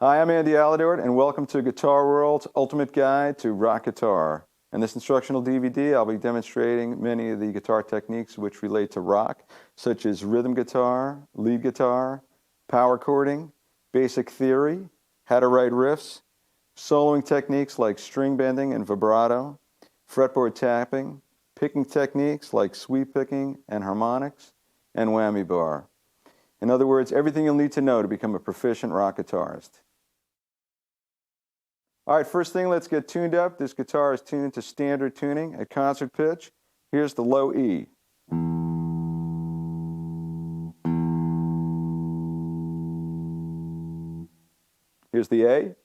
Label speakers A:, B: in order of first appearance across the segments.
A: Hi, I'm Andy Aledort, and welcome to Guitar World's Ultimate Guide to Rock Guitar. In this instructional DVD, I'll be demonstrating many of the guitar techniques which relate to rock, such as rhythm guitar, lead guitar, power chording, basic theory, how to write riffs, soloing techniques like string bending and vibrato, fretboard tapping, picking techniques like sweep picking and harmonics, and whammy bar. In other words, everything you'll need to know to become a proficient rock guitarist. All right, first thing, let's get tuned up. This guitar is tuned to standard tuning at concert pitch. Here's the low E. Here's the A.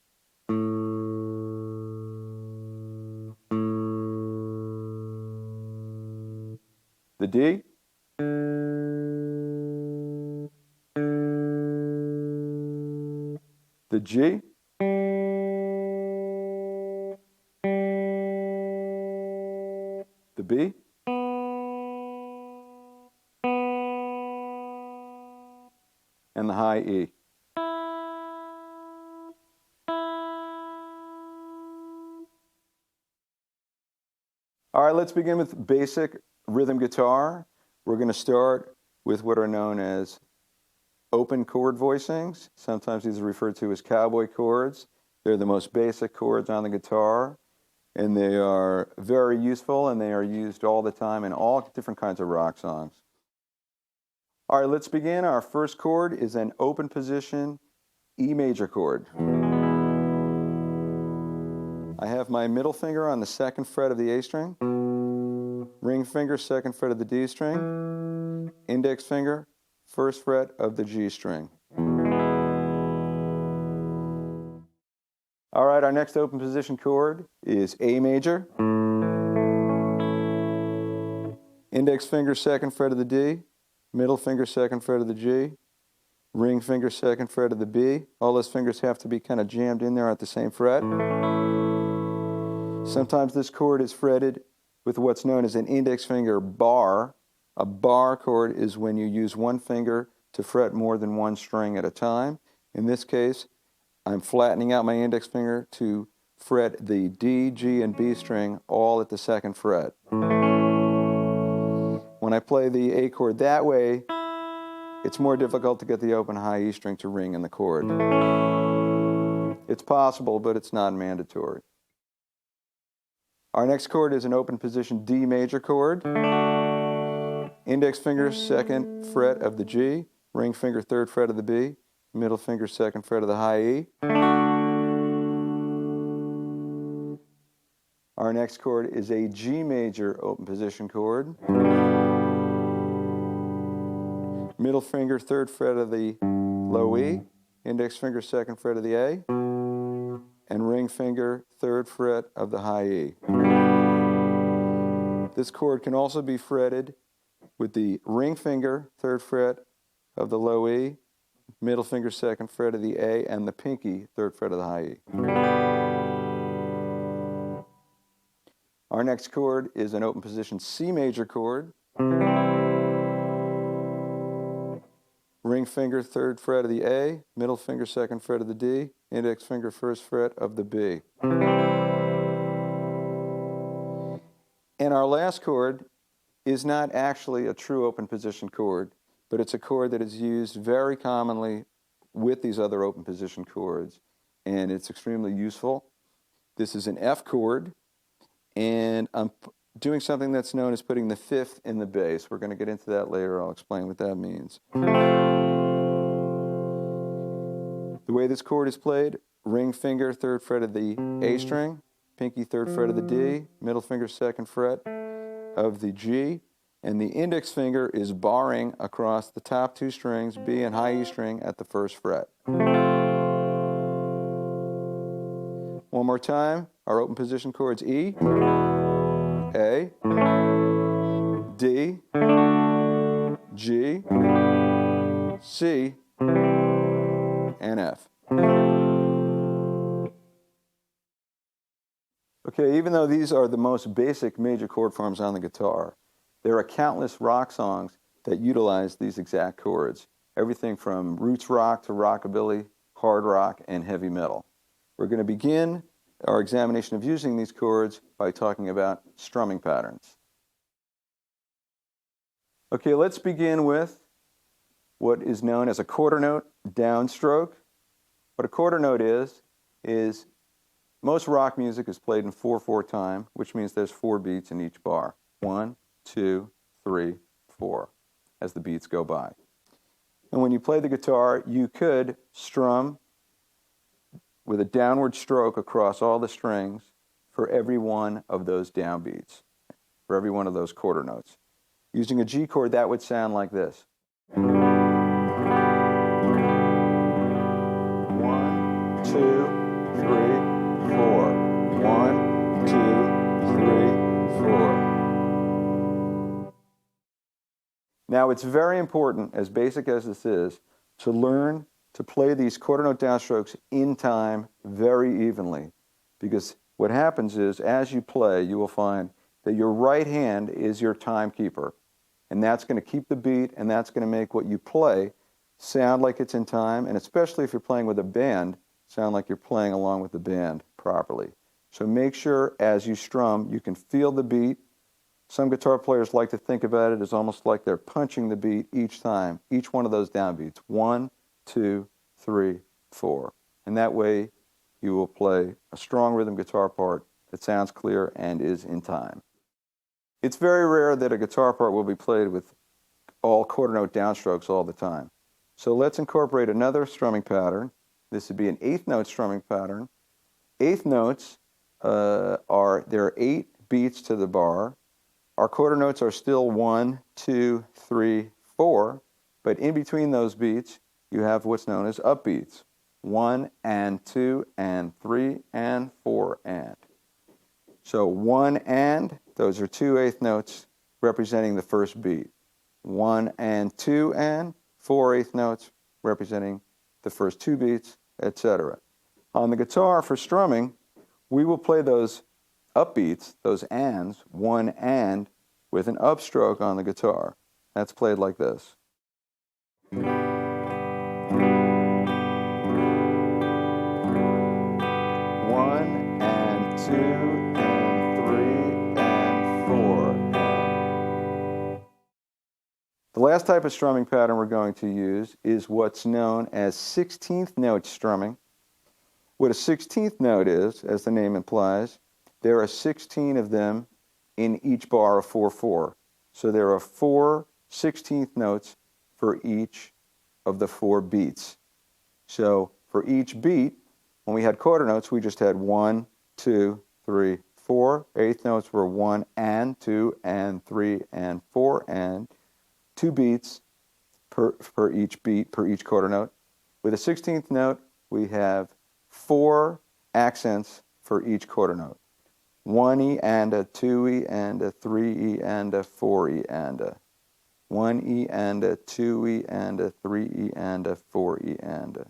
A: The D. The G. The B, and the high E. All right, let's begin with basic rhythm guitar. We're going to start with what are known as open chord voicings. Sometimes these are referred to as cowboy chords. They're the most basic chords on the guitar, and they are very useful, and they are used all the time in all different kinds of rock songs. All right, let's begin. Our first chord is an open position E major chord. I have my middle finger on the second fret of the A string, ring finger, second fret of the D string, index finger, first fret of the G string. All right, our next open position chord is A major. Index finger, second fret of the D. Middle finger, second fret of the G. Ring finger, second fret of the B. All those fingers have to be kind of jammed in there at the same fret. Sometimes this chord is fretted with what's known as an index finger bar. A bar chord is when you use one finger to fret more than one string at a time. In this case, I'm flattening out my index finger to fret the D, G, and B string all at the second fret. When I play the A chord that way, it's more difficult to get the open high E string to ring in the chord. It's possible, but it's not mandatory. Our next chord is an open position D major chord. Index finger, second fret of the G. Ring finger, third fret of the B. Middle finger, second fret of the high E. Our next chord is a G major open position chord. Middle finger, third fret of the low E. Index finger, second fret of the A. And ring finger, third fret of the high E. This chord can also be fretted with the ring finger, third fret of the low E. Middle finger, second fret of the A, and the pinky, third fret of the high E. Our next chord is an open position C major chord. Ring finger, third fret of the A, middle finger, second fret of the D, index finger, first fret of the B. And our last chord is not actually a true open position chord, but it's a chord that is used very commonly with these other open position chords, and it's extremely useful. This is an F chord, and I'm doing something that's known as putting the fifth in the bass. We're going to get into that later. I'll explain what that means. The way this chord is played, ring finger, third fret of the A string, pinky, third fret of the D, middle finger, second fret of the G, and the index finger is barring across the top two strings, B and high E string, at the first fret. One more time, our open position chords E, A, D, G, C, and F. Okay, even though these are the most basic major chord forms on the guitar, there are countless rock songs that utilize these exact chords. Everything from roots rock to rockabilly, hard rock, and heavy metal. We're going to begin our examination of using these chords by talking about strumming patterns. Okay, let's begin with what is known as a quarter note downstroke. What a quarter note is most rock music is played in 4/4 time, which means there's 4 beats in each bar. 1, 2, 3, 4, as the beats go by. And when you play the guitar, you could strum with a downward stroke across all the strings for every one of those downbeats, for every one of those quarter notes. Using a G chord, that would sound like this. 1, 2, 3, 4. 1, 2, 3, 4. Now, it's very important, as basic as this is, to learn to play these quarter note downstrokes in time very evenly. Because what happens is, as you play, you will find that your right hand is your timekeeper. And that's going to keep the beat, and that's going to make what you play sound like it's in time, and especially if you're playing with a band, sound like you're playing along with the band properly. So make sure as you strum, you can feel the beat. Some guitar players like to think about it as almost like they're punching the beat each time, each one of those downbeats. 1, 2, 3, 4. And that way you will play a strong rhythm guitar part that sounds clear and is in time. It's very rare that a guitar part will be played with all quarter note downstrokes all the time. So let's incorporate another strumming pattern. This would be an 8th note strumming pattern. 8th notes there are 8 beats to the bar. Our quarter notes are still 1, 2, 3, 4, but in between those beats, you have what's known as upbeats. 1 and 2 and 3 and 4 and. So 1 and, those are 2 8th notes representing the first beat. 1 and 2 and, 4 8th notes representing the first 2 beats, etc. On the guitar for strumming, we will play those upbeats, those ands, 1 and, with an upstroke on the guitar. That's played like this. 1 and 2 and 3 and 4. The last type of strumming pattern we're going to use is what's known as 16th note strumming. What a 16th note is, as the name implies, there are 16 of them in each bar of 4/4. So there are 4 16th notes for each of the 4 beats. So for each beat, when we had quarter notes, we just had 1, 2, 3, 4. 8th notes were 1 and 2 and 3 and 4 and 2 beats per each beat, per each quarter note. With a 16th note, we have 4 accents for each quarter note. 1E and a 2E and a 3E and a 4E and a 1E and a 2E and a 3E and a 4E and a.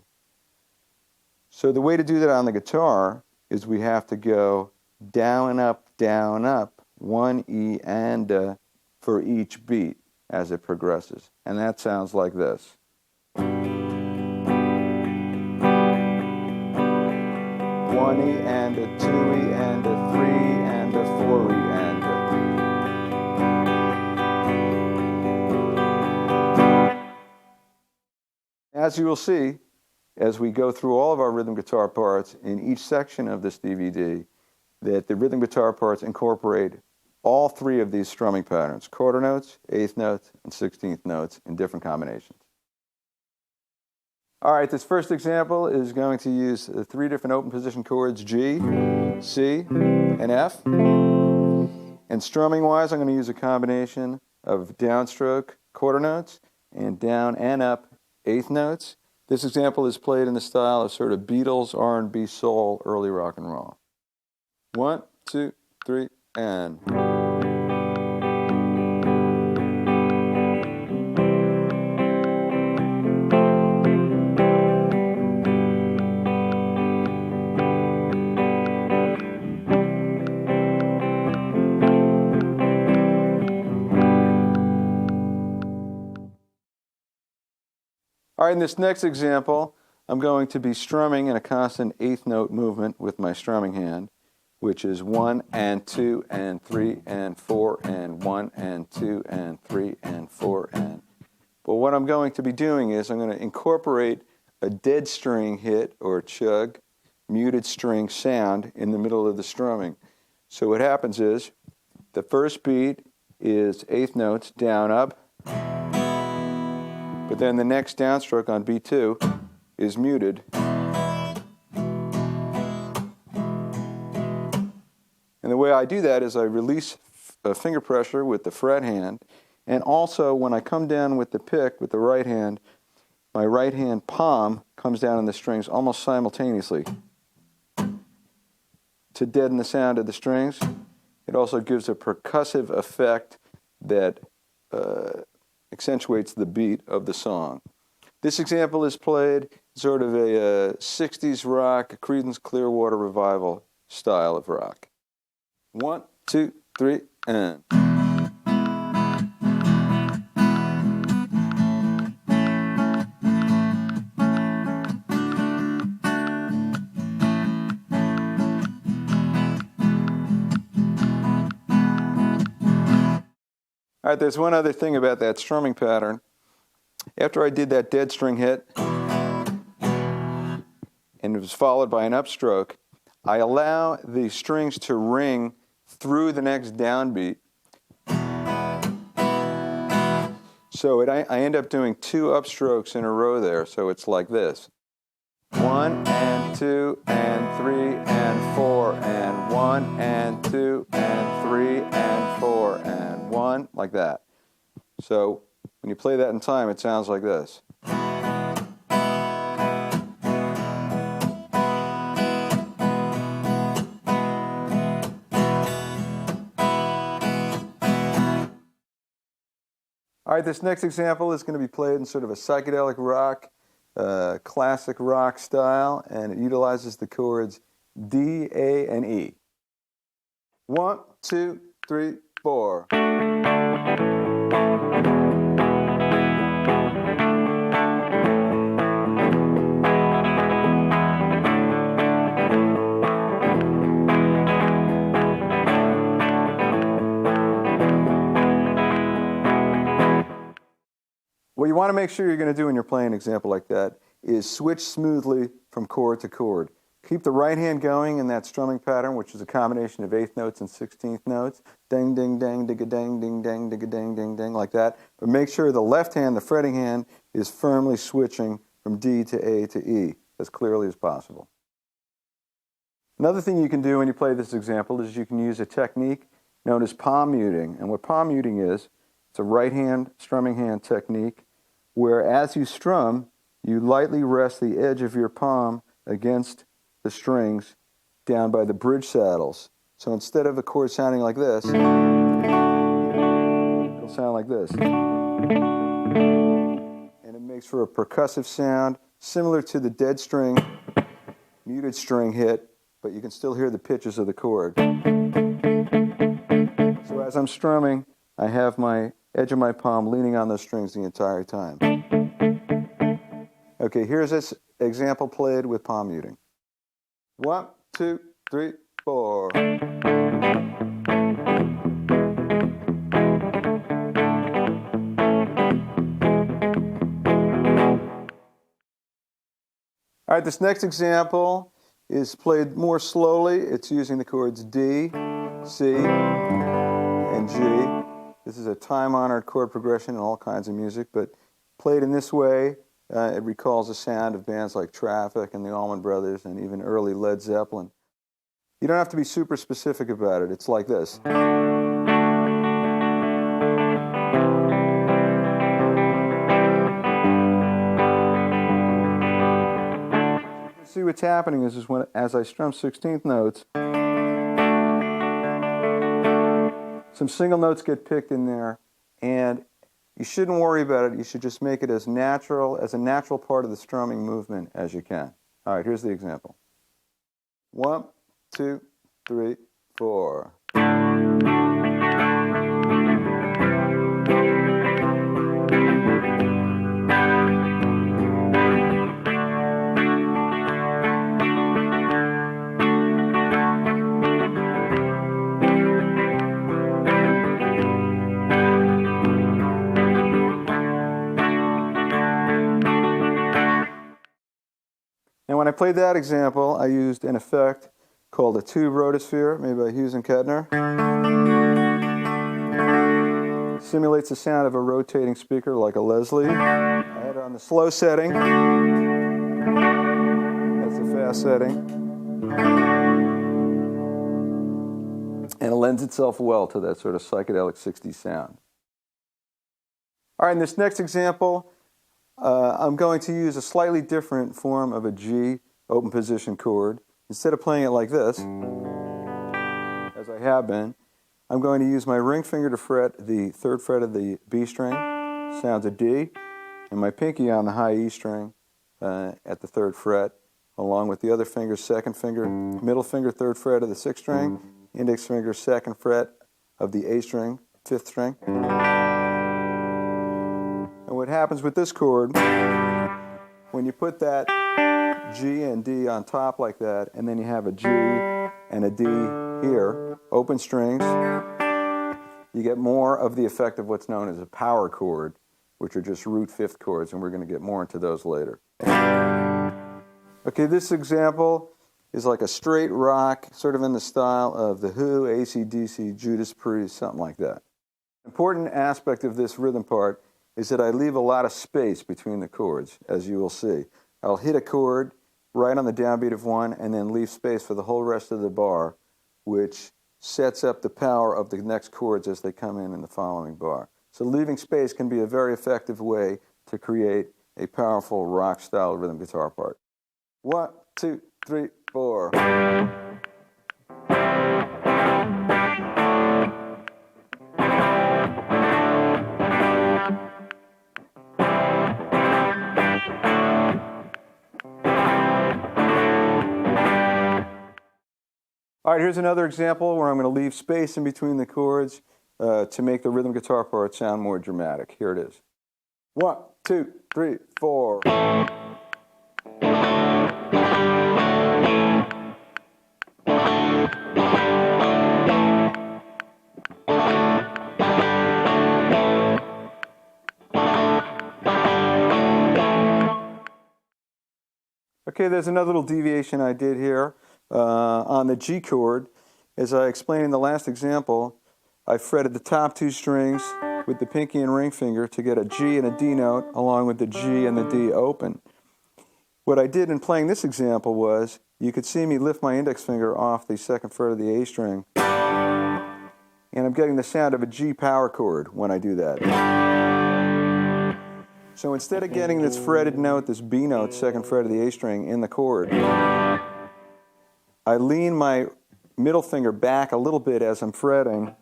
A: So the way to do that on the guitar is we have to go down, up, 1E and a for each beat as it progresses. And that sounds like this. 1E and a 2E and a 3E and a 4E and a. As you will see, as we go through all of our rhythm guitar parts in each section of this DVD, that the rhythm guitar parts incorporate all 3 of these strumming patterns: quarter notes, 8th notes, and 16th notes in different combinations. All right, this first example is going to use 3 different open position chords, G, C, and F. And strumming-wise, I'm going to use a combination of downstroke quarter notes and down and up 8th notes. This example is played in the style of sort of Beatles, R&B, soul, early rock and roll. 1, 2, 3, and. All right, in this next example, I'm going to be strumming in a constant eighth note movement with my strumming hand, which is 1 and 2 and 3 and 4 and 1 and 2 and 3 and 4 and. But what I'm going to be doing is I'm going to incorporate a dead string hit or chug, muted string sound in the middle of the strumming. So what happens is the first beat is eighth notes down up, but then the next downstroke on beat 2 is muted. And the way I do that is I release finger pressure with the fret hand, and also when I come down with the pick with the right hand, my right hand palm comes down on the strings almost simultaneously to deaden the sound of the strings. It also gives a percussive effect that accentuates the beat of the song. This example is played sort of a 60s rock, Creedence Clearwater Revival style of rock. 1, 2, 3, and. All right, there's one other thing about that strumming pattern. After I did that dead string hit, and it was followed by an upstroke, I allow the strings to ring through the next downbeat. So I end up doing 2 upstrokes in a row there, so it's like this. 1 and 2 and 3 and 4 and 1 and 2 and 3 and 4 and 1, like that. So when you play that in time, it sounds like this. All right, this next example is going to be played in sort of a psychedelic rock, classic rock style, and it utilizes the chords D, A, and E. 1, 2, 3, 4. What you want to make sure you're going to do when you're playing an example like that is switch smoothly from chord to chord. Keep the right hand going in that strumming pattern, which is a combination of eighth notes and 16th notes. Ding, ding, dang, digga, dang, ding, dang, digga, dang, ding, ding, like that. But make sure the left hand, the fretting hand, is firmly switching from D to A to E as clearly as possible. Another thing you can do when you play this example is you can use a technique known as palm muting. And what palm muting is, it's a right hand strumming hand technique where as you strum, you lightly rest the edge of your palm against the strings down by the bridge saddles. So instead of a chord sounding like this, it'll sound like this. And it makes for a percussive sound similar to the dead string, muted string hit, but you can still hear the pitches of the chord. So as I'm strumming, I have my edge of my palm leaning on those strings the entire time. Okay, here's this example played with palm muting. 1, 2, 3, 4. All right, this next example is played more slowly. It's using the chords D, C, and G. This is a time-honored chord progression in all kinds of music, but played in this way, it recalls the sound of bands like Traffic and the Allman Brothers and even early Led Zeppelin. You don't have to be super specific about it. It's like this. See what's happening is as I strum 16th notes, some single notes get picked in there, and you shouldn't worry about it. You should just make it as a natural part of the strumming movement as you can. All right, here's the example. 1, 2, 3, 4. Now when I played that example, I used an effect called a tube rotosphere, made by Hughes and Kettner. Simulates the sound of a rotating speaker like a Leslie. I had it on the slow setting. That's the fast setting. And it lends itself well to that sort of psychedelic 60s sound. All right, in this next example, I'm going to use a slightly different form of a G open position chord. Instead of playing it like this, as I have been, I'm going to use my ring finger to fret the 3rd fret of the B string, sounds a D, and my pinky on the high E string at the 3rd fret, along with the other finger's 2nd finger, middle finger 3rd fret of the 6th string, index finger 2nd fret of the A string, 5th string. And what happens with this chord, when you put that G and D on top like that, and then you have a G and a D here, open strings, you get more of the effect of what's known as a power chord, which are just root 5th chords, and we're going to get more into those later. Okay, this example is like a straight rock, sort of in the style of The Who, AC/DC, Judas Priest, something like that. An important aspect of this rhythm part is that I leave a lot of space between the chords, as you will see. I'll hit a chord right on the downbeat of 1 and then leave space for the whole rest of the bar, which sets up the power of the next chords as they come in the following bar. So leaving space can be a very effective way to create a powerful rock-style rhythm guitar part. 1, 2, 3, 4. All right, here's another example where I'm going to leave space in between the chords to make the rhythm guitar part sound more dramatic. Here it is. 1, 2, 3, 4. Okay, there's another little deviation I did here. On the G chord, as I explained in the last example, I fretted the top 2 strings with the pinky and ring finger to get a G and a D note, along with the G and the D open. What I did in playing this example was, you could see me lift my index finger off the 2nd fret of the A string, and I'm getting the sound of a G power chord when I do that. So instead of getting this fretted note, this B note, 2nd fret of the A string, in the chord, I lean my middle finger back a little bit as I'm fretting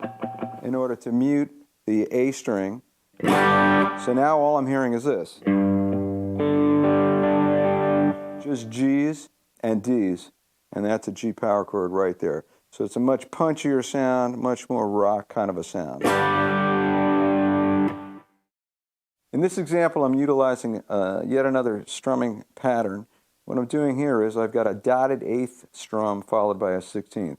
A: in order to mute the A string. So now all I'm hearing is this. Just G's and D's, and that's a G power chord right there. So it's a much punchier sound, much more rock kind of a sound. In this example, I'm utilizing yet another strumming pattern. What I'm doing here is I've got a dotted 8th strum followed by a 16th.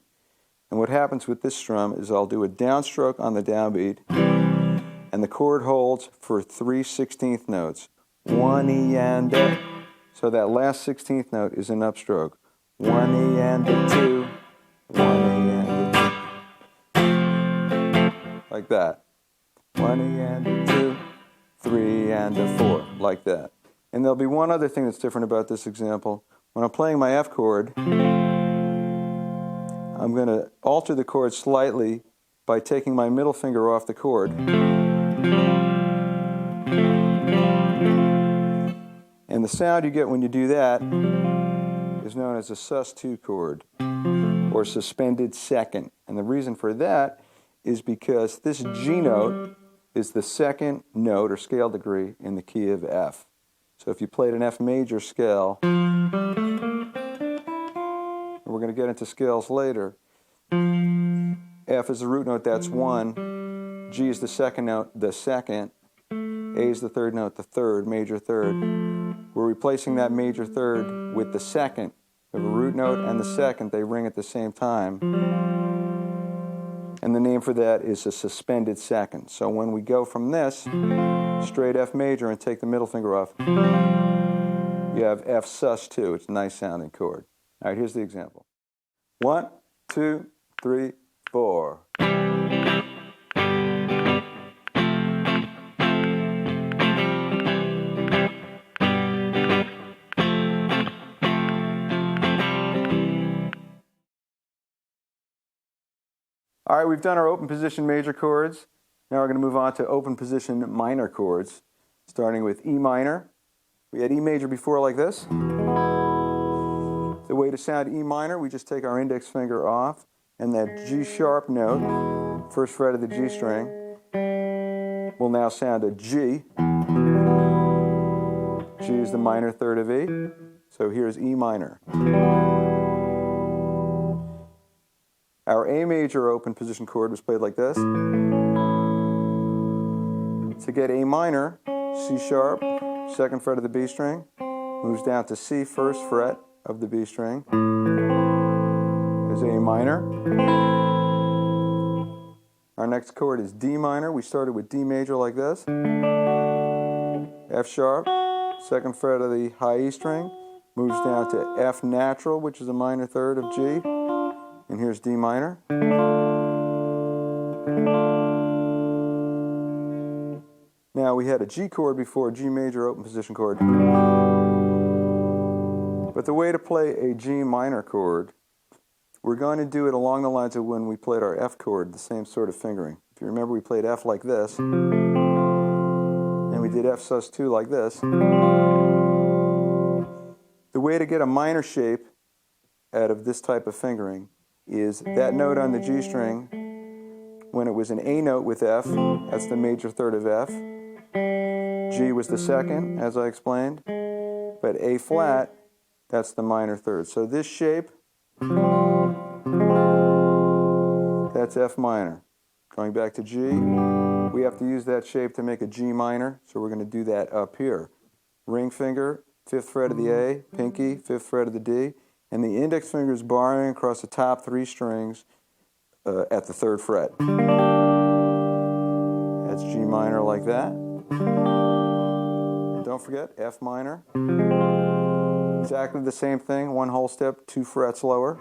A: And what happens with this strum is I'll do a downstroke on the downbeat, and the chord holds for 3 16th notes. 1 E and a. So that last 16th note is an upstroke. 1 E and a 2. 1 E and a 2. Like that. 1 E and a 2. 3 and a 4. Like that. And there'll be one other thing that's different about this example. When I'm playing my F chord, I'm going to alter the chord slightly by taking my middle finger off the chord. And the sound you get when you do that is known as a sus2 chord, or suspended second. And the reason for that is because this G note is the 2nd note or scale degree in the key of F. So if you played an F major scale, and we're going to get into scales later, F is the root note, that's 1. G is the 2nd note, the 2nd. A is the 3rd note, the 3rd, major 3rd. We're replacing that major 3rd with the 2nd. We have a root note and the 2nd, they ring at the same time. And the name for that is a suspended second. So when we go from this, straight F major, and take the middle finger off, you have F sus2. It's a nice sounding chord. All right, here's the example. 1, 2, 3, 4. All right, we've done our open position major chords. Now we're going to move on to open position minor chords, starting with E minor. We had E major before like this. The way to sound E minor, we just take our index finger off, and that G sharp note, first fret of the G string, will now sound a G. G is the minor third of E. So here's E minor. Our A major open position chord was played like this. To get A minor, C sharp, second fret of the B string, moves down to C, first fret of the B string, is A minor. Our next chord is D minor. We started with D major like this. F sharp, second fret of the high E string, moves down to F natural, which is a minor third of G. And here's D minor. Now we had a G chord before, G major open position chord. But the way to play a G minor chord, we're going to do it along the lines of when we played our F chord, the same sort of fingering. If you remember, we played F like this, and we did F sus2 like this. The way to get a minor shape out of this type of fingering is that note on the G string, when it was an A note with F, that's the major third of F. G was the second, as I explained, but A flat, that's the minor third. So this shape, that's F minor. Going back to G, we have to use that shape to make a G minor, so we're going to do that up here. Ring finger, 5th fret of the A, pinky, 5th fret of the D, and the index finger is barring across the top 3 strings at the 3rd fret. That's G minor like that. And don't forget, F minor. Exactly the same thing, 1 whole step, 2 frets lower.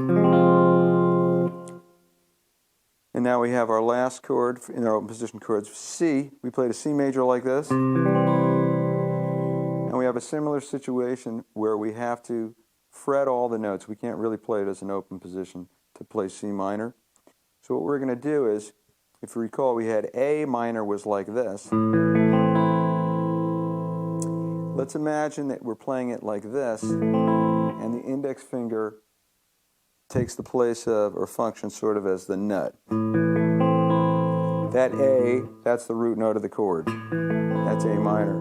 A: And now we have our last chord in our open position chords, C. We played a C major like this. And we have a similar situation where we have to fret all the notes. We can't really play it as an open position to play C minor. So what we're going to do is, if you recall, we had A minor was like this. Let's imagine that we're playing it like this, and the index finger takes the place of, or functions sort of as the nut. That A, that's the root note of the chord. That's A minor.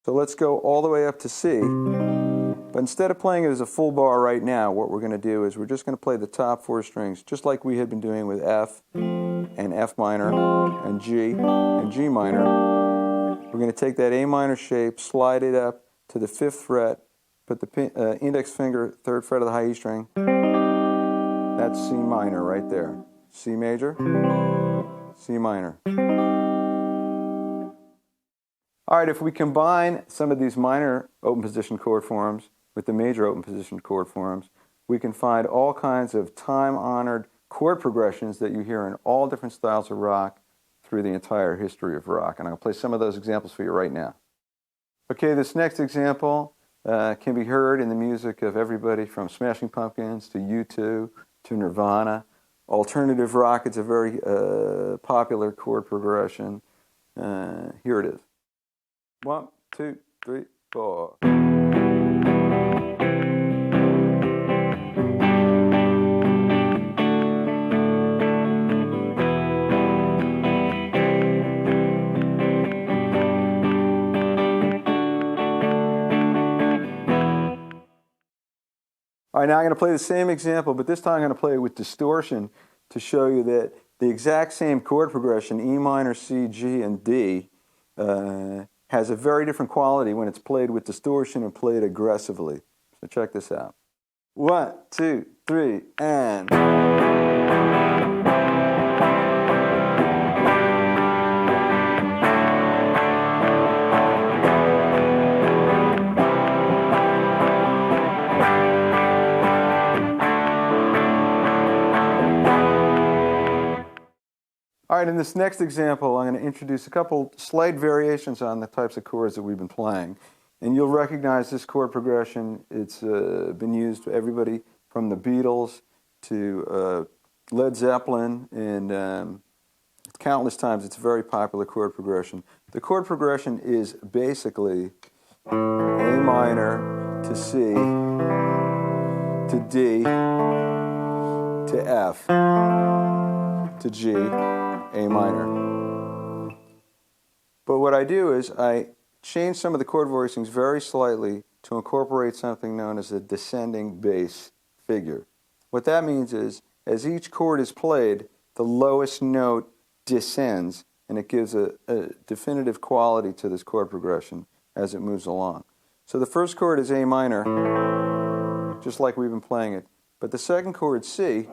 A: So let's go all the way up to C. But instead of playing it as a full bar right now, what we're going to do is we're just going to play the top 4 strings, just like we had been doing with F and F minor and G minor. We're going to take that A minor shape, slide it up to the 5th fret, put the index finger, 3rd fret of the high E string. That's C minor right there. C major, C minor. All right, if we combine some of these minor open position chord forms with the major open position chord forms, we can find all kinds of time-honored chord progressions that you hear in all different styles of rock through the entire history of rock. And I'll play some of those examples for you right now. Okay, this next example can be heard in the music of everybody from Smashing Pumpkins to U2 to Nirvana. Alternative rock, it's a very popular chord progression. Here it is. 1, 2, 3, 4. All right, now I'm going to play the same example, but this time I'm going to play it with distortion to show you that the exact same chord progression, E minor, C, G, and D, has a very different quality when it's played with distortion and played aggressively. So check this out. 1, 2, 3, and... right, in this next example, I'm going to introduce a couple slight variations on the types of chords that we've been playing. And you'll recognize this chord progression. It's been used by everybody from the Beatles to Led Zeppelin, and countless times. It's a very popular chord progression. The chord progression is basically A minor to C to D to F to G, A minor. But what I do is I change some of the chord voicings very slightly to incorporate something known as a descending bass figure. What that means is, as each chord is played, the lowest note descends, and it gives a definitive quality to this chord progression as it moves along. So the first chord is A minor, just like we've been playing it. But the second chord, C,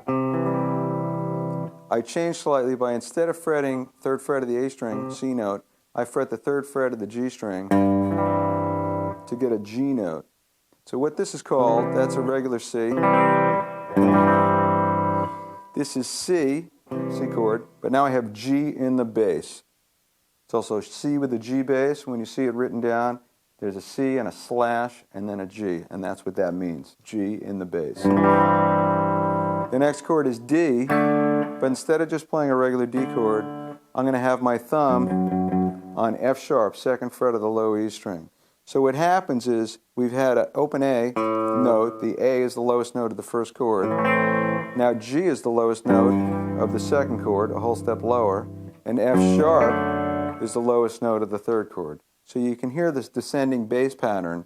A: I change slightly by, instead of fretting 3rd fret of the A string, C note, I fret the 3rd fret of the G string to get a G note. So what this is called, that's a regular C. This is C chord, but now I have G in the bass. It's also C with a G bass. When you see it written down, there's a C and a slash and then a G, and that's what that means, G in the bass. The next chord is D, but instead of just playing a regular D chord, I'm going to have my thumb on F sharp, 2nd fret of the low E string. So what happens is we've had an open A note. The A is the lowest note of the first chord. Now G is the lowest note of the second chord, a whole step lower, and F sharp is the lowest note of the third chord. So you can hear this descending bass pattern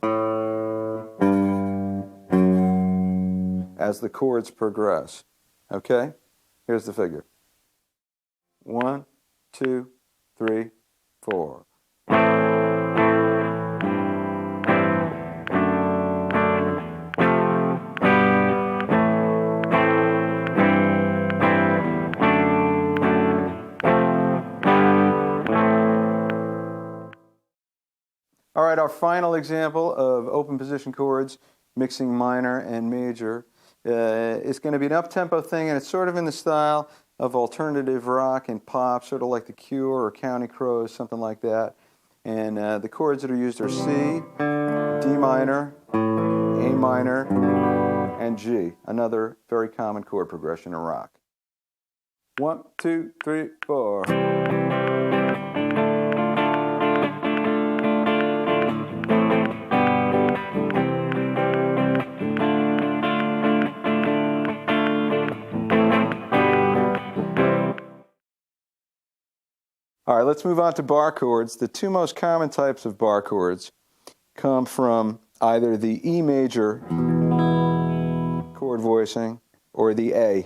A: as the chords progress. Okay? Here's the figure. 1, 2, 3, 4. All right, our final example of open position chords, mixing minor and major, is going to be an up-tempo thing, and it's sort of in the style of alternative rock and pop, sort of like The Cure or Counting Crows, something like that. And the chords that are used are C, D minor, A minor, and G, another very common chord progression in rock. 1, 2, 3, 4. All right, let's move on to bar chords. The two most common types of bar chords come from either the E major chord voicing or the A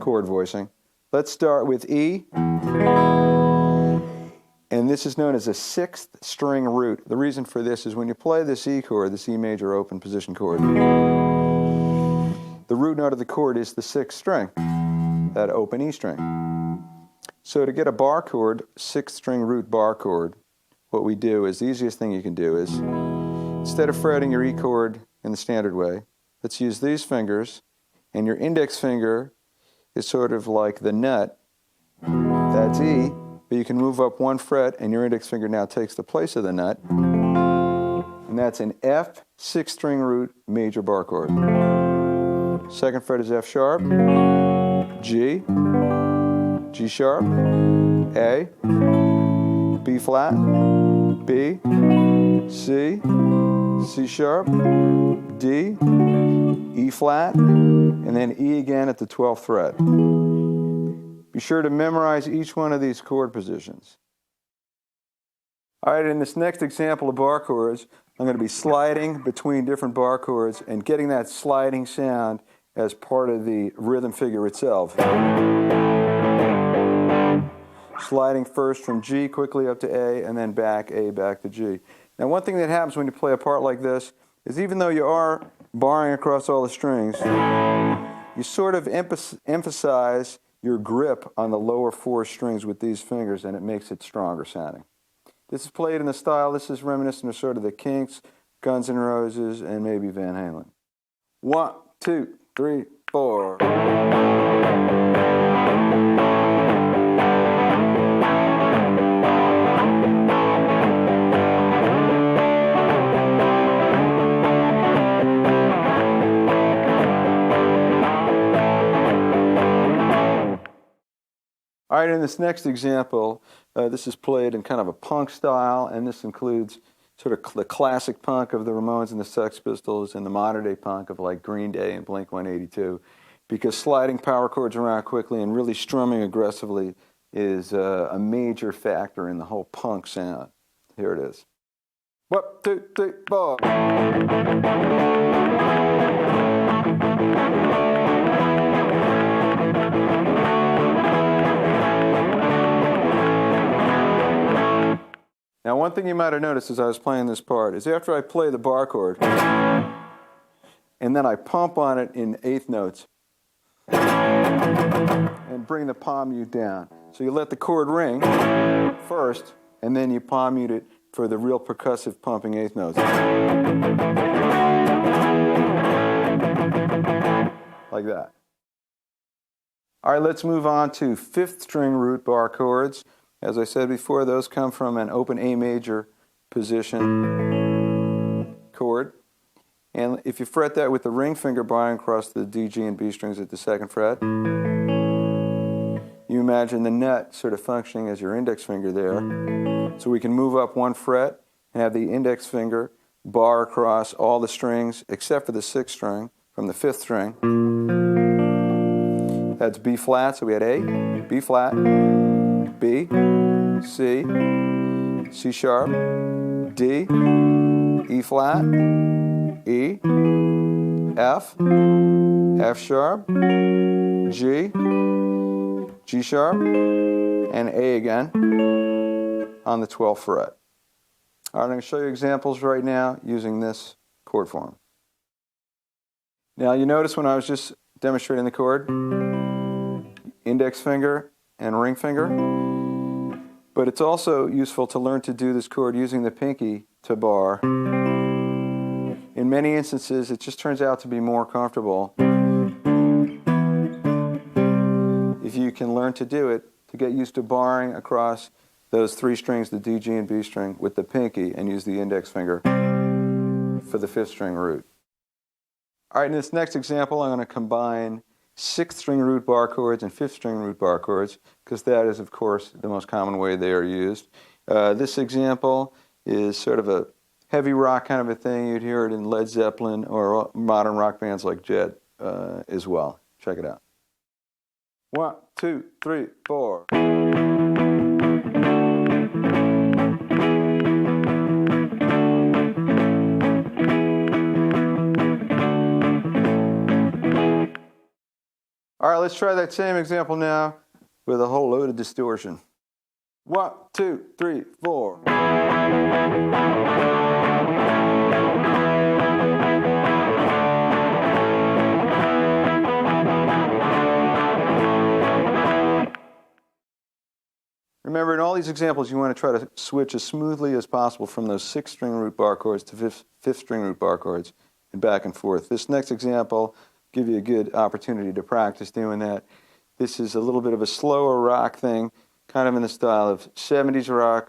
A: chord voicing. Let's start with E, and this is known as a 6th string root. The reason for this is when you play this E chord, this E major open position chord, the root note of the chord is the 6th string, that open E string. So to get a bar chord, 6th string root bar chord, what we do is, the easiest thing you can do is, instead of fretting your E chord in the standard way, let's use these fingers, and your index finger is sort of like the nut. That's E, but you can move up 1 fret, and your index finger now takes the place of the nut, and that's an F 6th string root major bar chord. 2nd fret is F sharp, G, G sharp, A, B flat, B, C, C sharp, D, E flat, and then E again at the 12th fret. Be sure to memorize each one of these chord positions. All right, in this next example of bar chords, I'm going to be sliding between different bar chords and getting that sliding sound as part of the rhythm figure itself. Sliding first from G quickly up to A, and then back A, back to G. Now, one thing that happens when you play a part like this is, even though you are barring across all the strings, you sort of emphasize your grip on the lower 4 strings with these fingers, and it makes it stronger sounding. This is played in the style, this is reminiscent of sort of the Kinks, Guns N' Roses, and maybe Van Halen. 1, 2, 3, 4. All right, in this next example, this is played in kind of a punk style, and this includes sort of the classic punk of the Ramones and the Sex Pistols and the modern day punk of like Green Day and Blink-182, because sliding power chords around quickly and really strumming aggressively is a major factor in the whole punk sound. Here it is. 1, 2, 3, 4. Now, one thing you might have noticed as I was playing this part is after I play the bar chord, and then I pump on it in eighth notes, and bring the palm mute down. So you let the chord ring first, and then you palm mute it for the real percussive pumping eighth notes. Like that. All right, let's move on to fifth string root bar chords. As I said before, those come from an open A major position chord. And if you fret that with the ring finger barring across the D, G, and B strings at the second fret, you imagine the net sort of functioning as your index finger there. So we can move up one fret and have the index finger bar across all the strings except for the sixth string from the fifth string. That's B flat, so we had A, B flat, B, C, C sharp, D, E flat, E, F, F sharp, G, G sharp, and A again on the 12th fret. All right, I'm going to show you examples right now using this chord form. Now you notice when I was just demonstrating the chord, index finger and ring finger, but it's also useful to learn to do this chord using the pinky to bar. In many instances, it just turns out to be more comfortable if you can learn to do it, to get used to barring across those three strings, the D, G, and B string, with the pinky and use the index finger for the fifth string root. All right, in this next example, I'm going to combine sixth string root bar chords and fifth string root bar chords, because that is, of course, the most common way they are used. This example is sort of a heavy rock kind of a thing. You'd hear it in Led Zeppelin or modern rock bands like Jet as well. Check it out. 1, 2, 3, 4. All right, let's try that same example now with a whole load of distortion. 1, 2, 3, 4. Remember, in all these examples, you want to try to switch as smoothly as possible from those sixth string root bar chords to fifth string root bar chords and back and forth. This next example give you a good opportunity to practice doing that. This is a little bit of a slower rock thing, kind of in the style of 70s rock,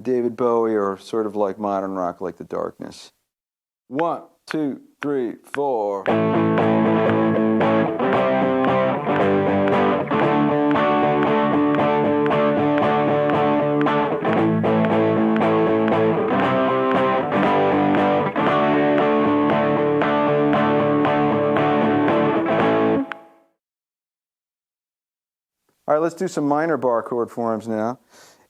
A: David Bowie, or sort of like modern rock like The Darkness. 1, 2, 3, 4. All right, let's do some minor bar chord forms now.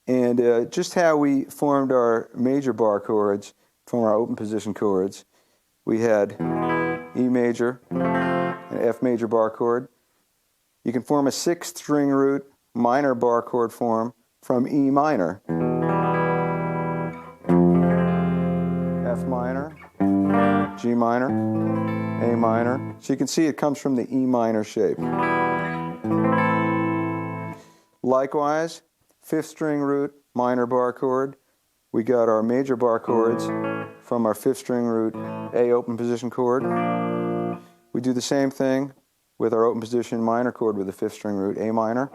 A: And just how we formed our major bar chords from our open position chords. We had E major, an F major bar chord. You can form a sixth string root minor bar chord form from E minor. F minor, G minor, A minor. So you can see it comes from the E minor shape. Likewise, fifth string root minor bar chord. We got our major bar chords from our fifth string root A open position chord. We do the same thing with our open position minor chord with the fifth string root A minor.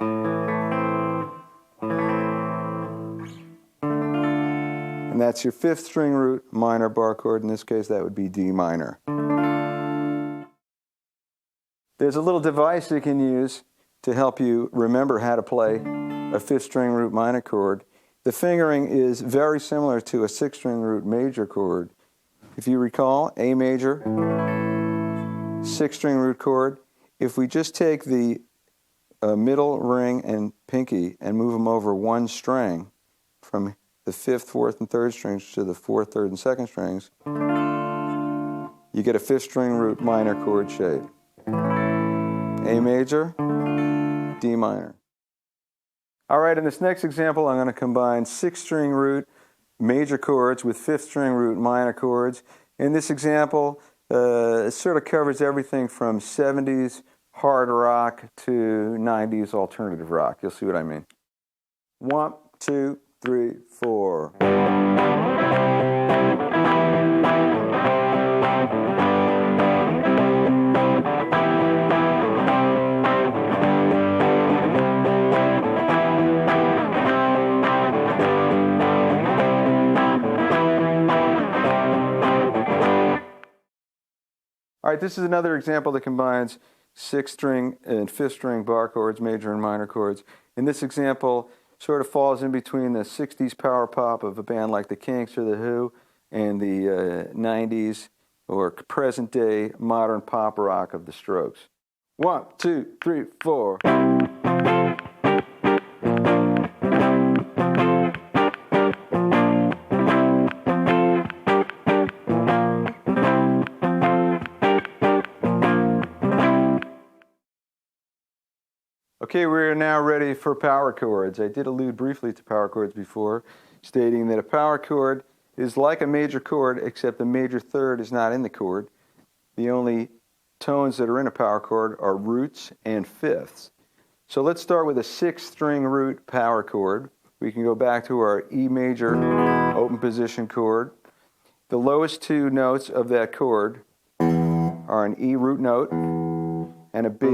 A: And that's your fifth string root minor bar chord. In this case, that would be D minor. There's a little device you can use to help you remember how to play a fifth string root minor chord. The fingering is very similar to a sixth string root major chord. If you recall, A major, sixth string root chord. If we just take the middle ring and pinky and move them over one string from the fifth, fourth, and third strings to the fourth, third, and second strings, you get a fifth string root minor chord shape. A major, D minor. All right, in this next example, I'm going to combine sixth string root major chords with fifth string root minor chords. In this example, it sort of covers everything from 70s hard rock to 90s alternative rock. You'll see what I mean. 1, 2, 3, 4. All right, this is another example that combines sixth string and fifth string bar chords, major and minor chords. In this example, sort of falls in between the 60s power pop of a band like the Kinks or the Who and the 90s or present day modern pop rock of the Strokes. 1, 2, 3, 4. Okay, we're now ready for power chords. I did allude briefly to power chords before, stating that a power chord is like a major chord, except the major third is not in the chord. The only tones that are in a power chord are roots and fifths. So let's start with a sixth string root power chord. We can go back to our E major open position chord. The lowest two notes of that chord are an E root note and a B,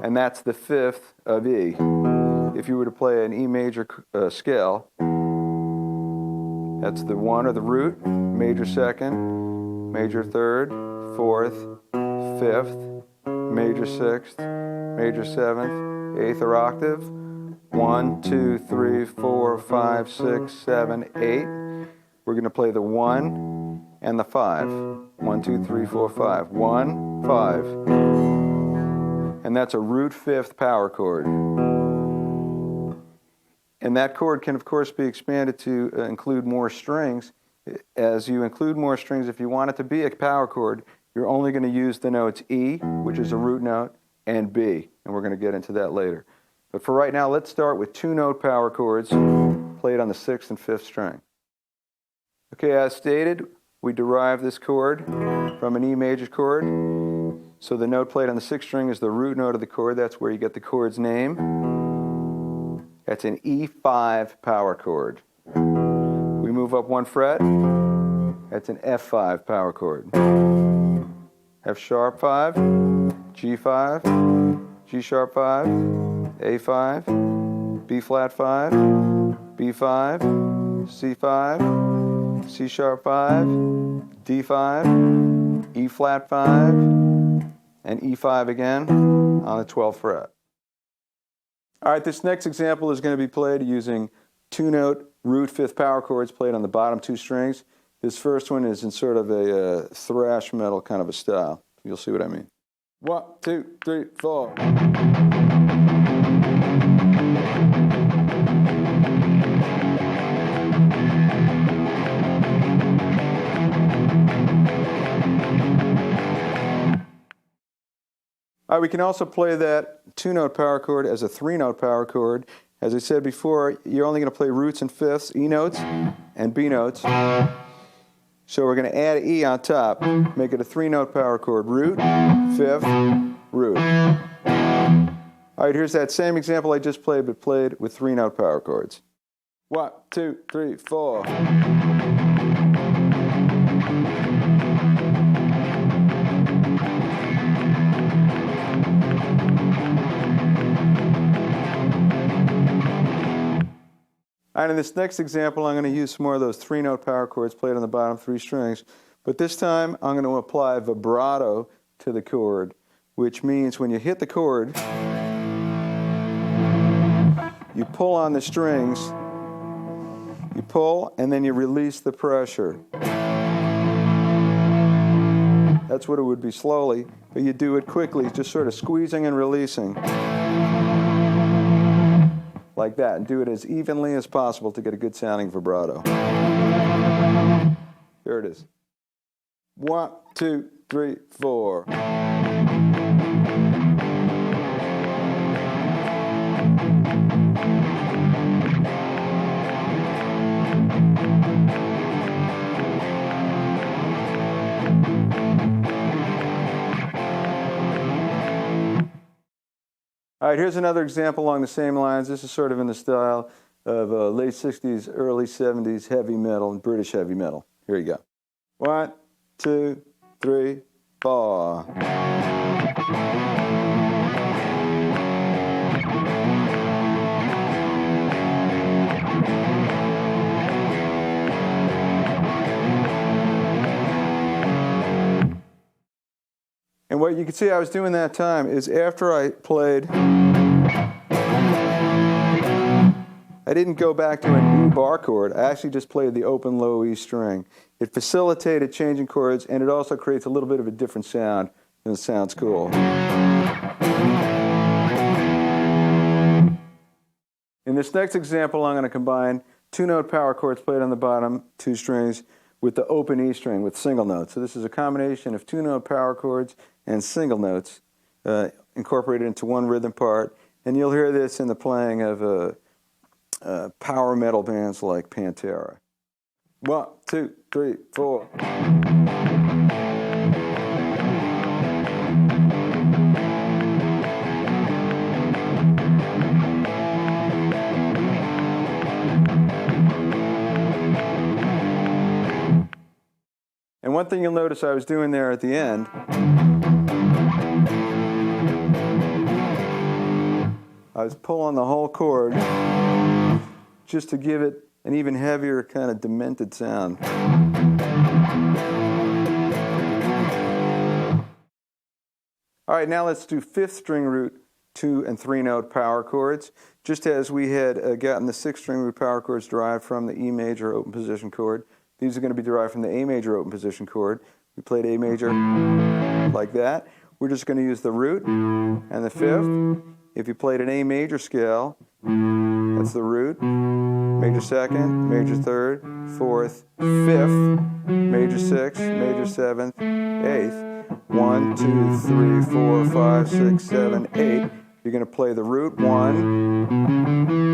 A: and that's the fifth of E. If you were to play an E major scale, that's the 1 or the root, major second, major third, fourth, fifth, major sixth, major seventh, eighth or octave, 1, 2, 3, 4, 5, 6, 7, 8. We're going to play the 1 and the 5. 1, 2, 3, 4, 5. 1, 5. And that's a root fifth power chord. And that chord can, of course, be expanded to include more strings. As you include more strings, if you want it to be a power chord, you're only going to use the notes E, which is a root note, and B. And we're going to get into that later. But for right now, let's start with two-note power chords played on the sixth and fifth string. Okay, as stated, we derive this chord from an E major chord. So the note played on the sixth string is the root note of the chord. That's where you get the chord's name. That's an E5 power chord. We move up one fret. That's an F5 power chord. F sharp 5, G5, G sharp 5, A5, B flat 5, B5, C5, C sharp 5, D5, E flat 5, and E5 again on the 12th fret. All right, this next example is going to be played using two-note root fifth power chords played on the bottom two strings. This first one is in sort of a thrash metal kind of a style. You'll see what I mean. 1, 2, 3, 4. All right, we can also play that two-note power chord as a three-note power chord. As I said before, you're only going to play roots and fifths, E notes and B notes. So we're going to add E on top, make it a three-note power chord. Root, fifth, root. All right, here's that same example I just played, but played with three-note power chords. 1, 2, 3, 4. And in this next example, I'm going to use some more of those three-note power chords played on the bottom three strings. But this time, I'm going to apply vibrato to the chord, which means when you hit the chord, you pull on the strings, you pull, and then you release the pressure. That's what it would be slowly, but you do it quickly, just sort of squeezing and releasing. Like that, and do it as evenly as possible to get a good sounding vibrato. Here it is. 1, 2, 3, 4. All right, here's another example along the same lines. This is sort of in the style of late 60s, early 70s heavy metal and British heavy metal. Here you go. 1, 2, 3, 4. And what you can see I was doing that time is after I played, I didn't go back to an E bar chord. I actually just played the open low E string. It facilitated changing chords, and it also creates a little bit of a different sound, and it sounds cool. In this next example, I'm going to combine 2-note power chords played on the bottom 2 strings with the open E string with single notes. So this is a combination of 2-note power chords and single notes incorporated into one rhythm part. And you'll hear this in the playing of power metal bands like Pantera. 1, 2, 3, 4. And one thing you'll notice I was doing there at the end, I was pulling the whole chord just to give it an even heavier kind of demented sound. All right, now let's do 5th string root 2 and 3-note power chords. Just as we had gotten the 6th string root power chords derived from the E major open position chord, these are going to be derived from the A major open position chord. We played A major like that. We're just going to use the root and the 5th. If you played an A major scale, that's the root, major 2nd, major 3rd, 4th, 5th, major 6th, major 7th, 8th. 1, 2, 3, 4, 5, 6, 7, 8. You're going to play the root 1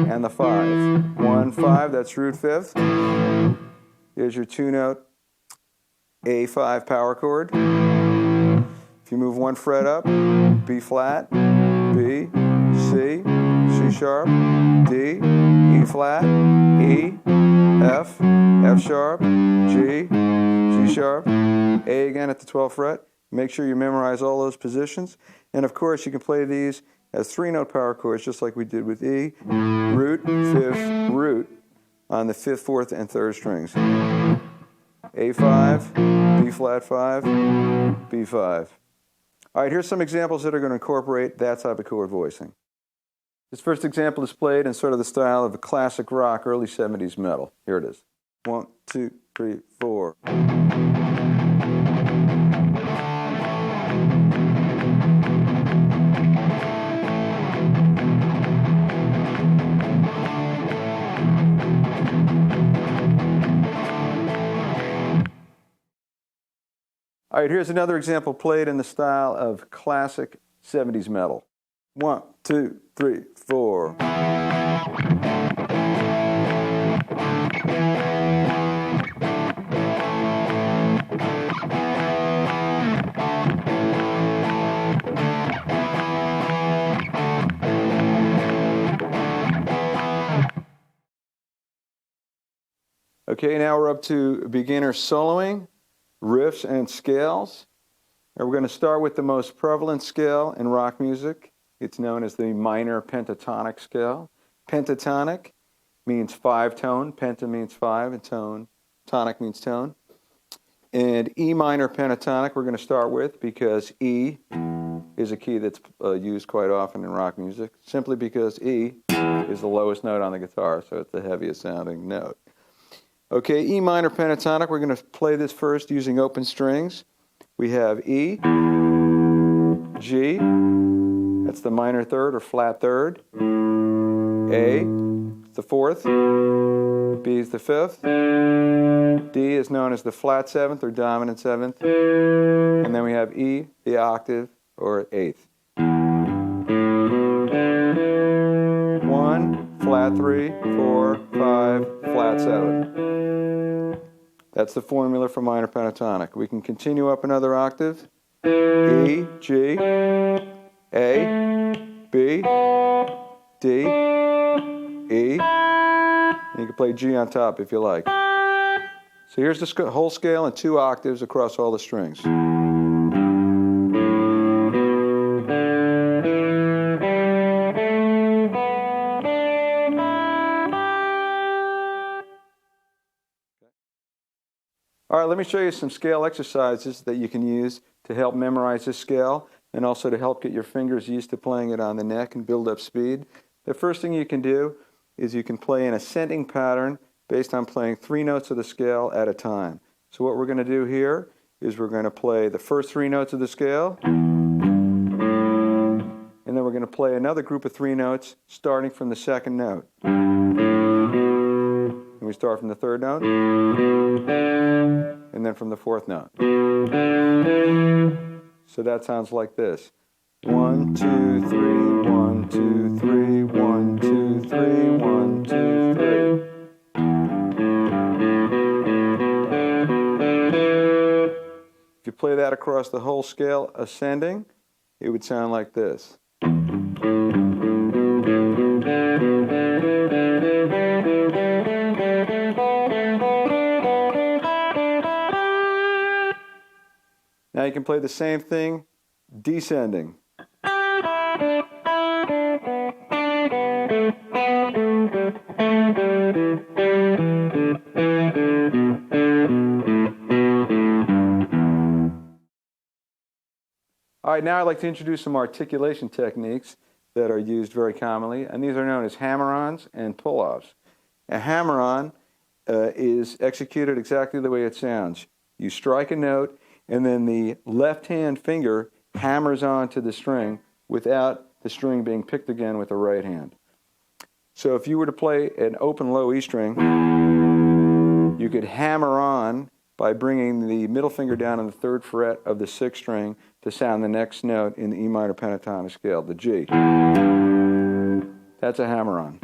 A: and the 5. 1, 5, that's root 5th. Here's your 2-note A5 power chord. If you move 1 fret up, B flat, B, C, C sharp, D, E flat, E, F, F sharp, G, G sharp, A again at the 12th fret. Make sure you memorize all those positions. And of course, you can play these as 3-note power chords just like we did with E, root, 5th, root on the 5th, 4th, and 3rd strings. A5, B flat 5, B5. All right, here's some examples that are going to incorporate that type of chord voicing. This first example is played in sort of the style of a classic rock, early 70s metal. Here it is. 1, 2, 3, 4. All right, here's another example played in the style of classic 70s metal. 1, 2, 3, 4. Okay, now we're up to beginner soloing, riffs, and scales. And we're going to start with the most prevalent scale in rock music. It's known as the minor pentatonic scale. Pentatonic means 5-tone. Penta means 5, and tone. Tonic means tone. And E minor pentatonic we're going to start with because E is a key that's used quite often in rock music, simply because E is the lowest note on the guitar, so it's the heaviest sounding note. Okay, E minor pentatonic, we're going to play this first using open strings. We have E, G, that's the minor third or flat third, A, the fourth, B is the fifth, D is known as the flat seventh or dominant seventh, and then we have E, the octave or eighth. 1, flat 3, 4, 5, flat 7. That's the formula for minor pentatonic. We can continue up another octave. E, G, A, B, D, E. And you can play G on top if you like. So here's the whole scale in 2 octaves across all the strings. All right, let me show you some scale exercises that you can use to help memorize this scale and also to help get your fingers used to playing it on the neck and build up speed. The first thing you can do is you can play an ascending pattern based on playing 3 notes of the scale at a time. So what we're going to do here is we're going to play the first 3 notes of the scale, and then we're going to play another group of 3 notes starting from the second note. And we start from the third note, and then from the fourth note. So that sounds like this. 1, 2, 3, 1, 2, 3, 1, 2, 3, 1, 2, 3. If you play that across the whole scale ascending, it would sound like this. Now you can play the same thing descending. All right, now I'd like to introduce some articulation techniques that are used very commonly, and these are known as hammer-ons and pull-offs. A hammer-on is executed exactly the way it sounds. You strike a note, and then the left-hand finger hammers onto the string without the string being picked again with the right hand. So if you were to play an open low E string, you could hammer on by bringing the middle finger down on the 3rd fret of the 6th string to sound the next note in the E minor pentatonic scale, the G. That's a hammer-on.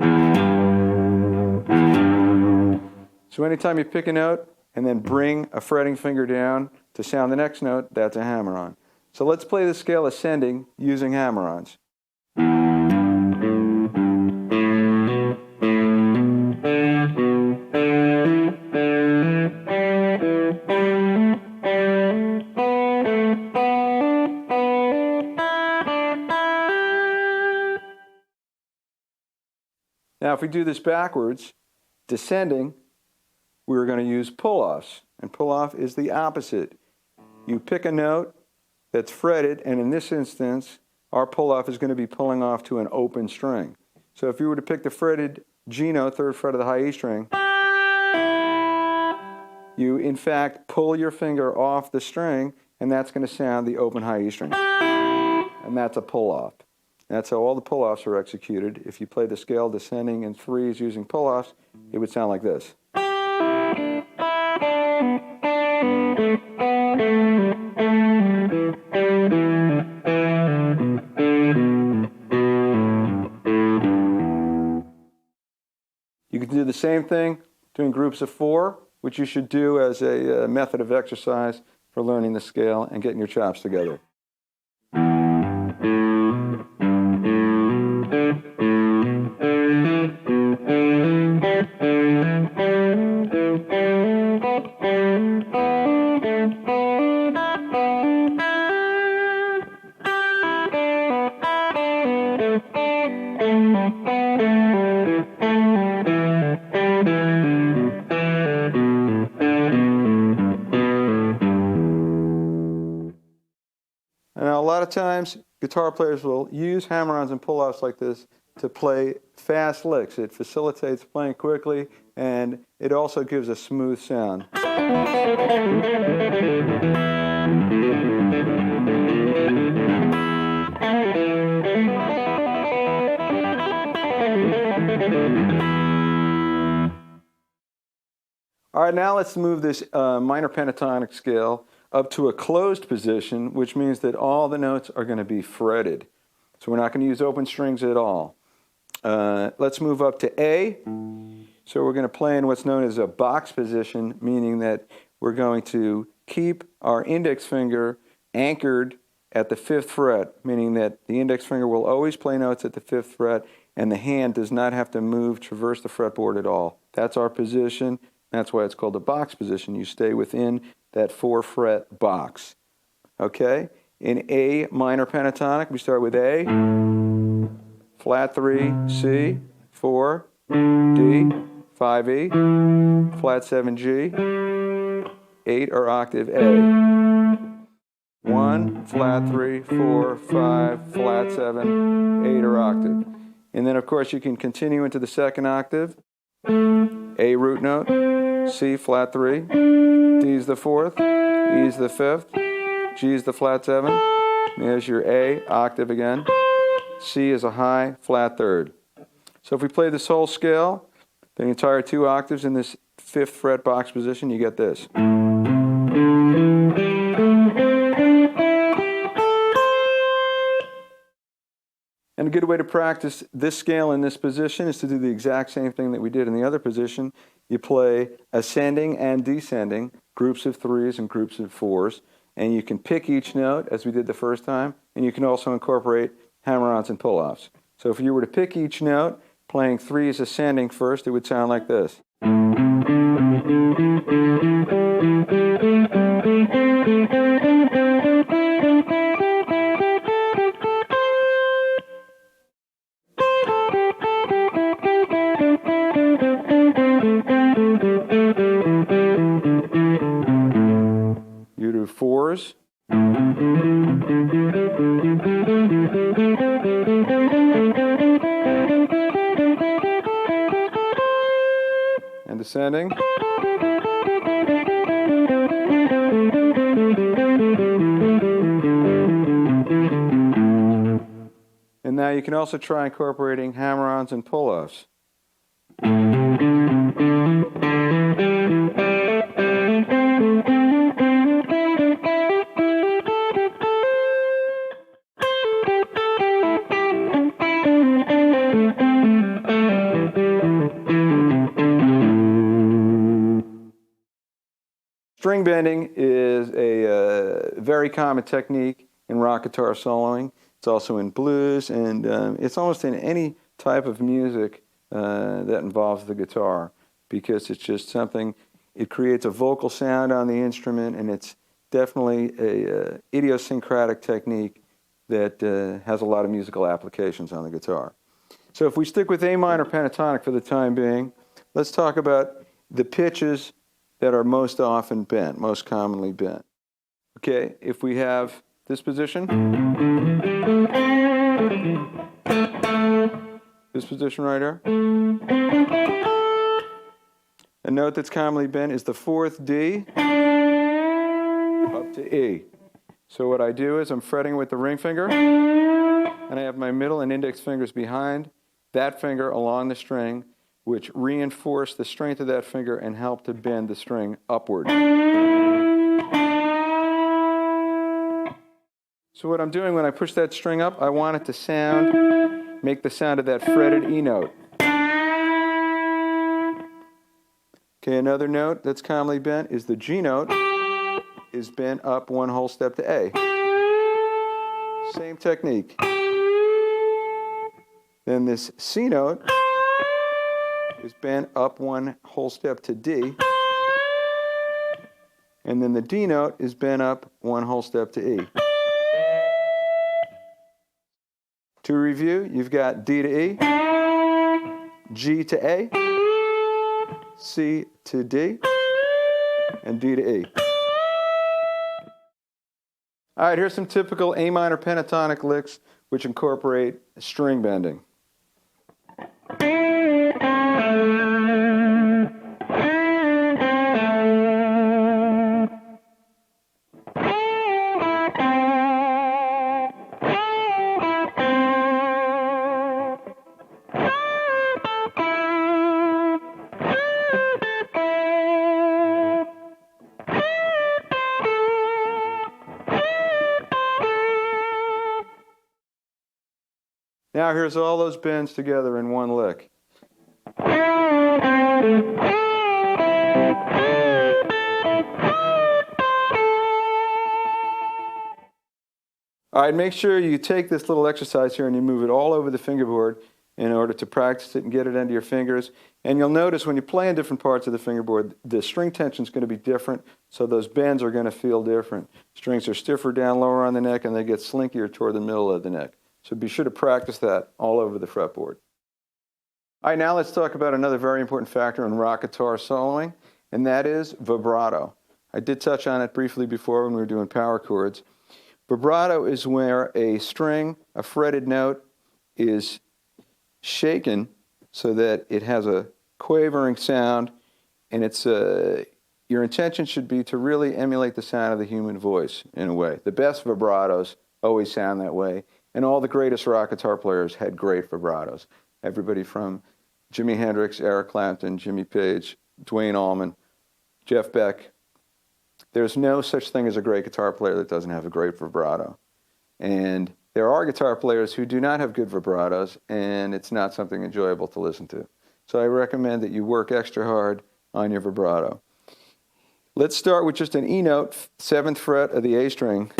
A: So anytime you pick a note and then bring a fretting finger down to sound the next note, that's a hammer-on. So let's play the scale ascending using hammer-ons. Now if we do this backwards, descending, we're going to use pull-offs. And pull-off is the opposite. You pick a note that's fretted, and in this instance, our pull-off is going to be pulling off to an open string. So if you were to pick the fretted G note, 3rd fret of the high E string, you in fact pull your finger off the string, and that's going to sound the open high E string. And that's a pull-off. That's how all the pull-offs are executed. If you play the scale descending in 3s using pull-offs, it would sound like this. You can do the same thing doing groups of 4, which you should do as a method of exercise for learning the scale and getting your chops together. Now, a lot of times guitar players will use hammer-ons and pull-offs like this to play fast licks. It facilitates playing quickly, and it also gives a smooth sound. All right, now let's move this minor pentatonic scale up to a closed position, which means that all the notes are going to be fretted. So we're not going to use open strings at all. Let's move up to A. So we're going to play in what's known as a box position, meaning that we're going to keep our index finger anchored at the 5th fret, meaning that the index finger will always play notes at the 5th fret, and the hand does not have to move, traverse the fretboard at all. That's our position. That's why it's called a box position. You stay within that 4-fret box. Okay? In A minor pentatonic, we start with A, flat 3, C, 4, D, 5 E, flat 7 G, 8 or octave A. 1, flat 3, 4, 5, flat 7, 8 or octave. And then of course you can continue into the 2nd octave. A root note, C flat 3, D is the 4th, E is the 5th, G is the flat 7, there's your A octave again, C is a high flat 3rd. So if we play this whole scale, the entire 2 octaves in this 5th fret box position, you get this. And a good way to practice this scale in this position is to do the exact same thing that we did in the other position. You play ascending and descending, groups of 3s and groups of 4s, and you can pick each note, as we did the first time, and you can also incorporate hammer-ons and pull-offs. So if you were to pick each note, playing 3s ascending first, it would sound like this. You do 4s. And descending. And now you can also try incorporating hammer-ons and pull-offs. String bending is a very common technique in rock guitar soloing. It's also in blues, and it's almost in any type of music that involves the guitar, because it's just something, it creates a vocal sound on the instrument, and it's definitely a idiosyncratic technique that has a lot of musical applications on the guitar. So if we stick with A minor pentatonic for the time being, let's talk about the pitches that are most often bent, most commonly bent. Okay, if we have this position, this position right here, a note that's commonly bent is the 4th D up to E. So what I do is I'm fretting with the ring finger, and I have my middle and index fingers behind that finger along the string, which reinforce the strength of that finger and help to bend the string upward. So what I'm doing when I push that string up, I want it to make the sound of that fretted E note. Okay, another note that's commonly bent is the G note is bent up 1 whole step to A. Same technique. Then this C note is bent up 1 whole step to D. And then the D note is bent up 1 whole step to E. To review, you've got D to E, G to A, C to D, and D to E. All right, here's some typical A minor pentatonic licks which incorporate string bending. Now here's all those bends together in one lick. All right, make sure you take this little exercise here and you move it all over the fingerboard in order to practice it and get it into your fingers. And you'll notice when you play in different parts of the fingerboard, the string tension is going to be different, so those bends are going to feel different. Strings are stiffer down lower on the neck, and they get slinkier toward the middle of the neck. So be sure to practice that all over the fretboard. All right, now let's talk about another very important factor in rock guitar soloing, and that is vibrato. I did touch on it briefly before when we were doing power chords. Vibrato is where a string, a fretted note, is shaken so that it has a quavering sound, and it's your intention should be to really emulate the sound of the human voice in a way. The best vibratos always sound that way, and all the greatest rock guitar players had great vibratos. Everybody from Jimi Hendrix, Eric Clapton, Jimmy Page, Duane Allman, Jeff Beck. There's no such thing as a great guitar player that doesn't have a great vibrato. And there are guitar players who do not have good vibratos, and it's not something enjoyable to listen to. So I recommend that you work extra hard on your vibrato. Let's start with just an E note, 7th fret of the A string.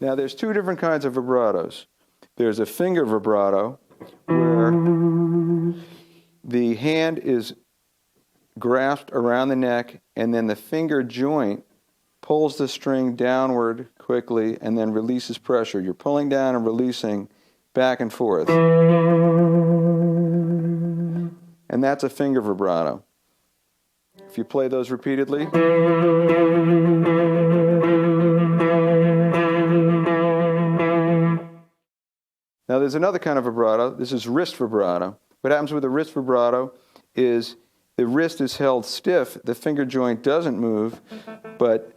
A: Now there's two different kinds of vibratos. There's a finger vibrato, where the hand is grasped around the neck, and then the finger joint pulls the string downward quickly and then releases pressure. You're pulling down and releasing back and forth. And that's a finger vibrato. If you play those repeatedly. Now there's another kind of vibrato. This is wrist vibrato. What happens with a wrist vibrato is the wrist is held stiff, the finger joint doesn't move, but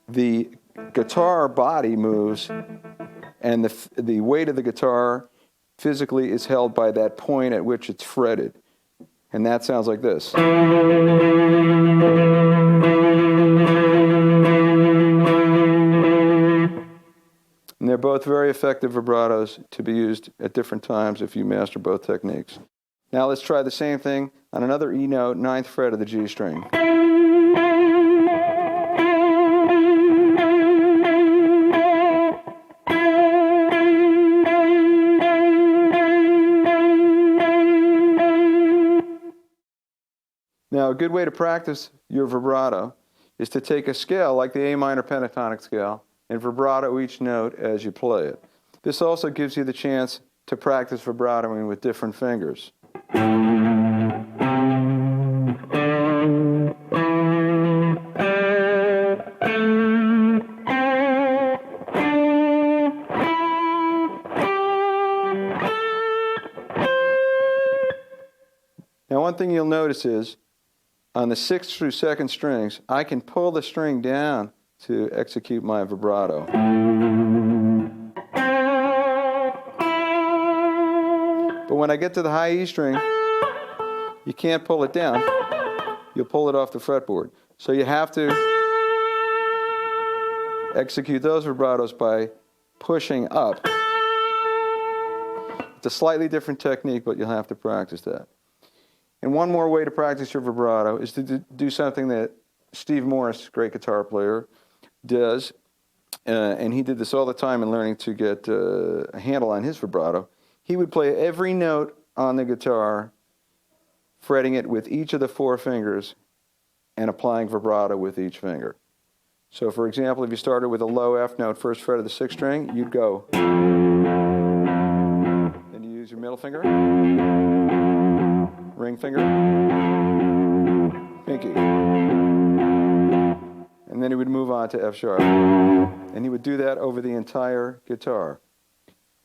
A: the guitar body moves, and the weight of the guitar physically is held by that point at which it's fretted. And that sounds like this. And they're both very effective vibratos to be used at different times if you master both techniques. Now let's try the same thing on another E note, 9th fret of the G string. Now a good way to practice your vibrato is to take a scale like the A minor pentatonic scale and vibrato each note as you play it. This also gives you the chance to practice vibratoing with different fingers. Now one thing you'll notice is on the 6th through 2nd strings, I can pull the string down to execute my vibrato. But when I get to the high E string, you can't pull it down. You'll pull it off the fretboard. So you have to execute those vibratos by pushing up. It's a slightly different technique, but you'll have to practice that. And one more way to practice your vibrato is to do something that Steve Morris, great guitar player, does. And he did this all the time in learning to get a handle on his vibrato. He would play every note on the guitar, fretting it with each of the 4 fingers and applying vibrato with each finger. So for example, if you started with a low F note, 1st fret of the 6th string, you'd go. Then you use your middle finger, ring finger, pinky. and then he would move on to F sharp. And he would do that over the entire guitar.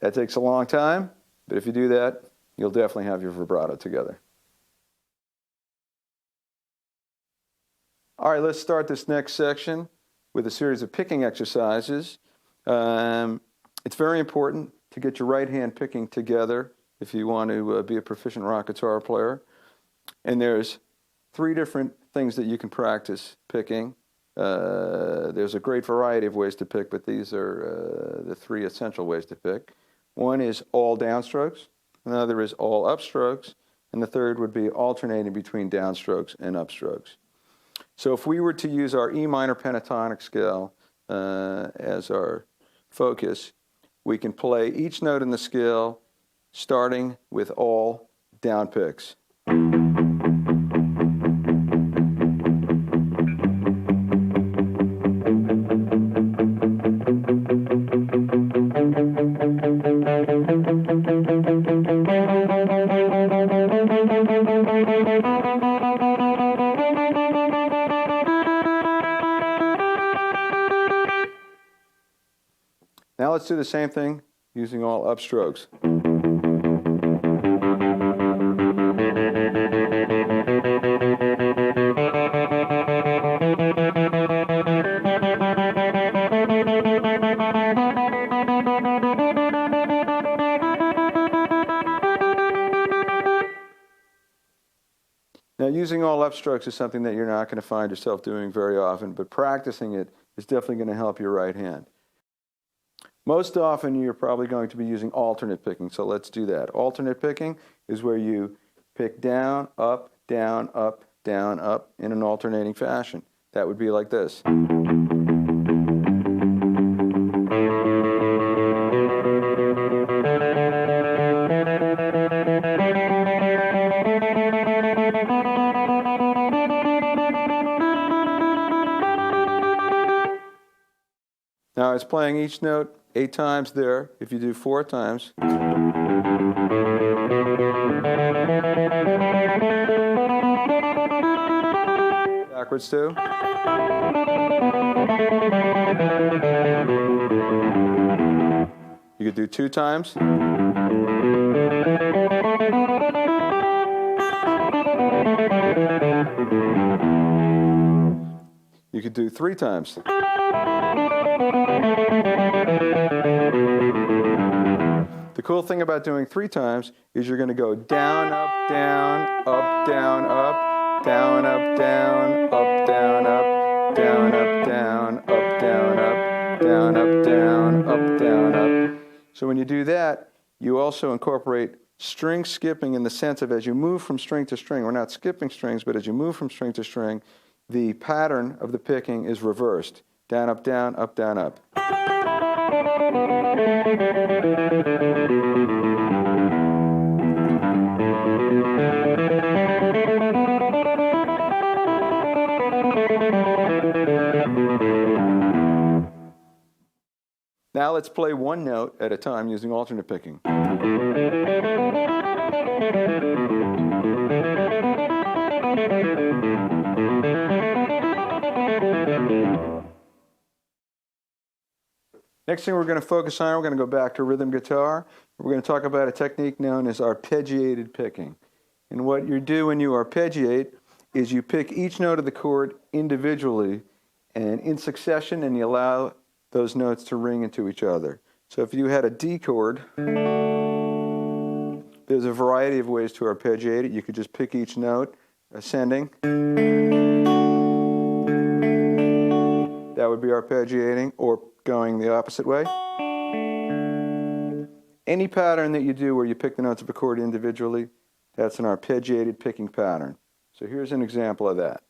A: That takes a long time, but if you do that, you'll definitely have your vibrato together. All right, let's start this next section with a series of picking exercises. It's very important to get your right hand picking together if you want to be a proficient rock guitar player. And there's 3 different things that you can practice picking. There's a great variety of ways to pick, but these are the 3 essential ways to pick. One is all downstrokes, another is all upstrokes, and the third would be alternating between downstrokes and upstrokes. So if we were to use our E minor pentatonic scale as our focus, we can play each note in the scale starting with all down picks. Now let's do the same thing using all upstrokes. Now, using all upstrokes is something that you're not going to find yourself doing very often, but practicing it is definitely going to help your right hand. Most often, you're probably going to be using alternate picking, so let's do that. Alternate picking is where you pick down, up, down, up, down, up in an alternating fashion. That would be like this. Now, I was playing each note 8 times there. If you do 4 times, backwards too. You could do 2 times. You could do 3 times. The cool thing about doing 3 times is you're going to go down, up, down, up, down, up, down, up, down, up, down, up, down, up, down, up, down, up, down, up, down, up, down, up. So when you do that, you also incorporate string skipping in the sense of as you move from string to string, we're not skipping strings, but as you move from string to string, the pattern of the picking is reversed. Down, up, down, up, down, up. Now let's play one note at a time using alternate picking. Next thing we're going to focus on, we're going to go back to rhythm guitar. We're going to talk about a technique known as arpeggiated picking. And what you do when you arpeggiate is you pick each note of the chord individually and in succession, and you allow those notes to ring into each other. So if you had a D chord, there's a variety of ways to arpeggiate it. You could just pick each note, ascending. That would be arpeggiating, or going the opposite way. Any pattern that you do where you pick the notes of a chord individually, that's an arpeggiated picking pattern. So here's an example of that.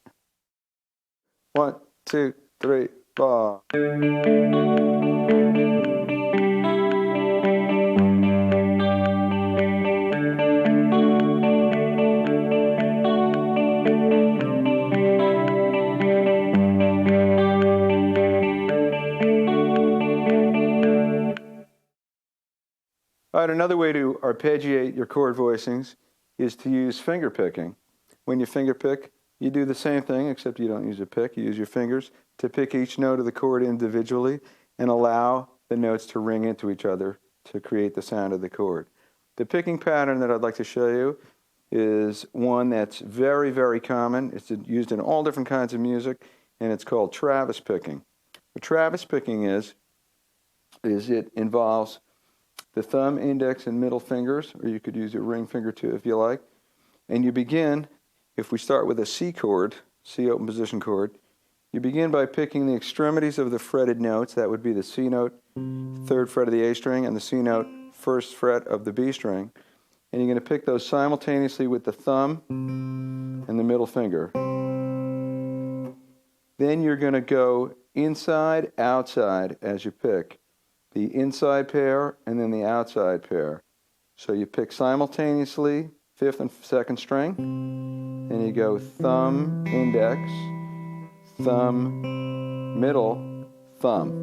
A: 1, 2, 3, 4. All right, another way to arpeggiate your chord voicings is to use finger picking. When you finger pick, you do the same thing, except you don't use a pick. You use your fingers to pick each note of the chord individually and allow the notes to ring into each other to create the sound of the chord. The picking pattern that I'd like to show you is one that's very, very common. It's used in all different kinds of music, and it's called Travis picking. What Travis picking is it involves the thumb, index, and middle fingers, or you could use your ring finger too if you like. And you begin, if we start with a C chord, C open position chord, you begin by picking the extremities of the fretted notes. That would be the C note, 3rd fret of the A string, and the C note, 1st fret of the B string. And you're going to pick those simultaneously with the thumb and the middle finger. Then you're going to go inside, outside as you pick. The inside pair and then the outside pair. So you pick simultaneously 5th and 2nd string. Then you go thumb, index, thumb, middle, thumb.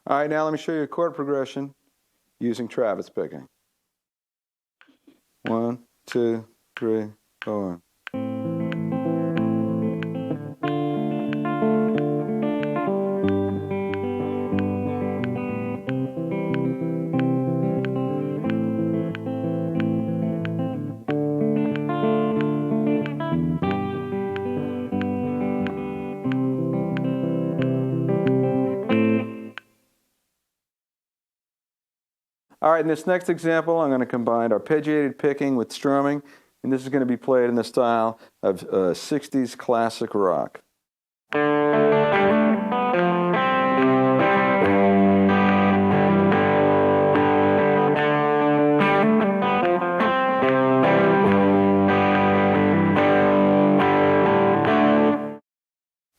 A: All right, now let me show you a chord progression using Travis picking. 1, 2, 3, 4. All right, in this next example, I'm going to combine arpeggiated picking with strumming, and this is going to be played in the style of 60s classic rock.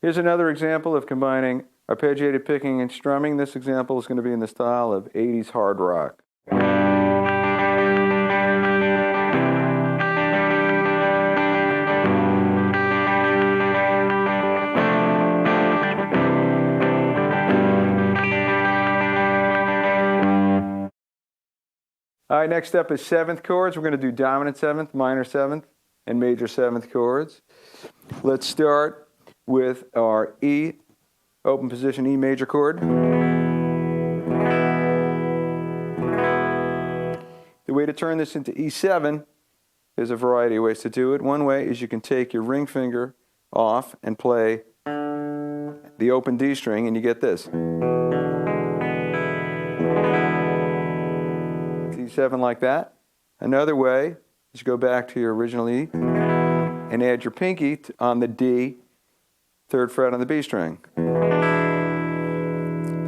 A: Here's another example of combining arpeggiated picking and strumming. This example is going to be in the style of 80s hard rock. All right, next up is 7th chords. We're going to do dominant 7th, minor 7th, and major 7th chords. Let's start with our E, open position E major chord. The way to turn this into E7, there's a variety of ways to do it. One way is you can take your ring finger off and play the open D string, and you get this. E7 like that. Another way is you go back to your original E and add your pinky on the D, 3rd fret on the B string. The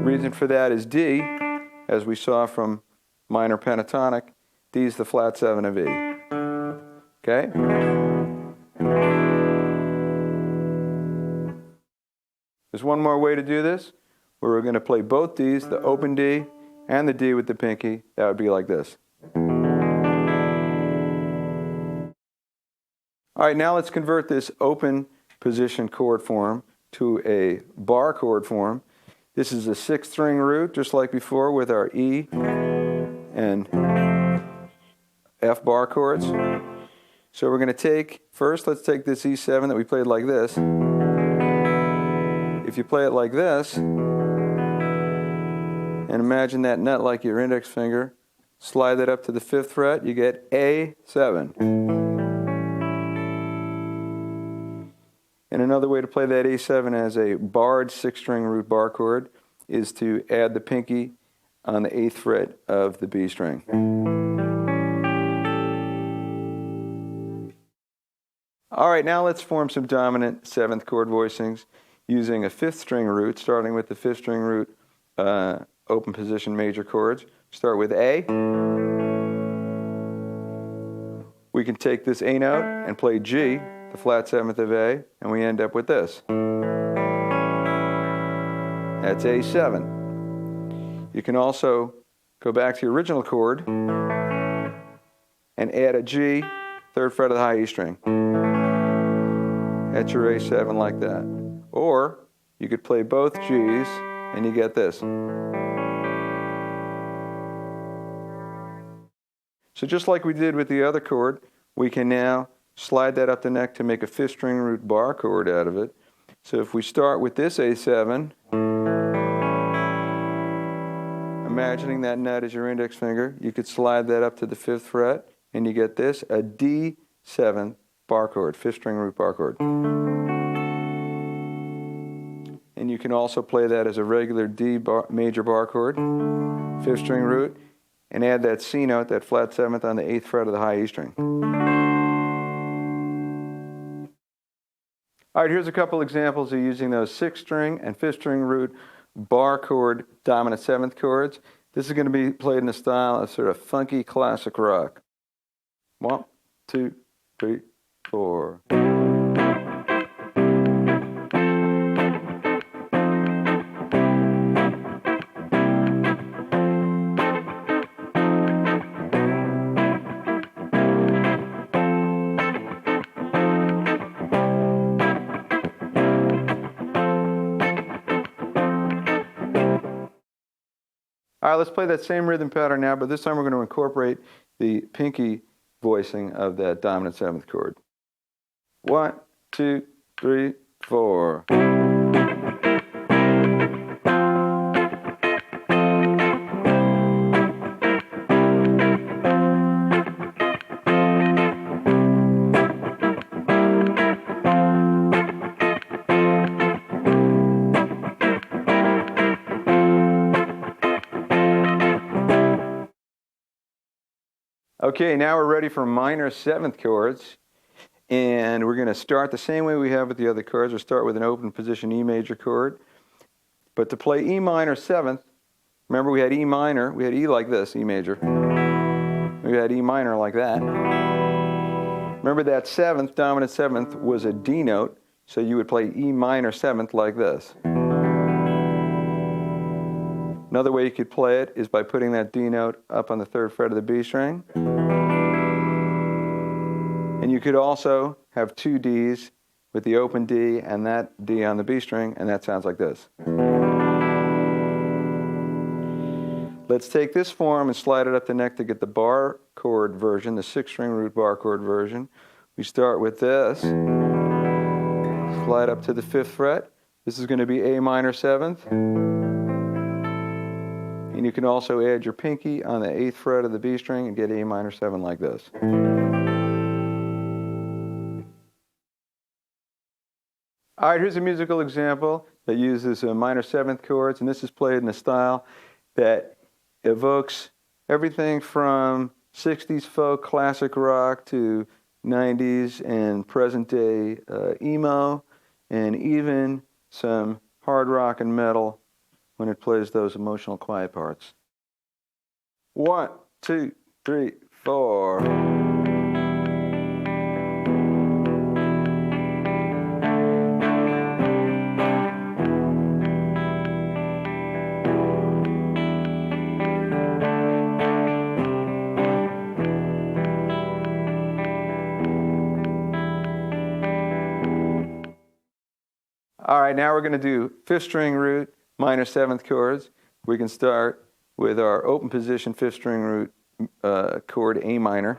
A: reason for that is D, as we saw from minor pentatonic, D is the flat 7 of E. Okay? There's one more way to do this, where we're going to play both Ds, the open D and the D with the pinky. That would be like this. All right, now let's convert this open position chord form to a bar chord form. This is a 6th string root, just like before with our E and F bar chords. So we're going to take, first let's take this E7 that we played like this. If you play it like this, and imagine that nut like your index finger, slide that up to the 5th fret, you get A7. And another way to play that A7 as a barred 6-string root bar chord is to add the pinky on the 8th fret of the B string. All right, now let's form some dominant 7th chord voicings using a 5th string root, starting with the 5th string root open position major chords. Start with A. We can take this A note and play G, the flat 7th of A, and we end up with this. That's A7. You can also go back to your original chord and add a G, 3rd fret of the high E string. At your A7 like that. Or you could play both Gs and you get this. So just like we did with the other chord, we can now slide that up the neck to make a 5th string root bar chord out of it. So if we start with this A7, imagining that nut as your index finger, you could slide that up to the 5th fret and you get this, a D7 bar chord, 5th string root bar chord. And you can also play that as a regular D major bar chord, 5th string root, and add that C note, that flat 7th on the 8th fret of the high E string. All right, here's a couple examples of using those 6th string and 5th string root bar chord dominant 7th chords. This is going to be played in the style of sort of funky classic rock. 1, 2, 3, 4. All right, let's play that same rhythm pattern now, but this time we're going to incorporate the pinky voicing of that dominant 7th chord. 1, 2, 3, 4. Okay, now we're ready for minor 7th chords, and we're going to start the same way we have with the other chords. We'll start with an open position E major chord, but to play E minor 7th, remember we had E minor, we had E like this, E major. We had E minor like that. Remember that 7th, dominant 7th, was a D note, so you would play E minor 7th like this. Another way you could play it is by putting that D note up on the 3rd fret of the B string. And you could also have 2 Ds with the open D and that D on the B string, and that sounds like this. Let's take this form and slide it up the neck to get the bar chord version, the 6th string root bar chord version. We start with this, slide up to the 5th fret. This is going to be A minor 7th. And you can also add your pinky on the 8th fret of the B string and get A minor 7 like this. All right, here's a musical example that uses minor 7th chords, and this is played in a style that evokes everything from 60s folk, classic rock to 90s and present day emo, and even some hard rock and metal when it plays those emotional quiet parts. 1, 2, 3, 4. All right, now we're going to do 5th string root, minor 7th chords. We can start with our open position 5th string root chord A minor.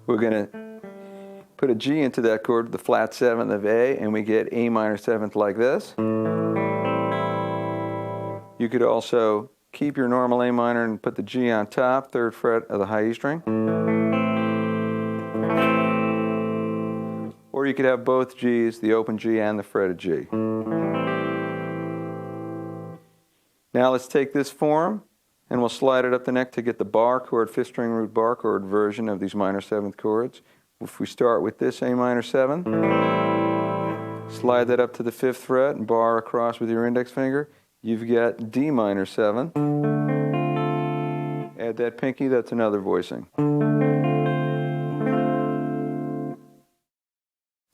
A: We're going to put a G into that chord, the flat 7th of A, and we get A minor 7th like this. You could also keep your normal A minor and put the G on top, 3rd fret of the high E string. Or you could have both Gs, the open G and the fretted G. Now let's take this form and we'll slide it up the neck to get the bar chord, 5th string root bar chord version of these minor 7th chords. If we start with this A minor 7, slide that up to the 5th fret and bar across with your index finger, you've got D minor 7. Add that pinky, that's another voicing.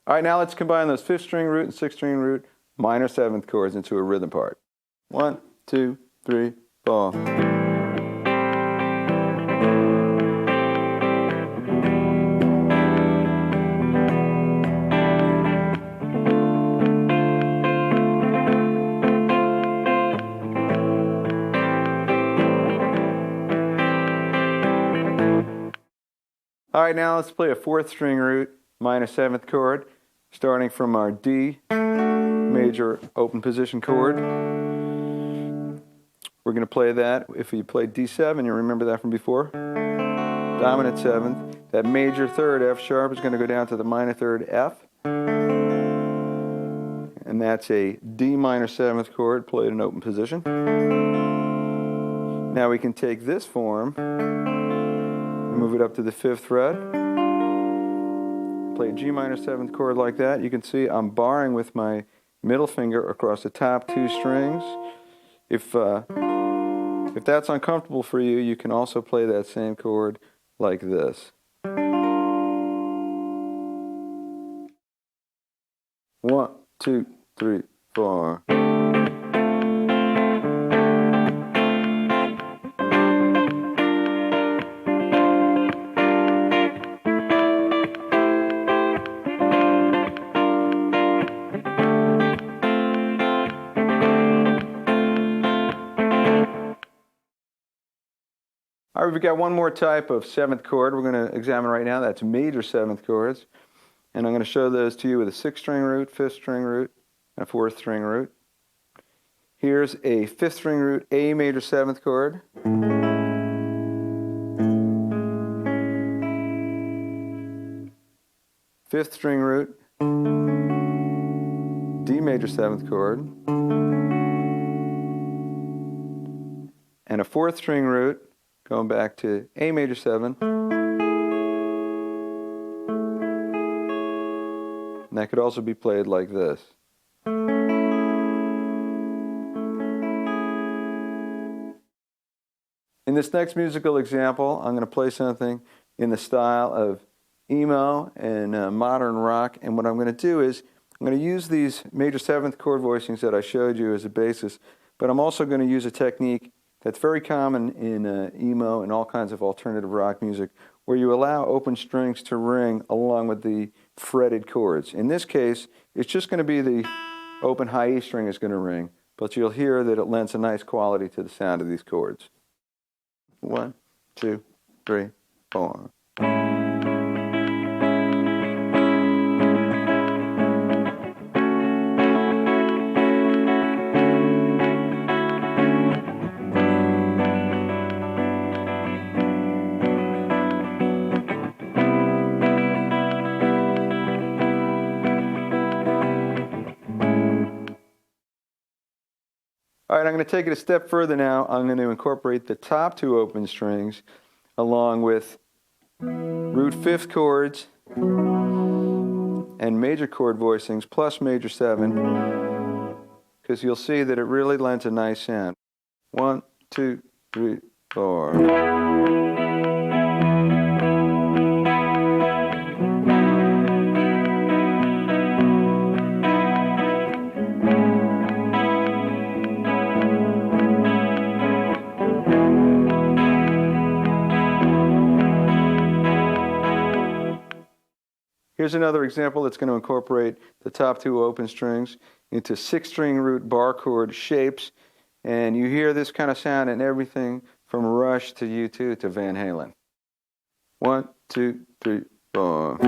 A: All right, now let's combine those 5th string root and 6th string root minor seventh chords into a rhythm part. 1, 2, 3, 4. All right, now let's play a fourth string root, minor seventh chord, starting from our D major open position chord. We're going to play that. If you played D7, you remember that from before. Dominant seventh. That major third F sharp is going to go down to the minor third F. And that's a D minor seventh chord played in open position. Now we can take this form, move it up to the fifth fret, play a G minor seventh chord like that. You can see I'm barring with my middle finger across the top two strings. If that's uncomfortable for you, you can also play that same chord like this. 1, 2, 3, 4. All right, we've got one more type of seventh chord we're going to examine right now. That's major seventh chords. And I'm going to show those to you with a sixth string root, fifth string root, and a fourth string root. Here's a fifth string root, A major seventh chord. Fifth string root, D major seventh chord. And a fourth string root, going back to A major 7. And that could also be played like this. In this next musical example, I'm going to play something in the style of emo and modern rock. And what I'm going to do is I'm going to use these major seventh chord voicings that I showed you as a basis, but I'm also going to use a technique that's very common in emo and all kinds of alternative rock music, where you allow open strings to ring along with the fretted chords. In this case, it's just going to be the open high E string is going to ring, but you'll hear that it lends a nice quality to the sound of these chords. 1, 2, 3, 4. All right, I'm going to take it a step further now. I'm going to incorporate the top two open strings along with root fifth chords and major chord voicings plus major 7, because you'll see that it really lends a nice sound. 1, 2, 3, 4. Here's another example that's going to incorporate the top two open strings into six string root bar chord shapes. And you hear this kind of sound in everything from Rush to U2 to Van Halen. 1, 2, 3, 4.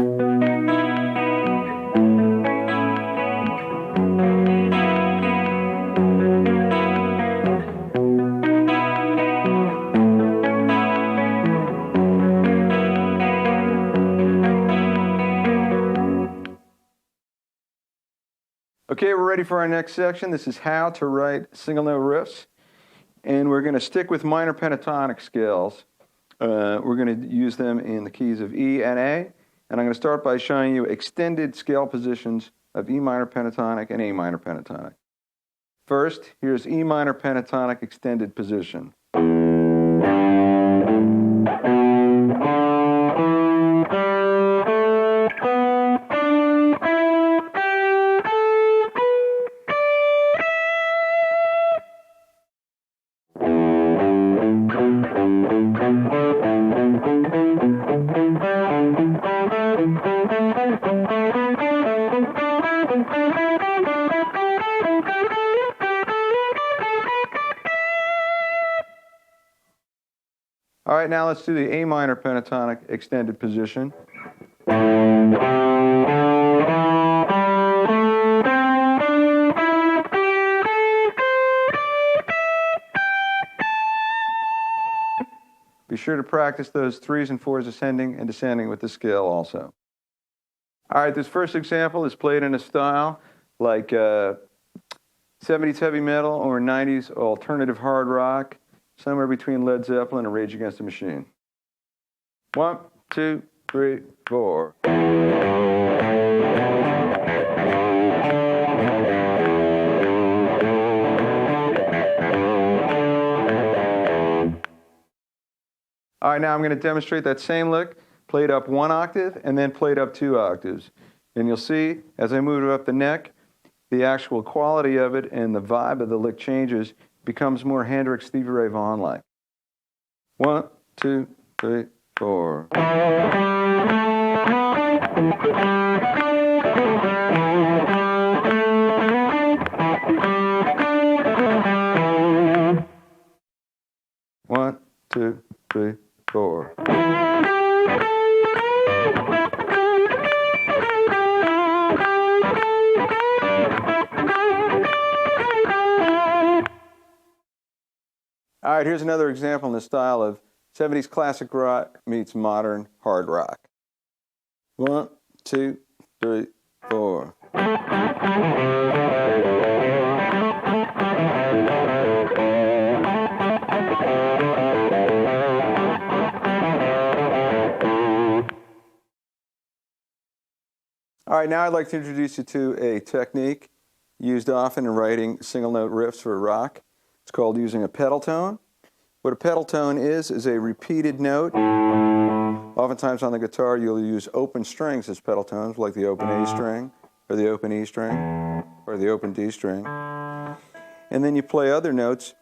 A: Okay, we're ready for our next section. This is how to write single note riffs. And we're going to stick with minor pentatonic scales. We're going to use them in the keys of E and A. And I'm going to start by showing you extended scale positions of E minor pentatonic and A minor pentatonic. First, here's E minor pentatonic extended position. All right, now let's do the A minor pentatonic extended position. Be sure to practice those 3s and 4s ascending and descending with the scale also. All right, this first example is played in a style like 70s heavy metal or 90s alternative hard rock, somewhere between Led Zeppelin and Rage Against the Machine. 1, 2, 3, 4. All right, now I'm going to demonstrate that same lick, played up 1 octave and then played up 2 octaves. And you'll see, as I move it up the neck, the actual quality of it and the vibe of the lick changes, becomes more Hendrix, Stevie Ray Vaughan-like. 1, 2, 3, 4. One, two, three, 4. All right, here's another example in the style of 70s classic rock meets modern hard rock. 1, 2, 3, 4. All right, now I'd like to introduce you to a technique used often in writing single note riffs for rock. It's called using a pedal tone. What a pedal tone is a repeated note. Oftentimes on the guitar you'll use open strings as pedal tones, like the open A string, or the open E string, or the open D string. And then you play other notes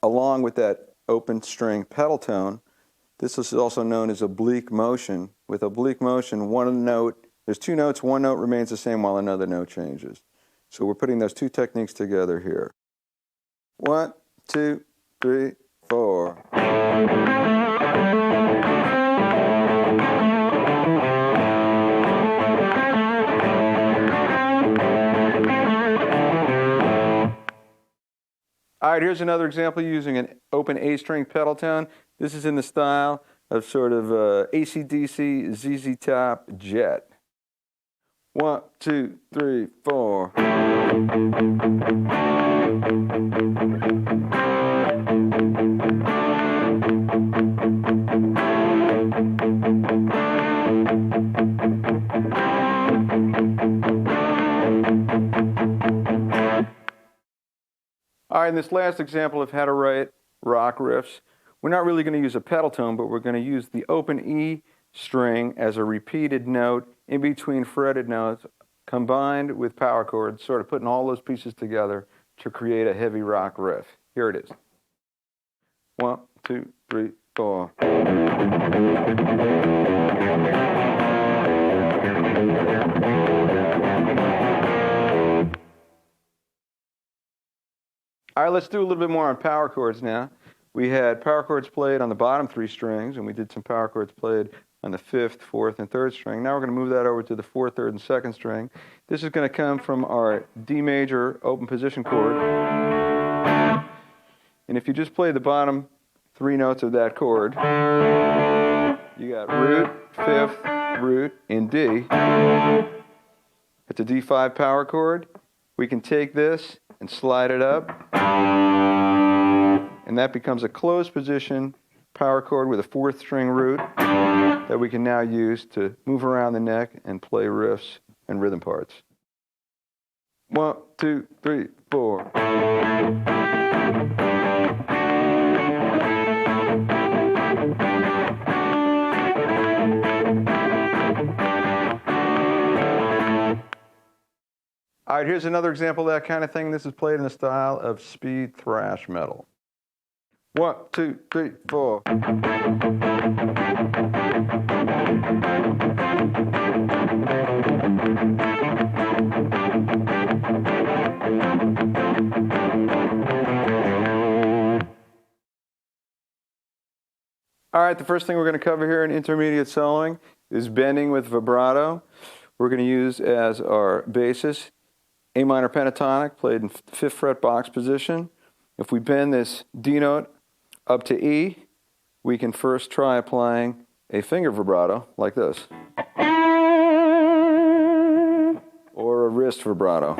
A: along with that open string pedal tone. This is also known as oblique motion. With oblique motion, there's 2 notes, 1 note remains the same while another note changes. So we're putting those 2 techniques together here. 1, 2, 3, 4. All right, here's another example using an open A string pedal tone. This is in the style of sort of AC/DC, ZZ Top, Jet. 1, 2, 3, 4. All right, in this last example of how to write rock riffs, we're not really going to use a pedal tone, but we're going to use the open E string as a repeated note in between fretted notes, combined with power chords, sort of putting all those pieces together to create a heavy rock riff. Here it is. 1, 2, 3, 4. All right, let's do a little bit more on power chords now. We had power chords played on the bottom 3 strings, and we did some power chords played on the 5th, 4th, and 3rd string. Now we're going to move that over to the 4th, 3rd, and 2nd string. This is going to come from our D major open position chord. And if you just play the bottom 3 notes of that chord, you got root, 5th, root, in D. It's a D5 power chord. We can take this and slide it up, and that becomes a closed position power chord with a 4th string root that we can now use to move around the neck and play riffs and rhythm parts. 1, 2, 3, 4. All right, here's another example of that kind of thing. This is played in the style of speed thrash metal. 1, 2, 3, 4. All right, the first thing we're going to cover here in intermediate soloing is bending with vibrato. We're going to use as our basis A minor pentatonic played in 5th fret box position. If we bend this D note up to E, we can first try applying a finger vibrato like this, or a wrist vibrato.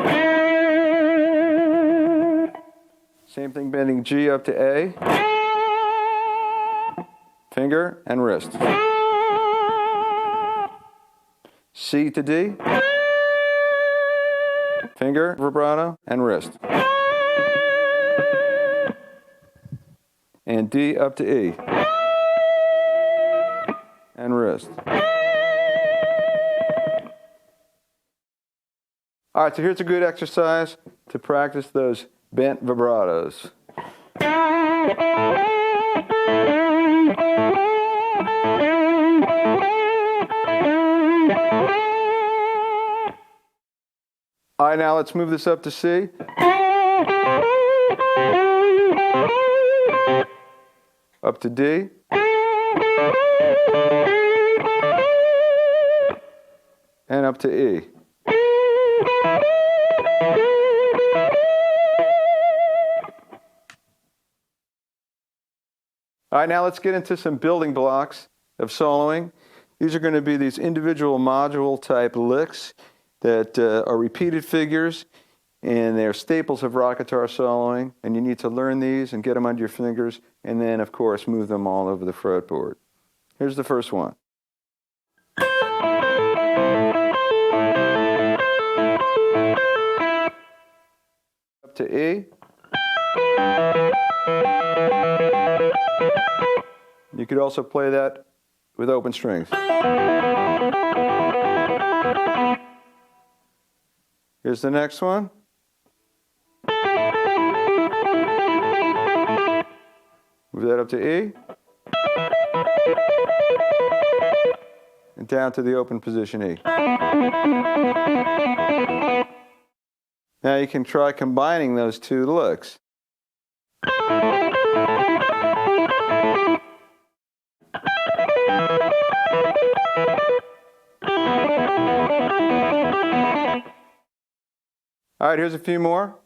A: Same thing bending G up to A, finger and wrist. C to D, finger, vibrato, and wrist. And D up to E, and wrist. All right, so here's a good exercise to practice those bent vibratos. All right, now let's move this up to C. Up to D. And up to E. All right, now let's get into some building blocks of soloing. These are going to be these individual module type licks that are repeated figures, and they're staples of rock guitar soloing, and you need to learn these and get them under your fingers, and then, of course, move them all over the fretboard. Here's the first one. Up to E. You could also play that with open strings. Here's the next one. Move that up to E. And down to the open position E. Now you can try combining those two licks. All right, here's a few more.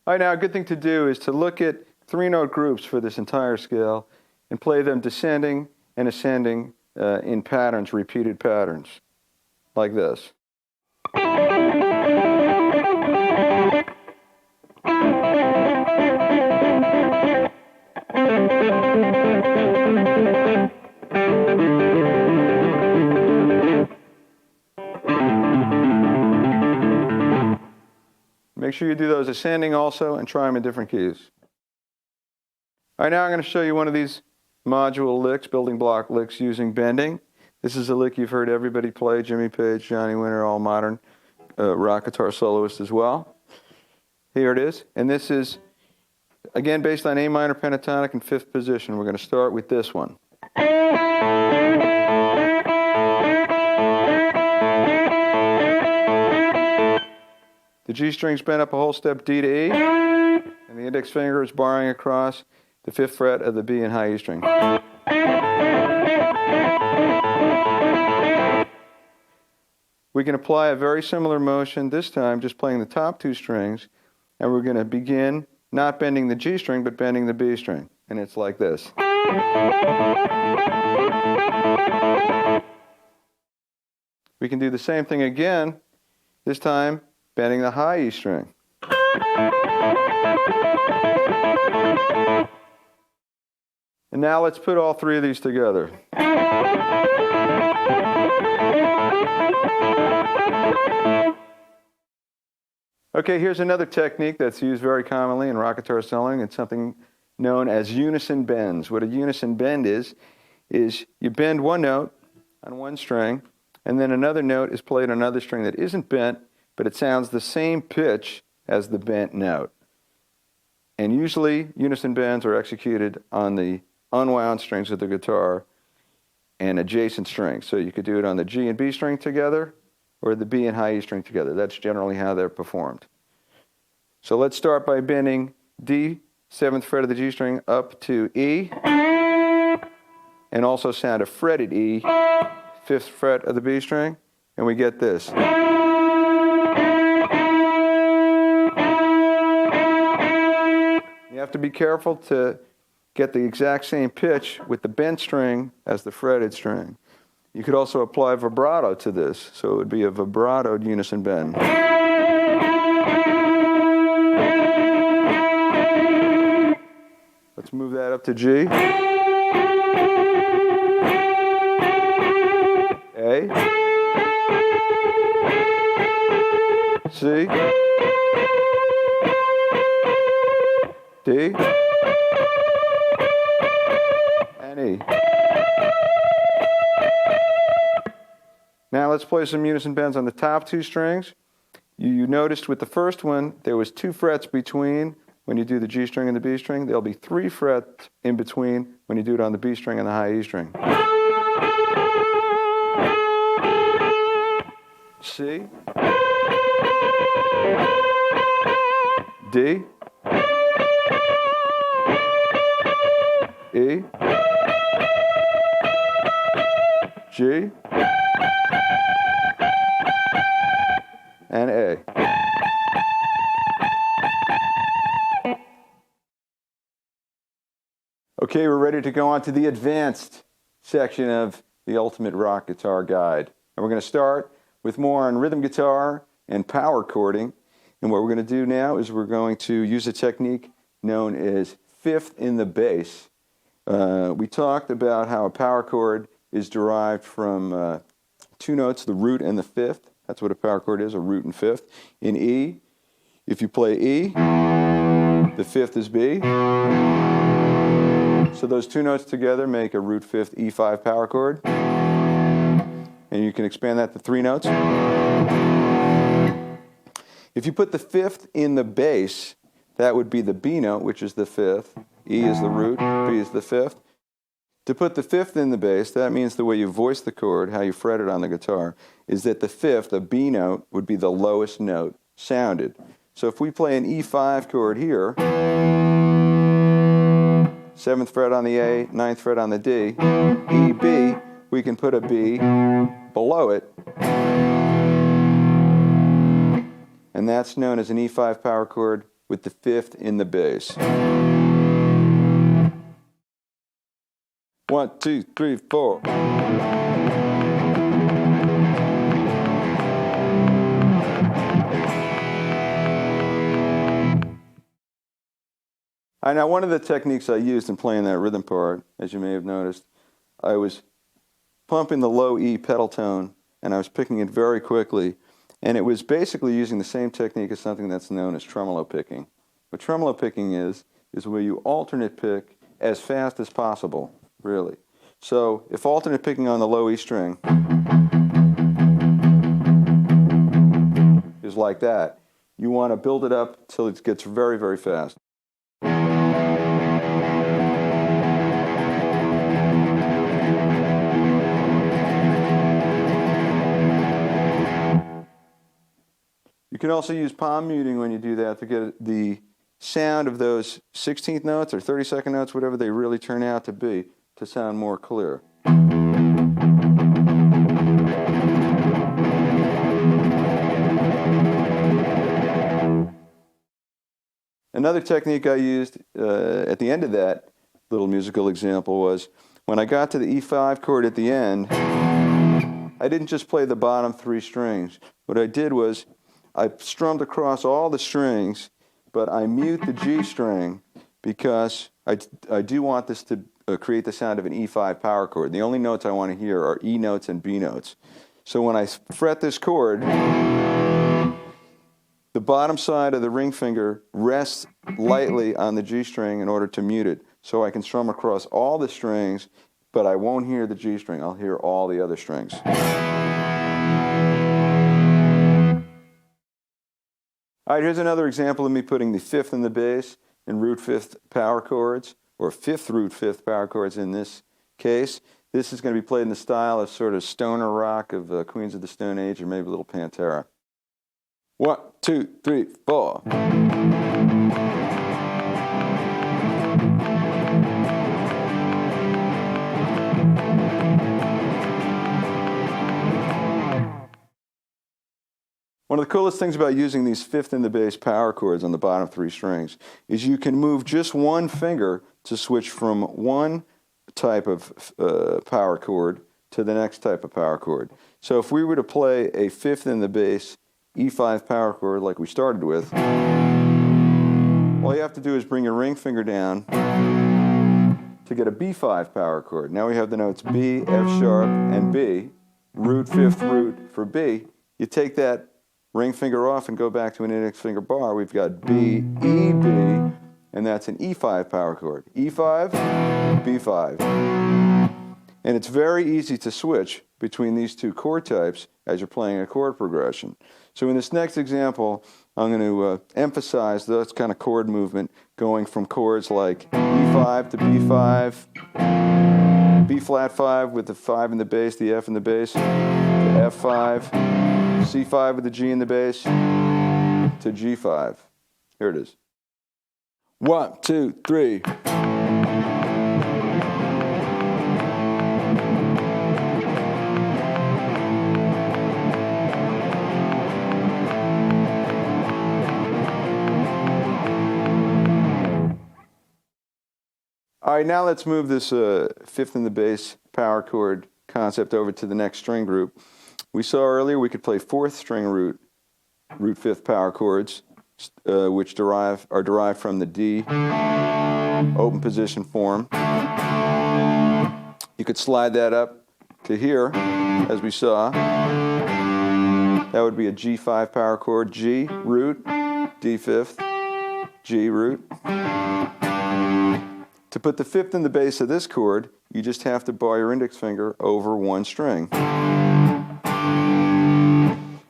A: All right, now a good thing to do is to look at 3-note groups for this entire scale and play them descending and ascending in patterns, repeated patterns, like this. Make sure you do those ascending also and try them in different keys. All right, now I'm going to show you one of these module licks, building block licks using bending. This is a lick you've heard everybody play, Jimmy Page, Johnny Winter, all modern rock guitar soloists as well. Here it is, and this is, again, based on A minor pentatonic in 5th position. We're going to start with this one. The G string's bent up a whole step D to E, and the index finger is barring across the 5th fret of the B and high E string. We can apply a very similar motion, this time just playing the top 2 strings, and we're going to begin not bending the G string, but bending the B string. And it's like this. We can do the same thing again, this time bending the high E string. And now let's put all 3 of these together. Okay, here's another technique that's used very commonly in rock guitar soloing. It's something known as unison bends. What a unison bend is you bend one note on one string, and then another note is played on another string that isn't bent, but it sounds the same pitch as the bent note. And usually, unison bends are executed on the unwound strings of the guitar and adjacent strings. So you could do it on the G and B string together, or the B and high E string together. That's generally how they're performed. So let's start by bending D, 7th fret of the G string, up to E, and also sound a fretted E, 5th fret of the B string, and we get this. You have to be careful to get the exact same pitch with the bent string as the fretted string. You could also apply vibrato to this, so it would be a vibratoed unison bend. Let's move that up to G. A. C. D. And E. Now let's play some unison bends on the top two strings. You noticed with the first one there was 2 frets between when you do the G string and the B string. There'll be 3 frets in between when you do it on the B string and the high E string. C, D, E, G, and A. Okay, we're ready to go on to the advanced section of the Ultimate Rock Guitar Guide. And we're going to start with more on rhythm guitar and power chording. And what we're going to do now is we're going to use a technique known as fifth in the bass. We talked about how a power chord is derived from 2 notes, the root and the fifth. That's what a power chord is, a root and fifth. In E, if you play E, the fifth is B. So those 2 notes together make a root fifth E5 power chord. And you can expand that to 3 notes. If you put the fifth in the bass, that would be the B note, which is the fifth. E is the root, B is the fifth. To put the fifth in the bass, that means the way you voice the chord, how you fret it on the guitar, is that the fifth, a B note, would be the lowest note sounded. So if we play an E5 chord here, 7th fret on the A, 9th fret on the D, E, B, we can put a B below it, and that's known as an E5 power chord with the fifth in the bass. 1, 2, 3, 4. Now one of the techniques I used in playing that rhythm part, as you may have noticed, I was pumping the low E pedal tone, and I was picking it very quickly, and it was basically using the same technique as something that's known as tremolo picking. What tremolo picking is where you alternate pick as fast as possible, really. So if alternate picking on the low E string is like that, you want to build it up till it gets very, very fast. You can also use palm muting when you do that to get the sound of those 16th notes or 32nd notes, whatever they really turn out to be, to sound more clear. Another technique I used at the end of that little musical example was when I got to the E5 chord at the end, I didn't just play the bottom 3 strings. What I did was I strummed across all the strings, but I mute the G string because I do want this to create the sound of an E5 power chord. The only notes I want to hear are E notes and B notes. So when I fret this chord, the bottom side of the ring finger rests lightly on the G string in order to mute it. So I can strum across all the strings, but I won't hear the G string. I'll hear all the other strings. All right, here's another example of me putting the fifth in the bass in root fifth power chords, or fifth root fifth power chords in this case. This is going to be played in the style of sort of stoner rock of Queens of the Stone Age, or maybe a little Pantera. 1, 2, 3, 4. One of the coolest things about using these fifth in the bass power chords on the bottom three strings is you can move just one finger to switch from one type of power chord to the next type of power chord. So if we were to play a fifth in the bass E5 power chord like we started with, all you have to do is bring your ring finger down to get a B5 power chord. Now we have the notes B, F sharp, and B, root, fifth root for B. You take that ring finger off and go back to an index finger bar. We've got B, E, B, and that's an E5 power chord. E5, B5. And it's very easy to switch between these two chord types as you're playing a chord progression. So in this next example, I'm going to emphasize this kind of chord movement going from chords like E5 to B5, B flat 5 with the 5 in the bass, the F in the bass, to F5, C5 with the G in the bass, to G5. Here it is. 1, 2, 3. All right, now let's move this fifth in the bass power chord concept over to the next string group. We saw earlier we could play fourth string root fifth power chords, which are derived from the D open position form. You could slide that up to here, as we saw. That would be a G5 power chord, G root, D fifth, G root. To put the fifth in the bass of this chord, you just have to bar your index finger over one string.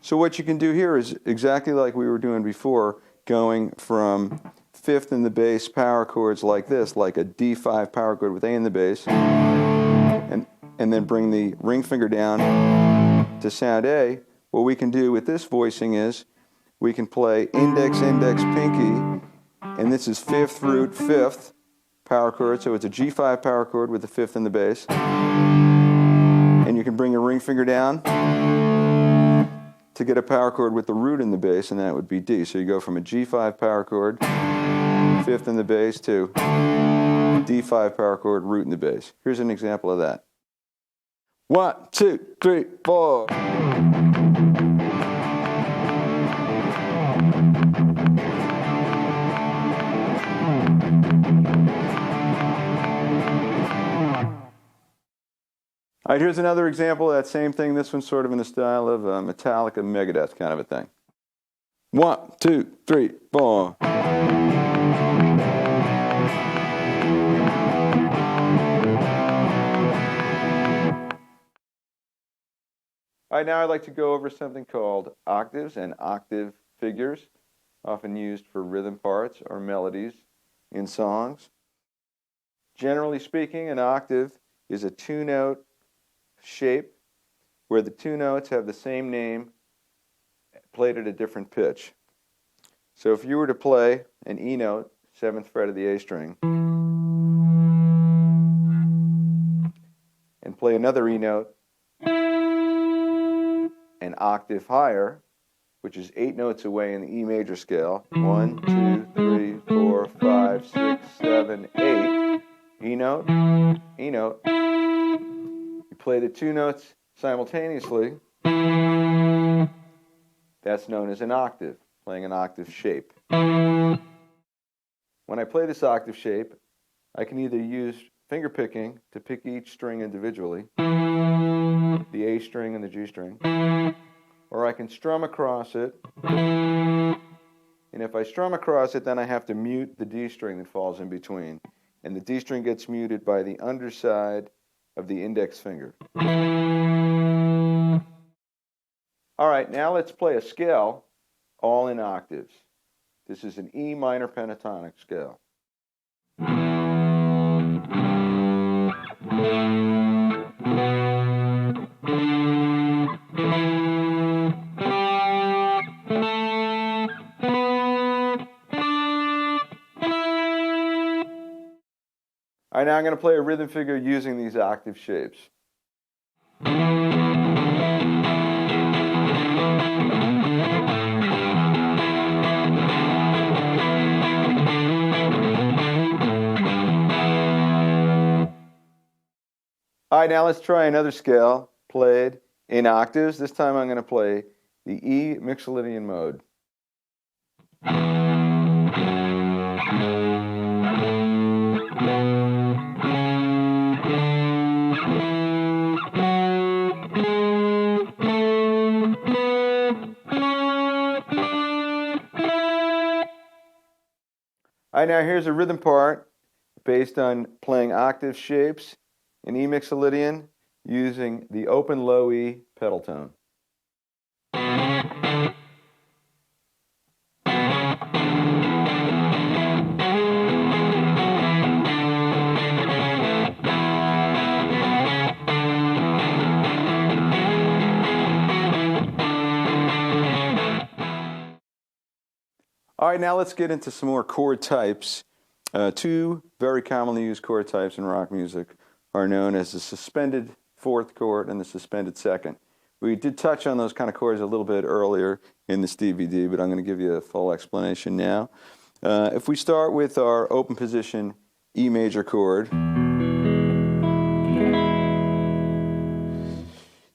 A: So what you can do here is exactly like we were doing before, going from fifth in the bass power chords like this, like a D5 power chord with A in the bass, and then bring the ring finger down to sound A. What we can do with this voicing is we can play index, index, pinky, and this is fifth root fifth power chord, so it's a G5 power chord with the fifth in the bass. And you can bring your ring finger down to get a power chord with the root in the bass, and that would be D. So you go from a G5 power chord, fifth in the bass, to D5 power chord, root in the bass. Here's an example of that. 1, 2, 3, 4. All right, here's another example of that same thing. This one's sort of in the style of Metallica, Megadeth kind of a thing. 1, 2, 3, 4. All right, now I'd like to go over something called octaves and octave figures, often used for rhythm parts or melodies in songs. Generally speaking, an octave is a two-note shape where the two notes have the same name played at a different pitch. So if you were to play an E note, 7th fret of the A string, and play another E note an octave higher, which is 8 notes away in the E major scale, 1, 2, 3, 4, 5, 6, 7, 8, E note, E note, play the two notes simultaneously, that's known as an octave, playing an octave shape. When I play this octave shape, I can either use finger picking to pick each string individually, the A string and the G string, or I can strum across it And if I strum across it, then I have to mute the D string that falls in between. And the D string gets muted by the underside of the index finger. All right, now let's play a scale all in octaves. This is an E minor pentatonic scale. All right, now I'm going to play a rhythm figure using these octave shapes. All right, now let's try another scale played in octaves. This time I'm going to play the E Mixolydian mode. All right, now here's a rhythm part based on playing octave shapes in E Mixolydian using the open low E pedal tone. All right, now let's get into some more chord types. Two very commonly used chord types in rock music are known as the suspended fourth chord and the suspended second. We did touch on those kind of chords a little bit earlier in this DVD, but I'm going to give you a full explanation now. If we start with our open position E major chord,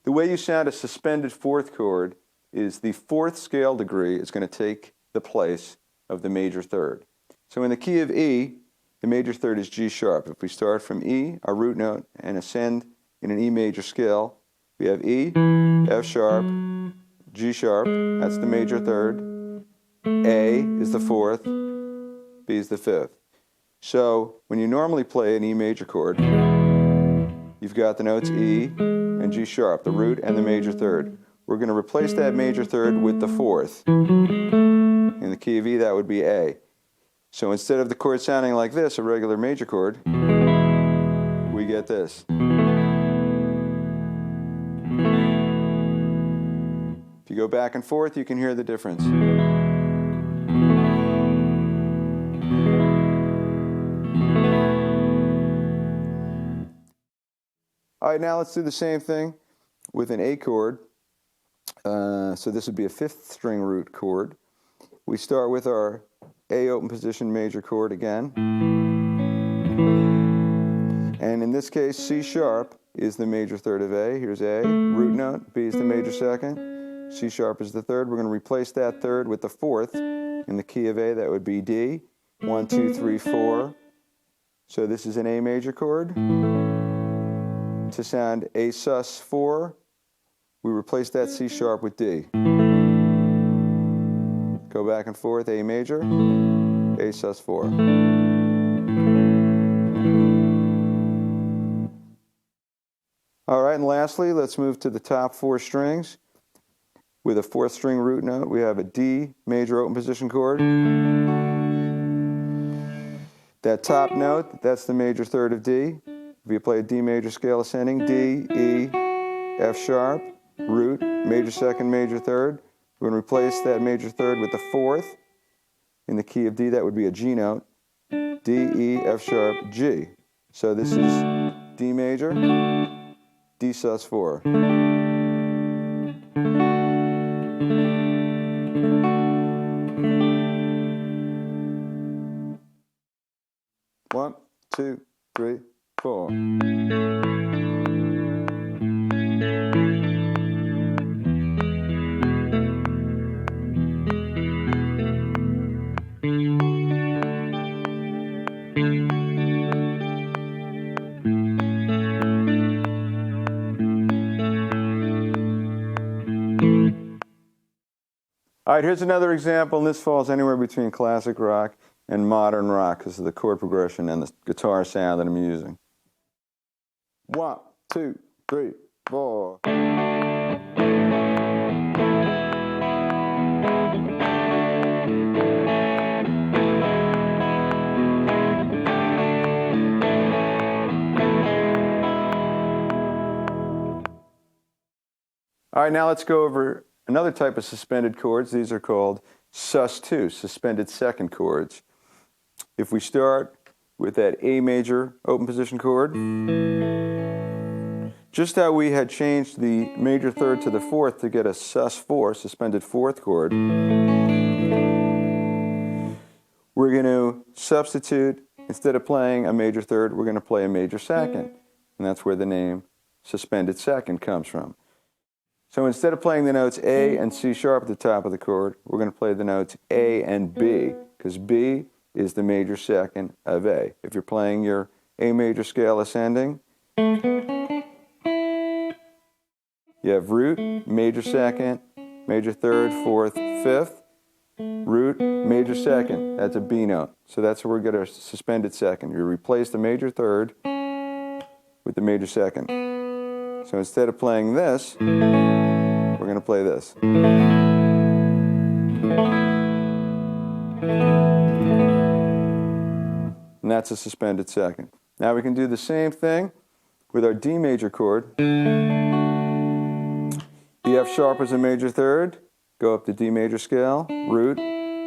A: the way you sound a suspended fourth chord is the fourth scale degree is going to take the place of the major third. So in the key of E, the major third is G sharp. If we start from E, our root note, and ascend in an E major scale, we have E, F sharp, G sharp, that's the major third, A is the fourth, B is the fifth. So when you normally play an E major chord, you've got the notes E and G sharp, the root and the major third. We're going to replace that major third with the fourth. In the key of E, that would be A. So instead of the chord sounding like this, a regular major chord, we get this. If you go back and forth, you can hear the difference. All right, now let's do the same thing with an A chord. So this would be a fifth string root chord. We start with our A open position major chord again. And in this case, C sharp is the major third of A. Here's A, root note, B is the major second, C sharp is the third. We're going to replace that third with the fourth. In the key of A, that would be D. 1, 2, 3, 4. So this is an A major chord. To sound A sus 4, we replace that C sharp with D. Go back and forth, A major, A sus 4. All right, and lastly, let's move to the top four strings. With a fourth string root note, we have a D major open position chord. That top note, that's the major third of D. If you play a D major scale ascending, D, E, F sharp, root, major second, major third. We're going to replace that major third with the fourth. In the key of D, that would be a G note. D, E, F sharp, G. So this is D major, D sus 4. One, two, three, 4. All All right, here's another example, and this falls anywhere between classic rock and modern rock because of the chord progression and the guitar sound that I'm using. 1, 2, 3, 4. All right, now let's go over another type of suspended chords. These are called sus2, suspended second chords. If we start with that A major open position chord, just how we had changed the major third to the fourth to get a sus4, suspended fourth chord, we're going to substitute, instead of playing a major third, we're going to play a major second. And that's where the name suspended second comes from. So instead of playing the notes A and C sharp at the top of the chord, we're going to play the notes A and B, because B is the major second of A. If you're playing your A major scale ascending, you have root, major second, major third, fourth, fifth, root, major second. That's a B note. So that's where we get our suspended second. You replace the major third with the major second. So instead of playing this, we're going to play this. And that's a suspended second. Now we can do the same thing with our D major chord. The F sharp is a major third. Go up the D major scale, root,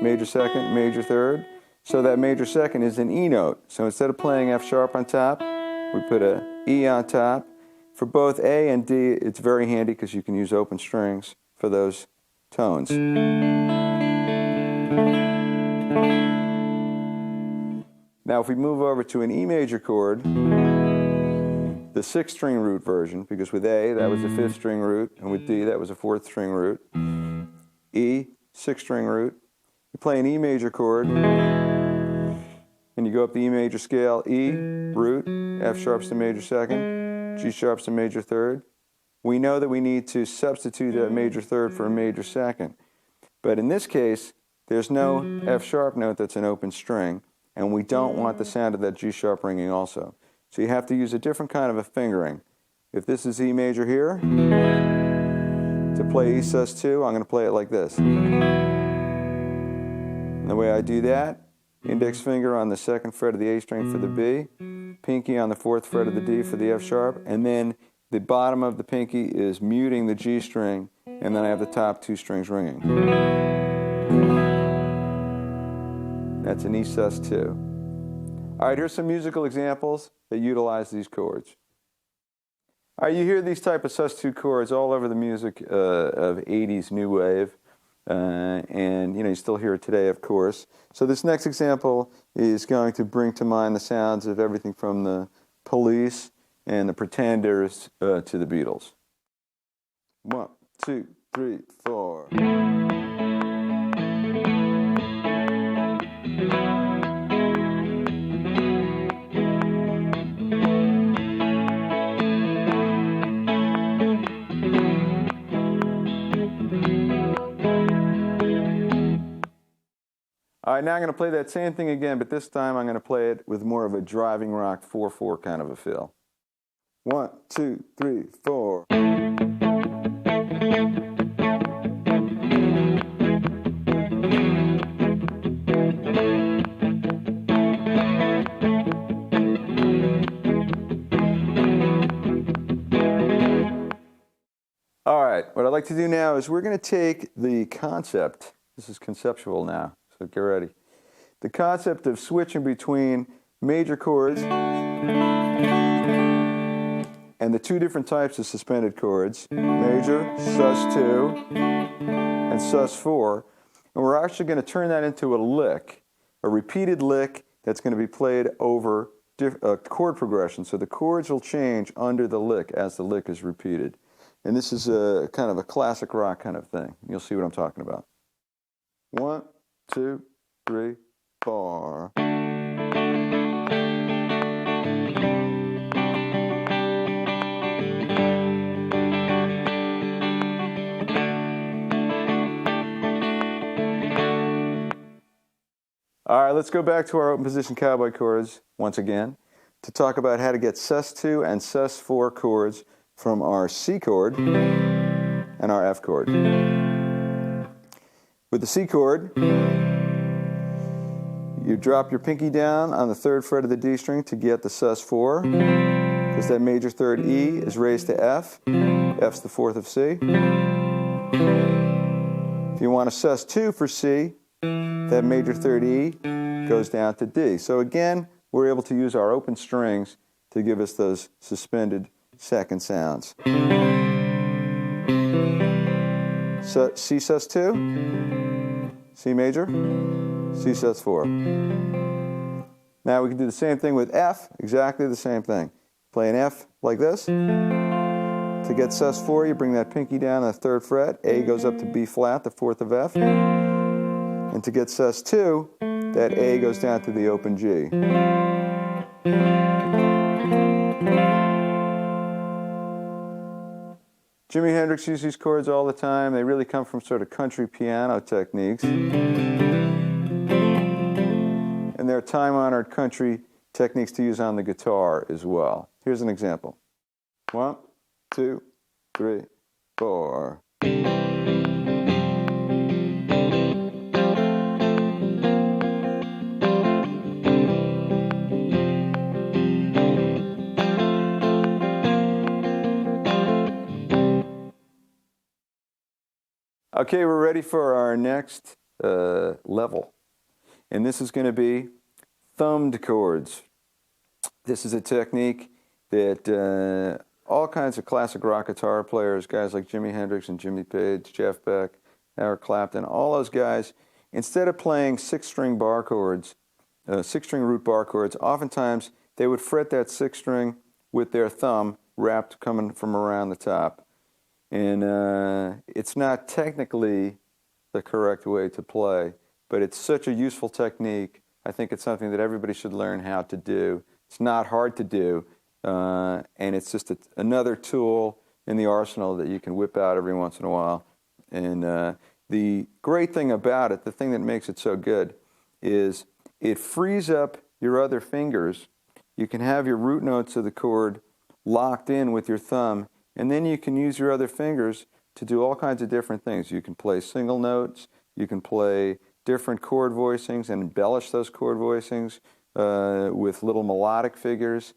A: major second, major third. So that major second is an E note. So instead of playing F sharp on top, we put a E on top. For both A and D, it's very handy because you can use open strings for those tones. Now if we move over to an E major chord, the 6th string root version, because with A that was a 5th string root, and with D that was a 4th string root. E, 6th string root. You play an E major chord, and you go up the E major scale, E, root, F sharp's the major second, G sharp's the major third. We know that we need to substitute that major third for a major second. But in this case, there's no F sharp note that's an open string, and we don't want the sound of that G sharp ringing also. So you have to use a different kind of a fingering. If this is E major here, to play E sus2, I'm going to play it like this. And the way I do that, index finger on the 2nd fret of the A string for the B, pinky on the 4th fret of the D for the F sharp, and then the bottom of the pinky is muting the G string, and then I have the top 2 strings ringing. That's an E sus2. All right, here's some musical examples that utilize these chords. All right, you hear these type of sus2 chords all over the music of 80s new wave. And you still hear it today, of course. So this next example is going to bring to mind the sounds of everything from the Police and the Pretenders to the Beatles. 1, 2, 3, 4. All right, now I'm going to play that same thing again, but this time I'm going to play it with more of a driving rock 4/4 kind of a feel. 1, 2, 3, 4. All right, what I'd like to do now is we're going to take the concept, this is conceptual now, so get ready. The concept of switching between major chords and the 2 different types of suspended chords, major, sus2, and sus4, and we're actually going to turn that into a lick, a repeated lick that's going to be played over a chord progression. So the chords will change under the lick as the lick is repeated. And this is a kind of a classic rock kind of thing. You'll see what I'm talking about. 1, 2, 3, 4. All right, let's go back to our open position cowboy chords once again to talk about how to get sus2 and sus4 chords from our C chord and our F chord. With the C chord, you drop your pinky down on the 3rd fret of the D string to get the sus4, because that major 3rd E is raised to F. F's the 4th of C. If you want a sus2 for C, that major 3rd E goes down to D. So again, we're able to use our open strings to give us those suspended second sounds. So, C sus2, C major, C sus4. Now we can do the same thing with F, exactly the same thing. Play an F like this. To get sus4, you bring that pinky down on the 3rd fret. A goes up to B flat, the 4th of F. And to get sus2, that A goes down to the open G. Jimi Hendrix used these chords all the time. They really come from sort of country piano techniques. And they're time-honored country techniques to use on the guitar as well. Here's an example. 1, 2, 3, 4. Okay, we're ready for our next level. And this is going to be thumbed chords. This is a technique that all kinds of classic rock guitar players, guys like Jimi Hendrix and Jimmy Page, Jeff Beck, Eric Clapton, all those guys, instead of playing 6-string bar chords, 6-string root bar chords, oftentimes they would fret that 6th string with their thumb wrapped coming from around the top. And it's not technically the correct way to play, but it's such a useful technique. I think it's something that everybody should learn how to do. It's not hard to do, and it's just another tool in the arsenal that you can whip out every once in a while. And the great thing about it, the thing that makes it so good, is it frees up your other fingers. You can have your root notes of the chord locked in with your thumb, and then you can use your other fingers to do all kinds of different things. You can play single notes, you can play different chord voicings and embellish those chord voicings with little melodic figures.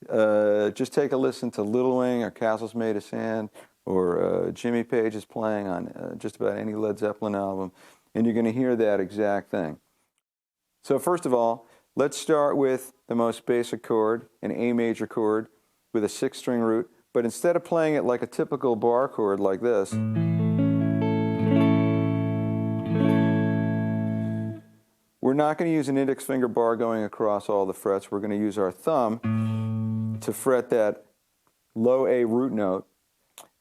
A: Just take a listen to Little Wing or Castles Made of Sand, or Jimmy Page is playing on just about any Led Zeppelin album, and you're going to hear that exact thing. So first of all, let's start with the most basic chord, an A major chord with a 6-string root. But instead of playing it like a typical bar chord like this, we're not going to use an index finger bar going across all the frets. We're going to use our thumb to fret that low A root note.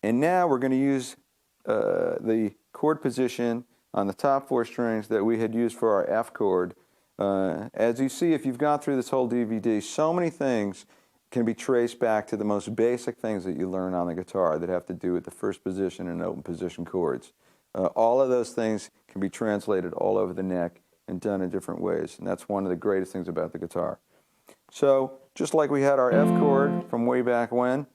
A: And now we're going to use the chord position on the top 4 strings that we had used for our F chord. As you see, if you've gone through this whole DVD, so many things can be traced back to the most basic things that you learn on the guitar that have to do with the first position and open position chords. All of those things can be translated all over the neck and done in different ways, and that's one of the greatest things about the guitar. So just like we had our F chord from way back when,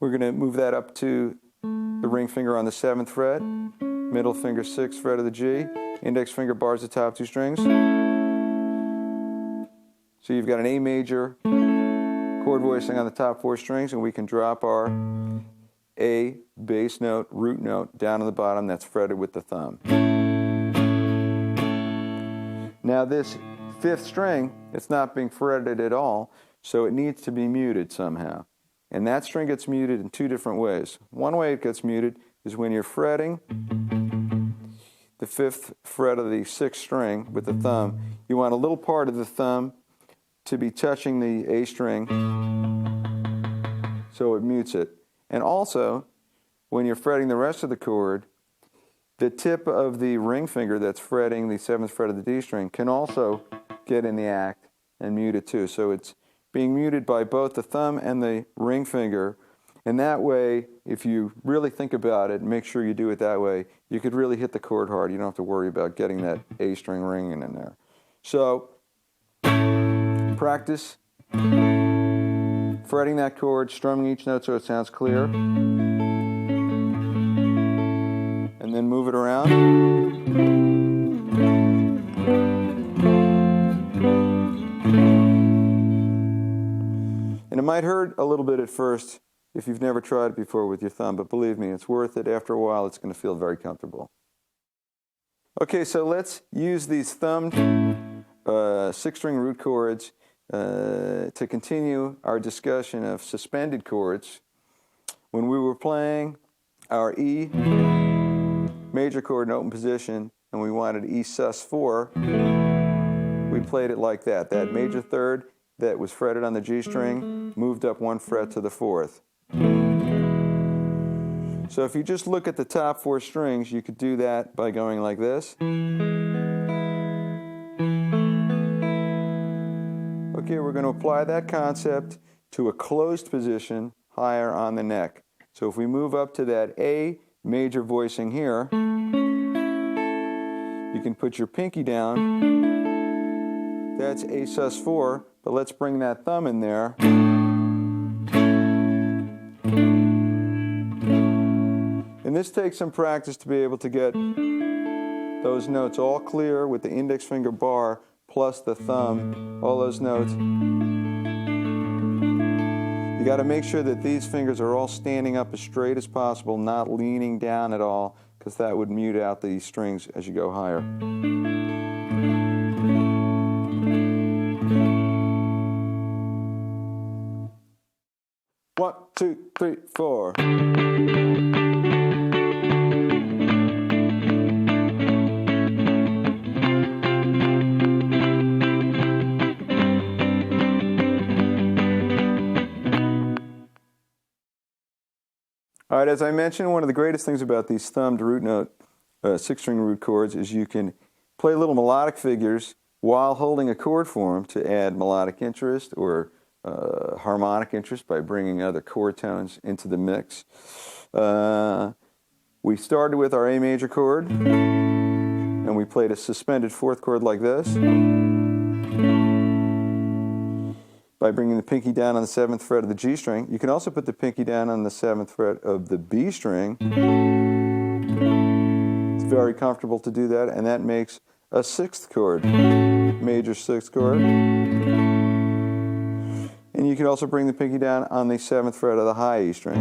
A: we're going to move that up to the ring finger on the 7th fret, middle finger 6th fret of the G, index finger bars the top 2 strings. So you've got an A major chord voicing on the top 4 strings, and we can drop our A bass note, root note down on the bottom that's fretted with the thumb. Now this 5th string, it's not being fretted at all, so it needs to be muted somehow. And that string gets muted in 2 different ways. One way it gets muted is when you're fretting the 5th fret of the 6th string with the thumb. You want a little part of the thumb to be touching the A string so it mutes it. And also, when you're fretting the rest of the chord, the tip of the ring finger that's fretting the 7th fret of the D string can also get in the act and mute it too. So it's being muted by both the thumb and the ring finger. And that way, if you really think about it, make sure you do it that way, you could really hit the chord hard. You don't have to worry about getting that A string ringing in there. So practice fretting that chord, strumming each note so it sounds clear, and then move it around. And it might hurt a little bit at first if you've never tried it before with your thumb, but believe me, it's worth it. After a while, it's going to feel very comfortable. Okay, so let's use these thumbed 6-string root chords to continue our discussion of suspended chords. When we were playing our E major chord in open position and we wanted E sus4, we played it like that. That major third that was fretted on the G string moved up 1 fret to the 4th. So if you just look at the top 4 strings, you could do that by going like this. Okay, we're going to apply that concept to a closed position higher on the neck. So if we move up to that A major voicing here, you can put your pinky down. That's A sus4, but let's bring that thumb in there. And this takes some practice to be able to get those notes all clear with the index finger bar plus the thumb, all those notes. You got to make sure that these fingers are all standing up as straight as possible, not leaning down at all, because that would mute out the strings as you go higher. 1, 2, 3, 4. All right, as I mentioned, one of the greatest things about these thumbed root note 6-string root chords is you can play little melodic figures while holding a chord form to add melodic interest or harmonic interest by bringing other chord tones into the mix. We started with our A major chord, and we played a suspended 4th chord like this by bringing the pinky down on the 7th fret of the G string. You can also put the pinky down on the 7th fret of the B string. It's very comfortable to do that, and that makes a 6th chord, major 6th chord. And you can also bring the pinky down on the 7th fret of the high E string.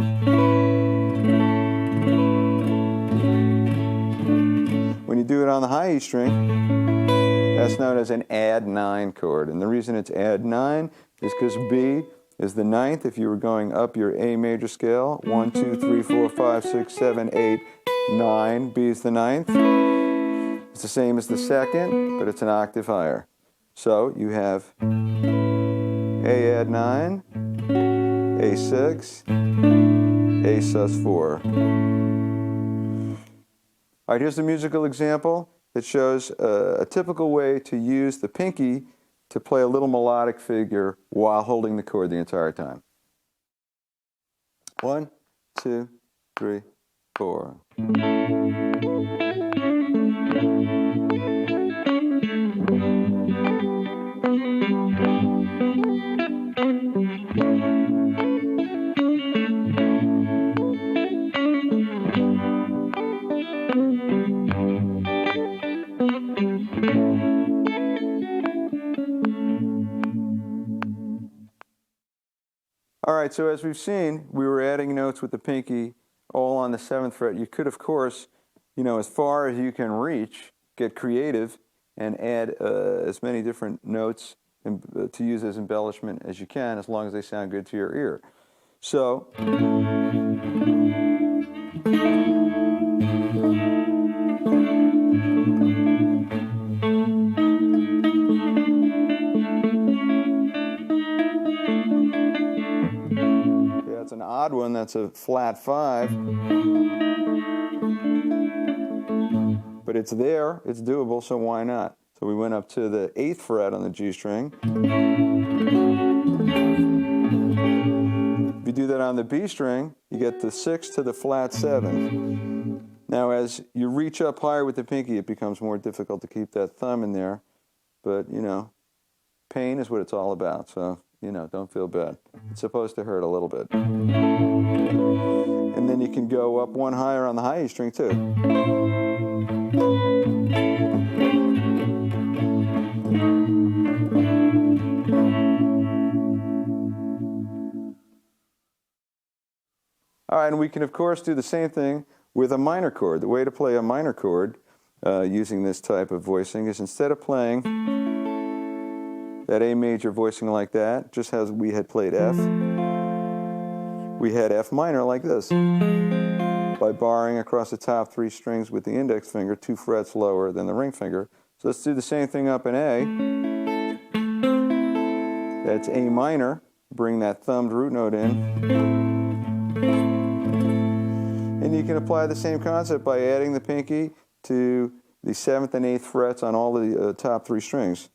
A: When you do it on the high E string, that's known as an add 9 chord. And the reason it's add 9 is because B is the 9th if you were going up your A major scale. 1, 2, 3, 4, 5, 6, 7, 8, 9. B is the 9th. It's the same as the 2nd, but it's an octave higher. So you have A add 9, A6, A sus4. All right, here's the musical example that shows a typical way to use the pinky to play a little melodic figure while holding the chord the entire time. 1, 2, 3, 4. All right, so as we've seen, we were adding notes with the pinky all on the 7th fret. You could, of course, as far as you can reach, get creative and add as many different notes to use as embellishment as you can, as long as they sound good to your ear. So, that's an odd one. That's a flat 5. But it's there. It's doable, so why not? So we went up to the 8th fret on the G string. If you do that on the B string, you get the 6th to the flat 7. Now, as you reach up higher with the pinky, it becomes more difficult to keep that thumb in there. but, you know, pain is what it's all about, so, you know, don't feel bad. It's supposed to hurt a little bit. And then you can go up one higher on the high E string, too. All right, and we can, of course, do the same thing with a minor chord. The way to play a minor chord using this type of voicing is instead of playing that A major voicing like that, just as we had played F, we had F minor like this, by barring across the top 3 strings with the index finger 2 frets lower than the ring finger. So let's do the same thing up in A. That's A minor. Bring that thumbed root note in. And you can apply the same concept by adding the pinky to the 7th and 8th frets on all the top 3 strings.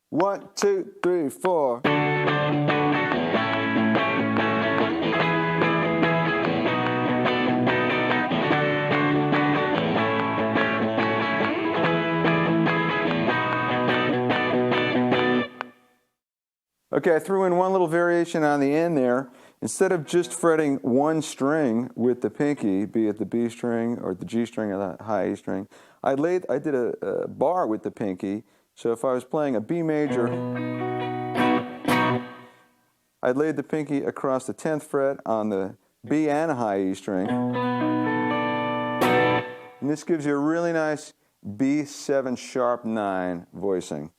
A: One, two, three, four. Okay, I threw in one little variation on the end there. Instead of just fretting one string with the pinky, be it the B string or the G string or the high E string, I did a bar with the pinky. So if I was playing a B major, I laid the pinky across the 10th fret on the B and high E string. And this gives you a really nice B7 sharp 9 voicing.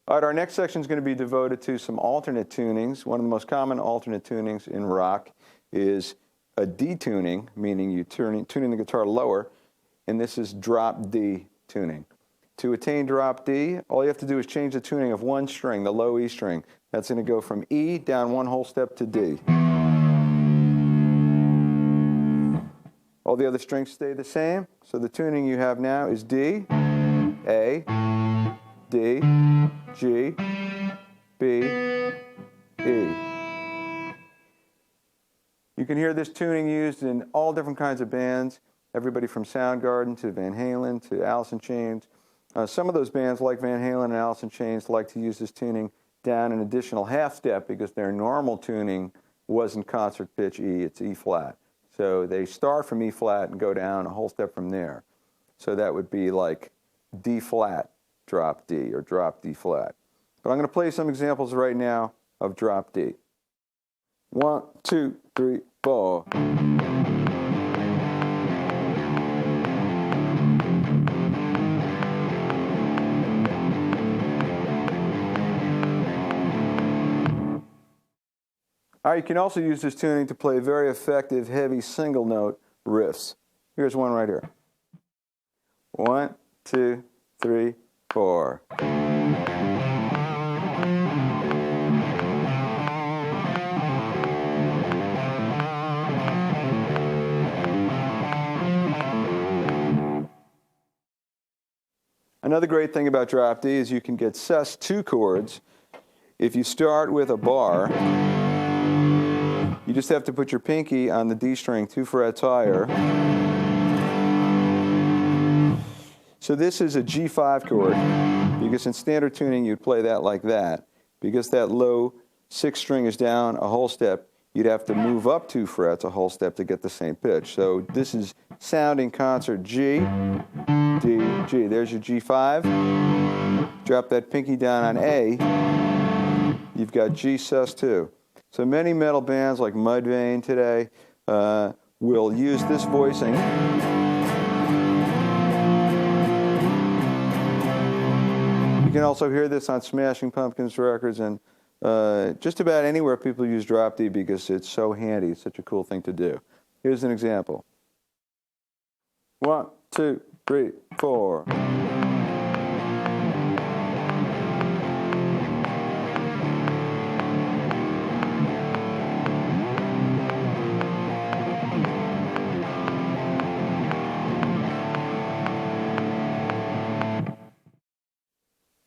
A: All right, our next section is going to be devoted to some alternate tunings. One of the most common alternate tunings in rock is a detuning, meaning you tuning the guitar lower, and this is drop D tuning. To attain drop D, all you have to do is change the tuning of one string, the low E string. That's going to go from E down one whole step to D. All the other strings stay the same, so the tuning you have now is D, A, D, G, B, E. You can hear this tuning used in all different kinds of bands, everybody from Soundgarden to Van Halen to Alice in Chains. Some of those bands like Van Halen and Alice in Chains like to use this tuning down an additional half step because their normal tuning wasn't concert pitch E, it's E flat. So they start from E flat and go down a whole step from there. So that would be like D flat, drop D, or drop D flat. But I'm going to play some examples right now of drop D. 1, 2, 3, 4. All right, you can also use this tuning to play very effective, heavy single note riffs. Here's one right here. 1, 2, 3, 4. Another great thing about drop D is you can get sus2 chords. If you start with a bar, you just have to put your pinky on the D string 2 frets higher. So this is a G5 chord, because in standard tuning you'd play that like that. Because that low 6th string is down a whole step, you'd have to move up 2 frets a whole step to get the same pitch. So this is sounding concert G, D, G. There's your G5. Drop that pinky down on A. You've got G sus2. So many metal bands like Mudvayne today will use this voicing. You can also hear this on Smashing Pumpkins records and just about anywhere people use drop D because it's so handy. It's such a cool thing to do. Here's an example. 1, 2, 3, 4.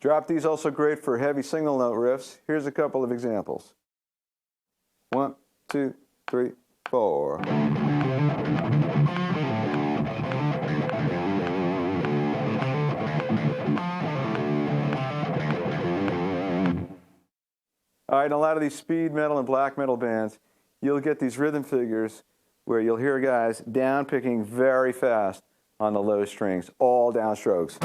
A: Drop D is also great for heavy single note riffs. Here's a couple of examples. 1, 2, 3, 4. All right, in a lot of these speed metal and black metal bands, you'll get these rhythm figures where you'll hear guys down picking very fast on the low strings, all downstrokes.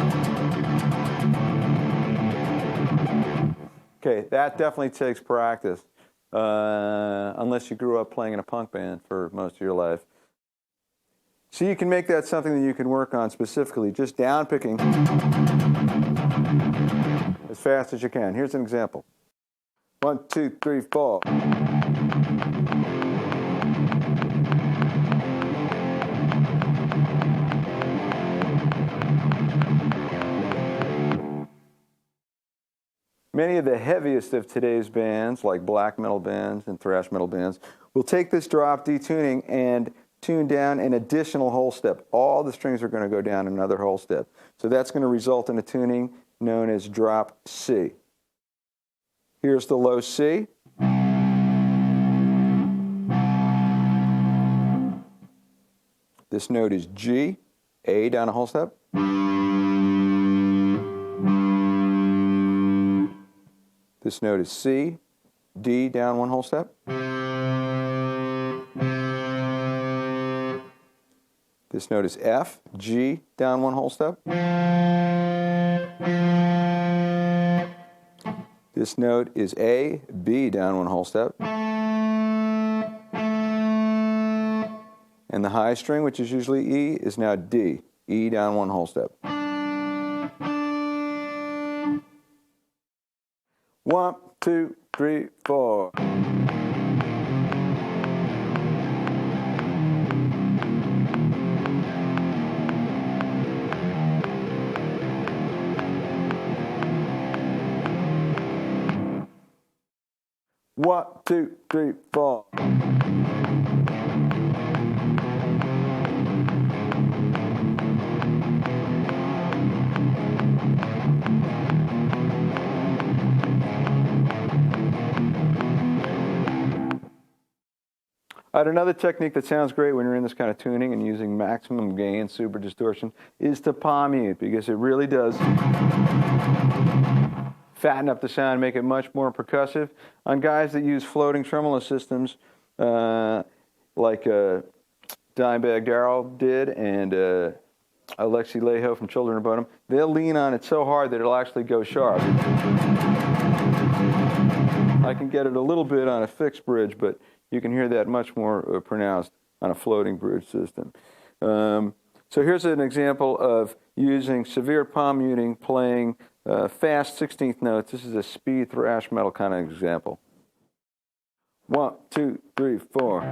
A: Okay, that definitely takes practice, unless you grew up playing in a punk band for most of your life. So you can make that something that you can work on specifically, just down picking as fast as you can. Here's an example. 1, 2, 3, 4. Many of the heaviest of today's bands, like black metal bands and thrash metal bands, will take this drop D tuning and tune down an additional whole step. All the strings are going to go down another whole step. So that's going to result in a tuning known as drop C. Here's the low C. This note is G, A down a whole step. This note is C, D down one whole step. This note is F, G down one whole step. This note is A, B down one whole step. And the high string, which is usually E, is now D, E down one whole step. 1, 2, 3, 4. One, two, three, 4. All right, another technique that sounds great when you're in this kind of tuning and using maximum gain, super distortion, is to palm mute, because it really does fatten up the sound, make it much more percussive. On guys that use floating tremolo systems, like Dimebag Darrell did and Alexi Leho from Children of Bodom, they'll lean on it so hard that it'll actually go sharp. I can get it a little bit on a fixed bridge, but you can hear that much more pronounced on a floating bridge system. So here's an example of using severe palm muting, playing fast 16th notes. This is a speed thrash metal kind of example. 1, 2, 3, 4.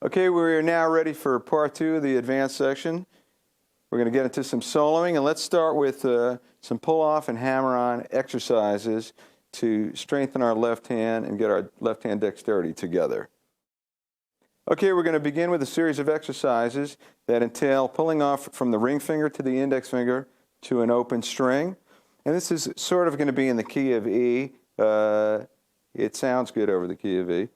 A: Okay, we're now ready for part 2 of the advanced section. We're going to get into some soloing, and let's start with some pull-off and hammer-on exercises to strengthen our left hand and get our left hand dexterity together. Okay, we're going to begin with a series of exercises that entail pulling off from the ring finger to the index finger to an open string. And this is sort of going to be in the key of E. It sounds good over the key of E.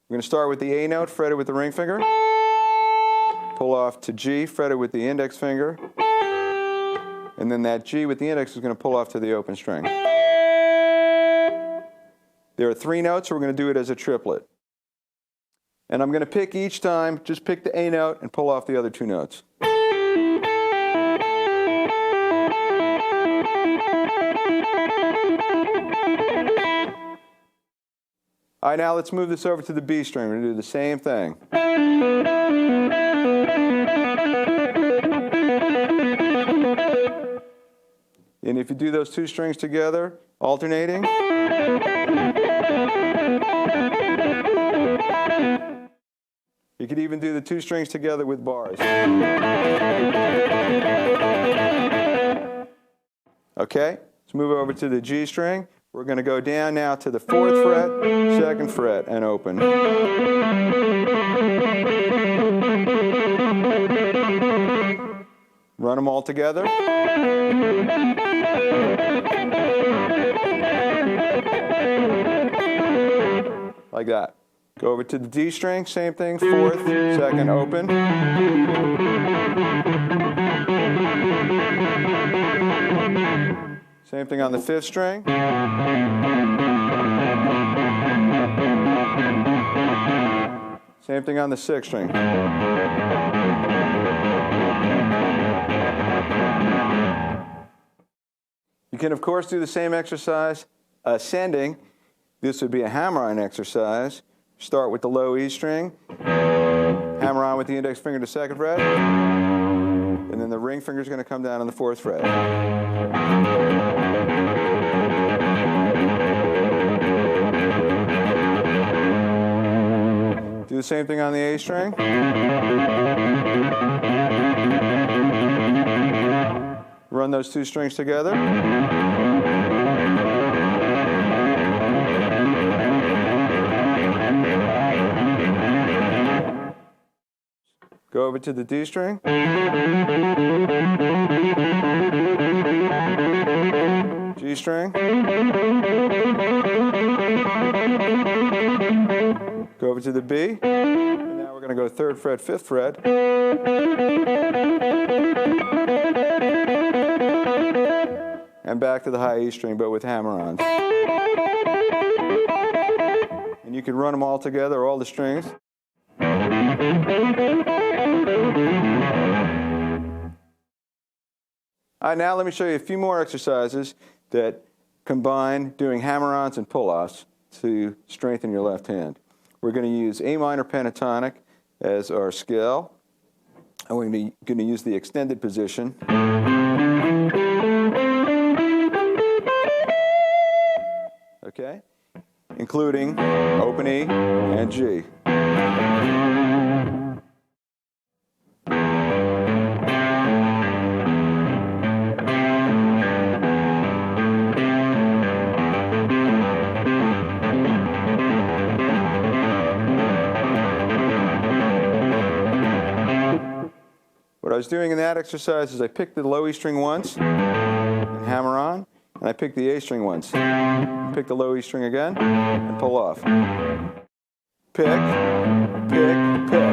A: We're going to start with the A note, fretted with the ring finger. Pull off to G, fretted with the index finger. And then that G with the index is going to pull off to the open string. There are 3 notes, so we're going to do it as a triplet. And I'm going to pick each time, just pick the A note and pull off the other 2 notes. All right, now let's move this over to the B string. We're going to do the same thing. And if you do those 2 strings together, alternating, you could even do the 2 strings together with bars. Okay, let's move over to the G string. We're going to go down now to the 4th fret, 2nd fret, and open. Run them all together. Like that. Go over to the D string, same thing, 4th, 2nd, open. Same thing on the 5th string. Same thing on the 6th string. You can, of course, do the same exercise ascending. This would be a hammer-on exercise. Start with the low E string, hammer on with the index finger to 2nd fret, and then the ring finger is going to come down on the 4th fret. Do the same thing on the A string. Run those 2 strings together. Go over to the D string. G string. Go over to the B. And now we're going to go 3rd fret, 5th fret. And back to the high E string, but with hammer-ons. And you can run them all together, all the strings. All right, now let me show you a few more exercises that combine doing hammer-ons and pull-offs to strengthen your left hand. We're going to use A minor pentatonic as our scale, and we're going to use the extended position. Okay? Including open E and G. What I was doing in that exercise is I picked the low E string once, and hammer on, and I picked the A string once. Pick the low E string again, and pull off. Pick, pick, pick.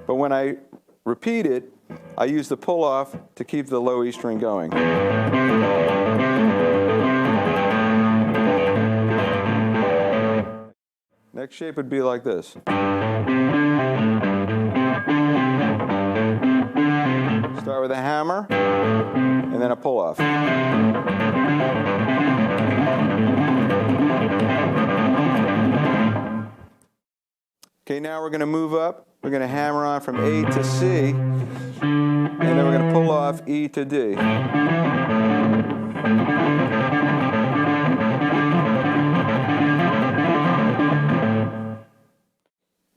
A: But when I repeat it, I use the pull off to keep the low E string going. Next shape would be like this. Start with a hammer, and then a pull-off. Okay, now we're going to move up. We're going to hammer on from A to C, and then we're going to pull off E to D.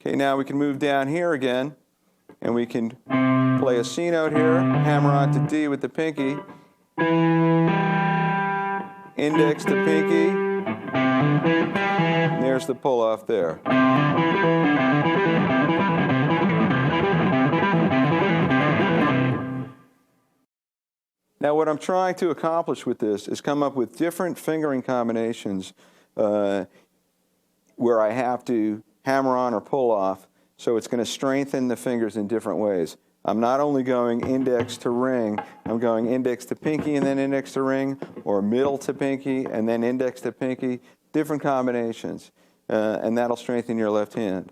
A: Okay, now we can move down here again, and we can play a C note here, hammer on to D with the pinky, index to pinky, and there's the pull off there. Now what I'm trying to accomplish with this is come up with different fingering combinations where I have to hammer on or pull off, so it's going to strengthen the fingers in different ways. I'm not only going index to ring, I'm going index to pinky and then index to ring, or middle to pinky and then index to pinky, different combinations, and that'll strengthen your left hand.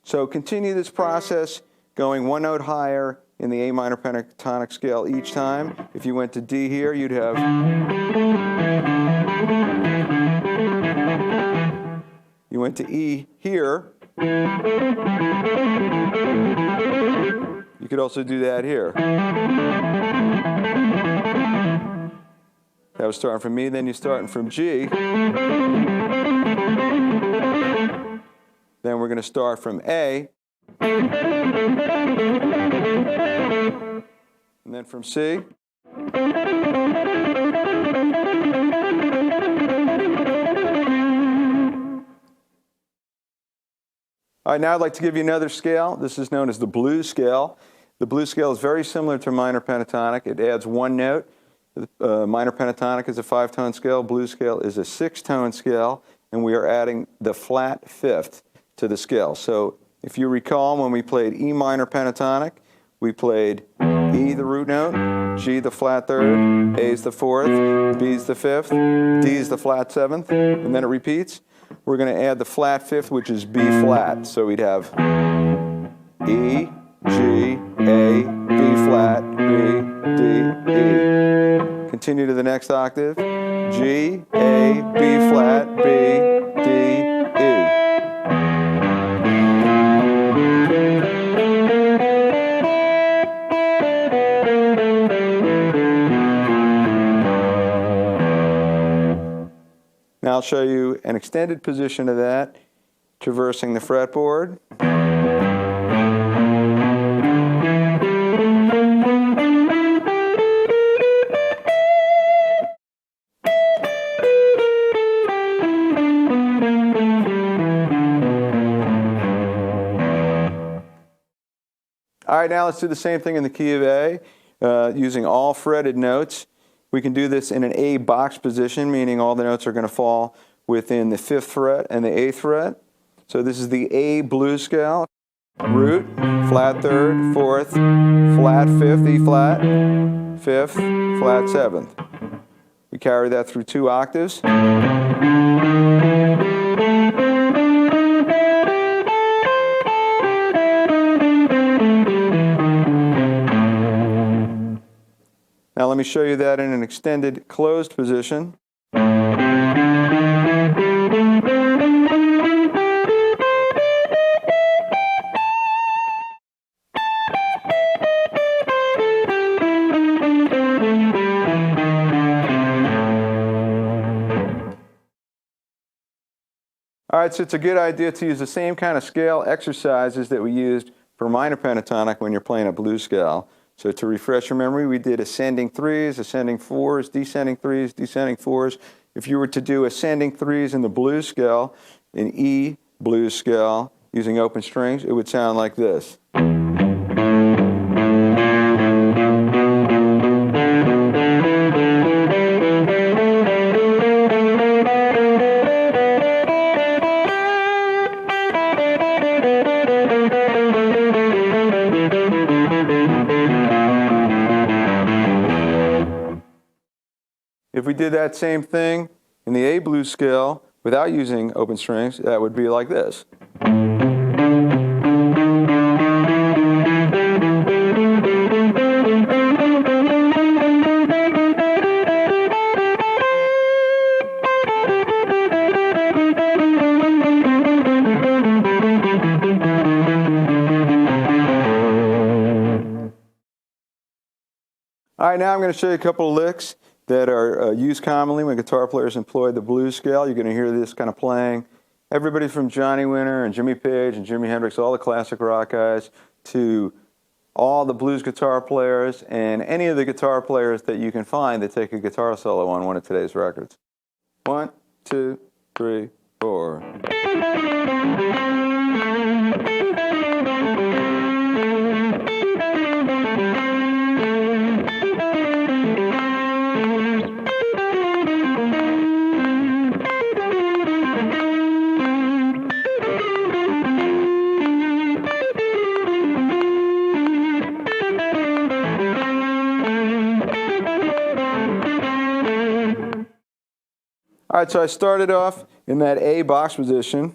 A: So continue this process, going one note higher in the A minor pentatonic scale each time. If you went to D here, you'd have... You went to E here. You could also do that here. That was starting from E, then you're starting from G. Then we're going to start from A. Then And then from C. All right, now I'd like to give you another scale. This is known as the blues scale. The blues scale is very similar to minor pentatonic. It adds one note. Minor pentatonic is a 5-tone scale. Blues scale is a 6-tone scale, and we are adding the flat fifth to the scale. So if you recall, when we played E minor pentatonic, we played E the root note, G the flat third, A is the fourth, B is the fifth, D is the flat seventh, and then it repeats. We're going to add the flat fifth, which is B flat. So we'd have E, G, A, B flat, B, D, E. Continue to the next octave. G, A, B flat, B, D, E. Now I'll show you an extended position of that, traversing the fretboard. All right, now let's do the same thing in the key of A, using all fretted notes. We can do this in an A box position, meaning all the notes are going to fall within the 5th fret and the 8th fret. So this is the A blues scale. Root, flat third, 4th, flat 5th, E flat, 5th, flat 7th. We carry that through 2 octaves. Now let me show you that in an extended closed position. All right, so it's a good idea to use the same kind of scale exercises that we used for minor pentatonic when you're playing a blues scale. So to refresh your memory, we did ascending 3s, ascending 4s, descending 3s, descending 4s. If you were to do ascending 3s in the blues scale, in E blues scale, using open strings, it would sound like this. If we did that same thing in the A blues scale without using open strings, that would be like this. All right, now I'm going to show you a couple of licks that are used commonly when guitar players employ the blues scale. You're going to hear this kind of playing. Everybody from Johnny Winter and Jimmy Page and Jimi Hendrix, all the classic rock guys, to all the blues guitar players and any of the guitar players that you can find that take a guitar solo on one of today's records. 1, 2, 3, 4. All right, so I started off in that A box position,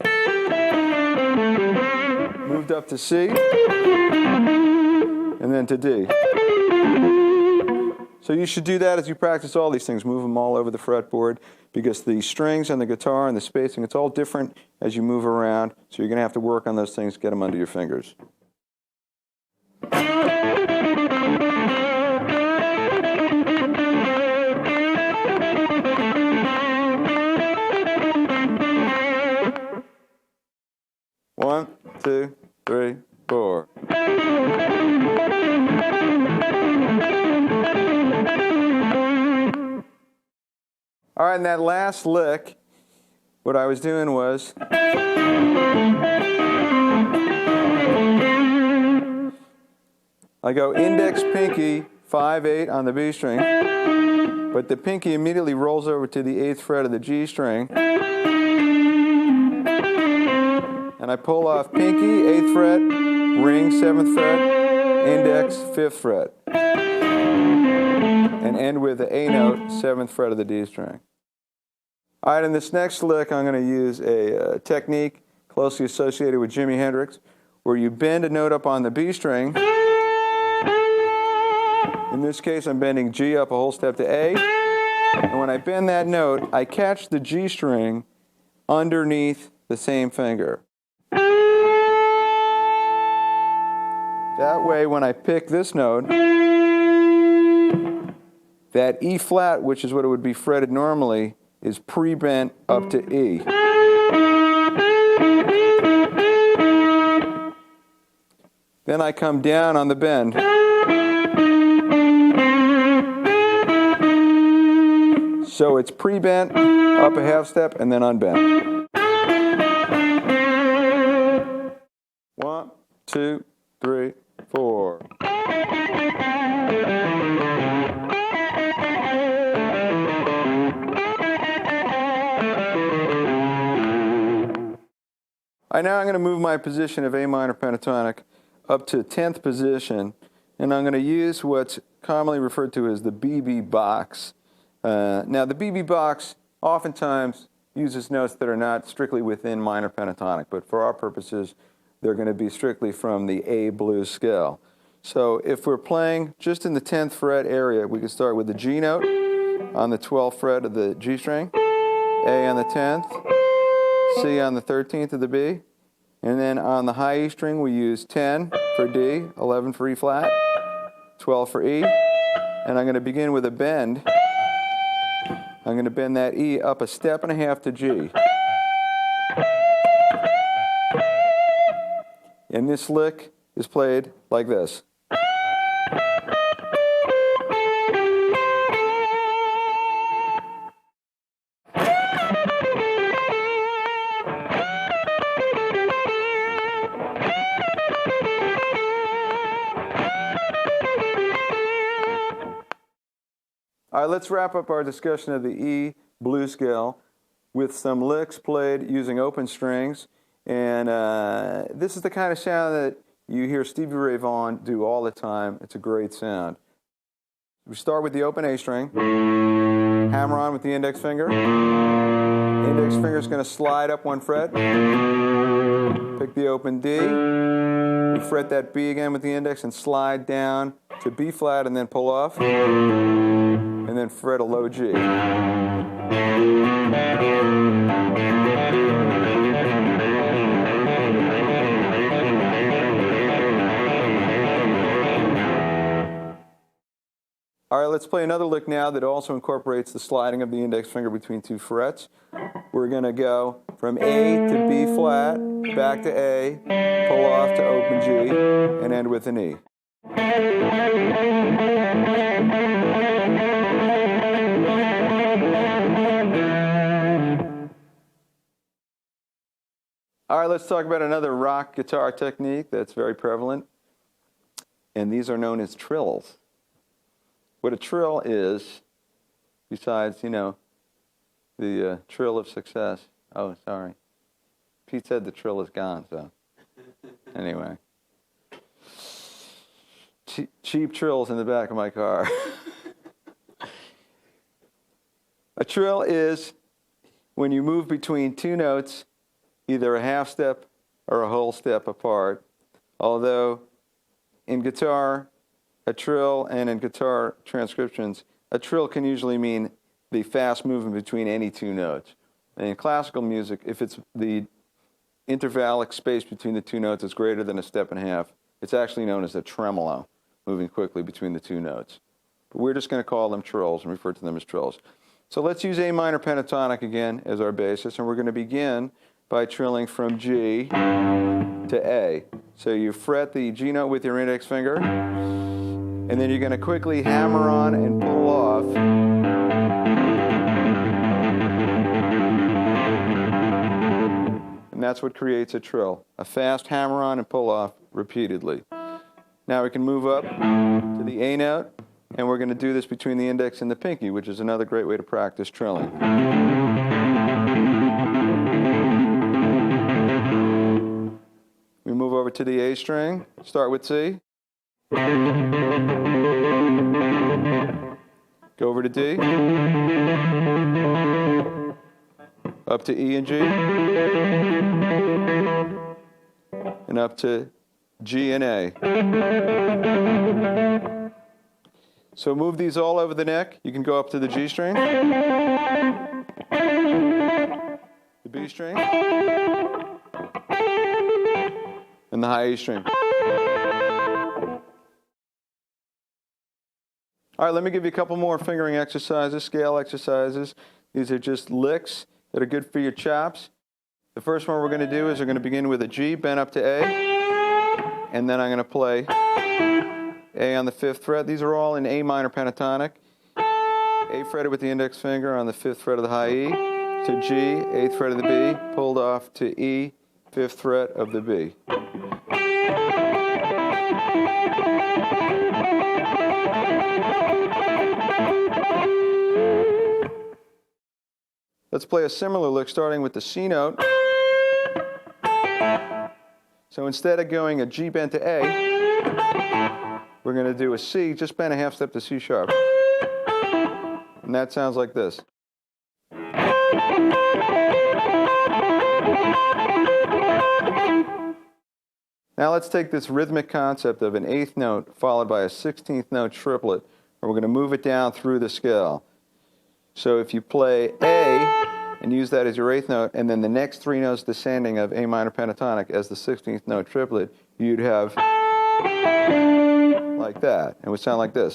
A: moved up to C, and then to D. So you should do that as you practice all these things. Move them all over the fretboard, because the strings and the guitar and the spacing, it's all different as you move around. So you're going to have to work on those things, get them under your fingers. One, 2, 3, 4. All right, and that last lick, what I was doing was I go index, pinky, 5/8 on the B string, but the pinky immediately rolls over to the 8th fret of the G string, and I pull off pinky, 8th fret, ring, 7th fret, index, 5th fret, and end with the A note, 7th fret of the D string. All right, in this next lick, I'm going to use a technique closely associated with Jimi Hendrix, where you bend a note up on the B string. In this case, I'm bending G up a whole step to A, and when I bend that note, I catch the G string underneath the same finger. That way, when I pick this note, that E flat, which is what it would be fretted normally, is pre-bent up to E. Then I come down on the bend. So it's pre-bent, up a half step, and then unbent. 1, 2, 3, 4. Now I'm going to move my position of A minor pentatonic up to 10th position, and I'm going to use what's commonly referred to as the BB box. Now the BB box oftentimes uses notes that are not strictly within minor pentatonic, but for our purposes they're going to be strictly from the A blues scale. So if we're playing just in the 10th fret area, we can start with the G note on the 12th fret of the G string, A on the 10th, C on the 13th of the B, and then on the high E string we use 10 for D, 11 for E flat, 12 for E, and I'm going to begin with a bend. I'm going to bend that E up a step and a half to G. And this lick is played like this. All right, let's wrap up our discussion of the E blues scale with some licks played using open strings. And this is the kind of sound that you hear Stevie Ray Vaughan do all the time. It's a great sound. We start with the open A string, hammer on with the index finger. Index finger is going to slide up one fret. Pick the open D. We fret that B again with the index and slide down to B flat and then pull off. And then fret a low G. All right, let's play another lick now that also incorporates the sliding of the index finger between two frets. We're going to go from A to B flat, back to A, pull off to open G, and end with an E. All right, let's talk about another rock guitar technique that's very prevalent, and these are known as trills. What a trill is, besides, you know, the trill of success. Oh, sorry. Pete said the trill is gone, so anyway. Cheap trills in the back of my car. A trill is when you move between two notes, either a half step or a whole step apart. Although in guitar, a trill, and in guitar transcriptions, a trill can usually mean the fast movement between any two notes. And in classical music, if it's the intervallic space between the two notes is greater than a step and a half, it's actually known as a tremolo, moving quickly between the two notes. But we're just going to call them trills and refer to them as trills. So let's use A minor pentatonic again as our basis, and we're going to begin by trilling from G to A. So you fret the G note with your index finger, and then you're going to quickly hammer on and pull off that's what creates a trill. A fast hammer on and pull off repeatedly. Now we can move up to the A note, and we're going to do this between the index and the pinky, which is another great way to practice trilling. We move over to the A string, start with C. Go over to D. Up to E and G. And up to G and A. So move these all over the neck. You can go up to the G string, the B string, and the high E string. All right, let me give you a couple more fingering exercises, scale exercises. These are just licks that are good for your chops. The first one we're going to do is we're going to begin with a G, bend up to A, and then I'm going to play A on the 5th fret. These are all in A minor pentatonic. A fretted with the index finger on the 5th fret of the high E, to G, 8th fret of the B, pulled off to E, 5th fret of the B. Let's play a similar lick starting with the C note. So instead of going a G bent to A, we're going to do a C, just bend a half step to C sharp. And that sounds like this. Now let's take this rhythmic concept of an 8th note followed by a 16th note triplet, and we're going to move it down through the scale. So if you play A and use that as your 8th note, and then the next 3 notes descending of A minor pentatonic as the 16th note triplet, you'd have like that. It would sound like this.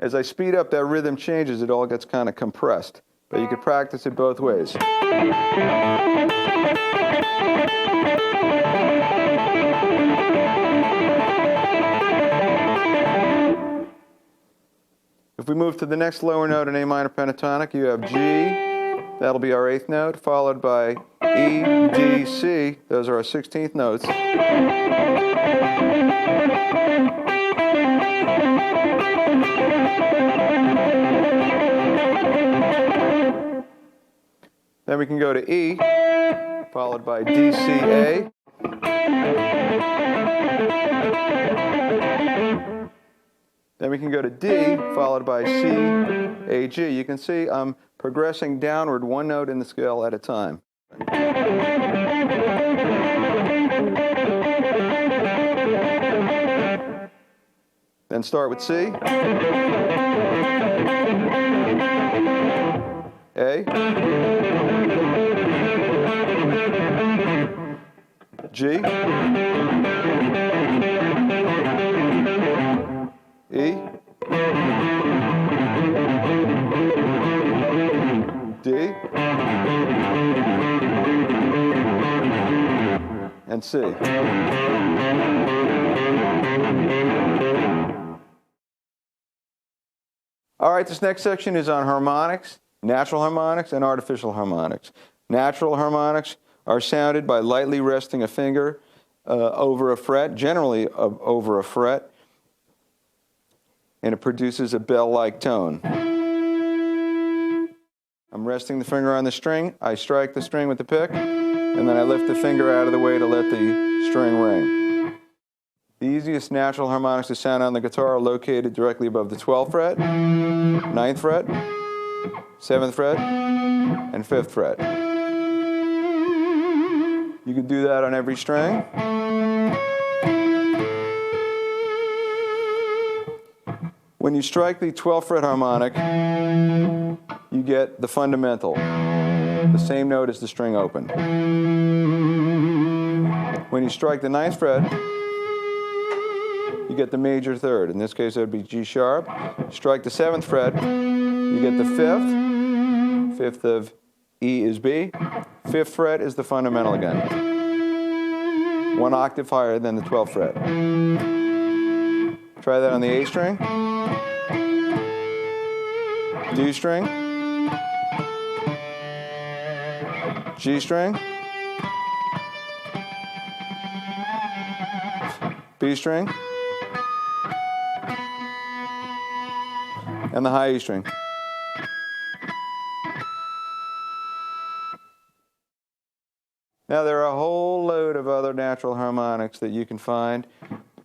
A: As I speed up, that rhythm changes. It all gets kind of compressed. But you could practice it both ways. If we move to the next lower note in A minor pentatonic, you have G, that'll be our 8th note, followed by E, D, C, those are our 16th notes. Then we can go to E, followed by D, C, A. Then we can go to D, followed by C, A, G. You can see I'm progressing downward 1 note in the scale at a time. Then start with C, A, G, E, D, and C. All right, this next section is on harmonics, natural harmonics, and artificial harmonics. Natural harmonics are sounded by lightly resting a finger over a fret, generally over a fret, and it produces a bell-like tone. I'm resting the finger on the string, I strike the string with the pick, and then I lift the finger out of the way to let the string ring. The easiest natural harmonics to sound on the guitar are located directly above the 12th fret, 9th fret, 7th fret, and 5th fret. You can do that on every string. When you strike the 12th fret harmonic, you get the fundamental, the same note as the string open. When you strike the 9th fret, you get the major third. In this case, it would be G sharp. Strike the 7th fret, you get the 5th. 5th of E is B. 5th fret is the fundamental again. 1 octave higher than the 12th fret. Try that on the A string, D string, G string, B string, and the high E string. Now there are a whole load of other natural harmonics that you can find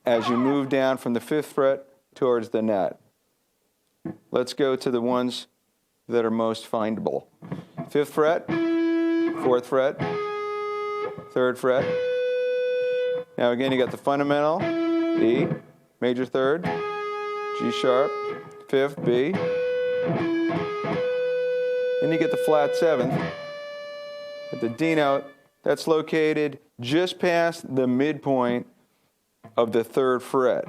A: as you move down from the 5th fret towards the net. Let's go to the ones that are most findable. 5th fret, 4th fret, 3rd fret. Now again, you got the fundamental, E, major 3rd, G sharp, 5th, B. Then you get the flat 7th at the D note. That's located just past the midpoint of the 3rd fret.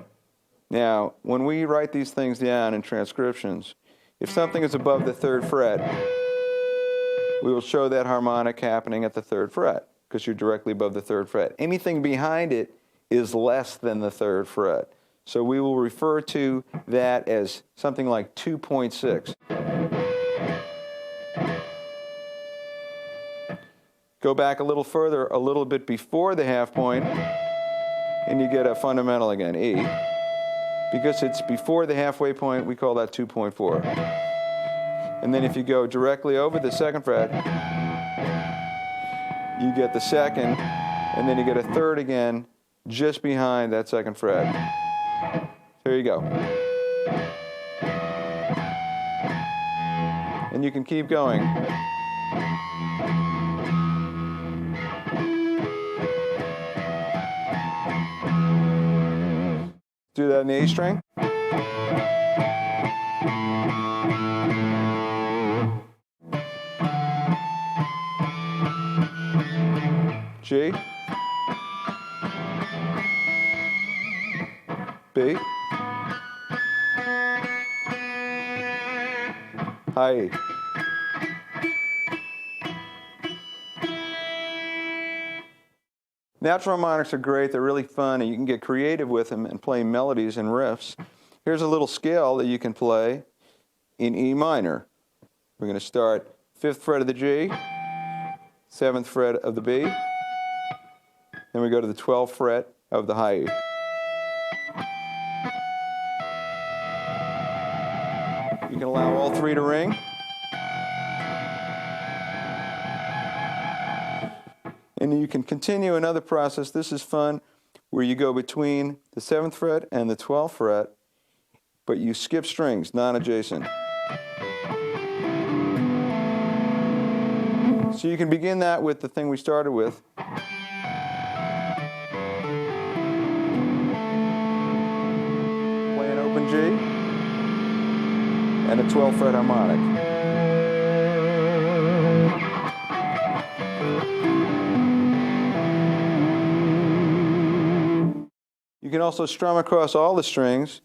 A: Now, when we write these things down in transcriptions, if something is above the 3rd fret, we will show that harmonic happening at the 3rd fret, because you're directly above the 3rd fret. Anything behind it is less than the 3rd fret. So we will refer to that as something like 2.6. Go back a little further, a little bit before the half point, and you get a fundamental again, E. Because it's before the halfway point, we call that 2.4. And then if you go directly over the 2nd fret, you get the 2nd, and then you get a 3rd again, just behind that 2nd fret. There you go. And you can keep going. Do that in the A string. G. B. High E. Natural harmonics are great. They're really fun, and you can get creative with them and play melodies and riffs. Here's a little scale that you can play in E minor. We're going to start 5th fret of the G, 7th fret of the B, then we go to the 12th fret of the high E. You can allow all 3 to ring. And you can continue another process. This is fun, where you go between the 7th fret and the 12th fret, but you skip strings, non-adjacent. So you can begin that with the thing we started with. Play an open G and a 12th fret harmonic. You can also strum across all the strings.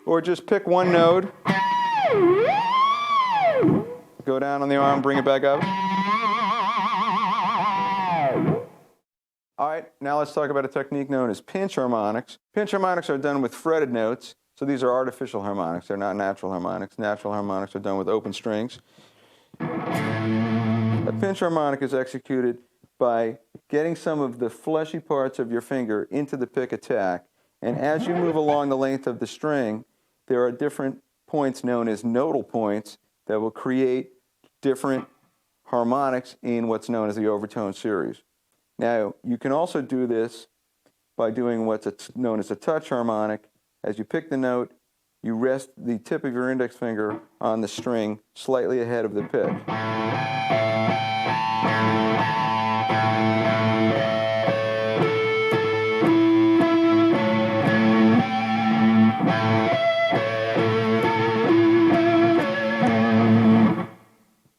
A: Or just pick one note, go down on the arm, bring it back up. All right, now let's talk about a technique known as pinch harmonics. Pinch harmonics are done with fretted notes. So these are artificial harmonics. They're not natural harmonics. Natural harmonics are done with open strings. A pinch harmonic is executed by getting some of the fleshy parts of your finger into the pick attack. And as you move along the length of the string, there are different points known as nodal points that will create different harmonics in what's known as the overtone series. Now, you can also do this by doing what's known as a touch harmonic. As you pick the note, you rest the tip of your index finger on the string slightly ahead of the pick.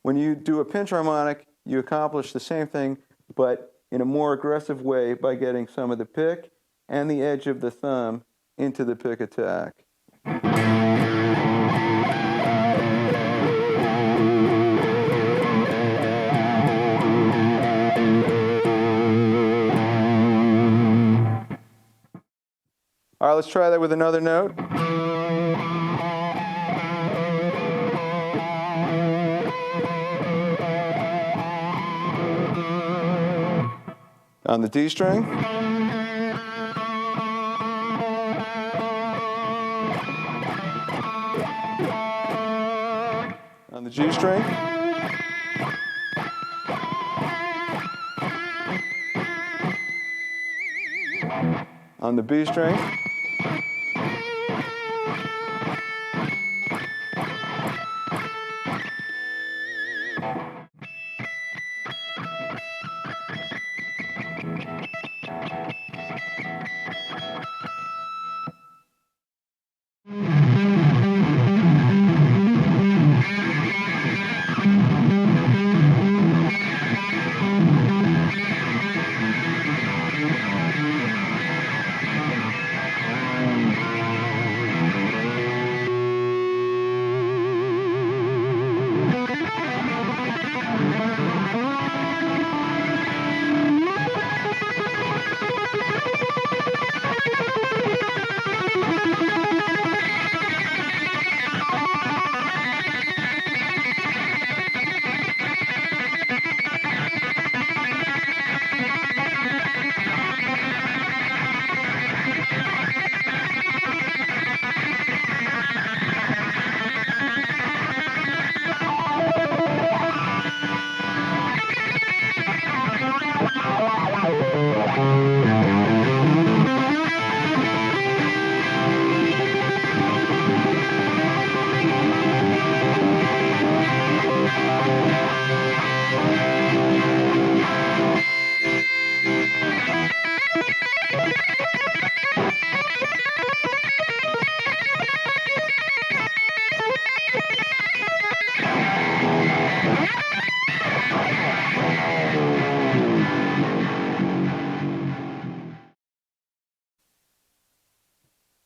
A: When you do a pinch harmonic, you accomplish the same thing, but in a more aggressive way by getting some of the pick and the edge of the thumb into the pick attack. All right, let's try that with another note. On the D string. On the G string. On the B string.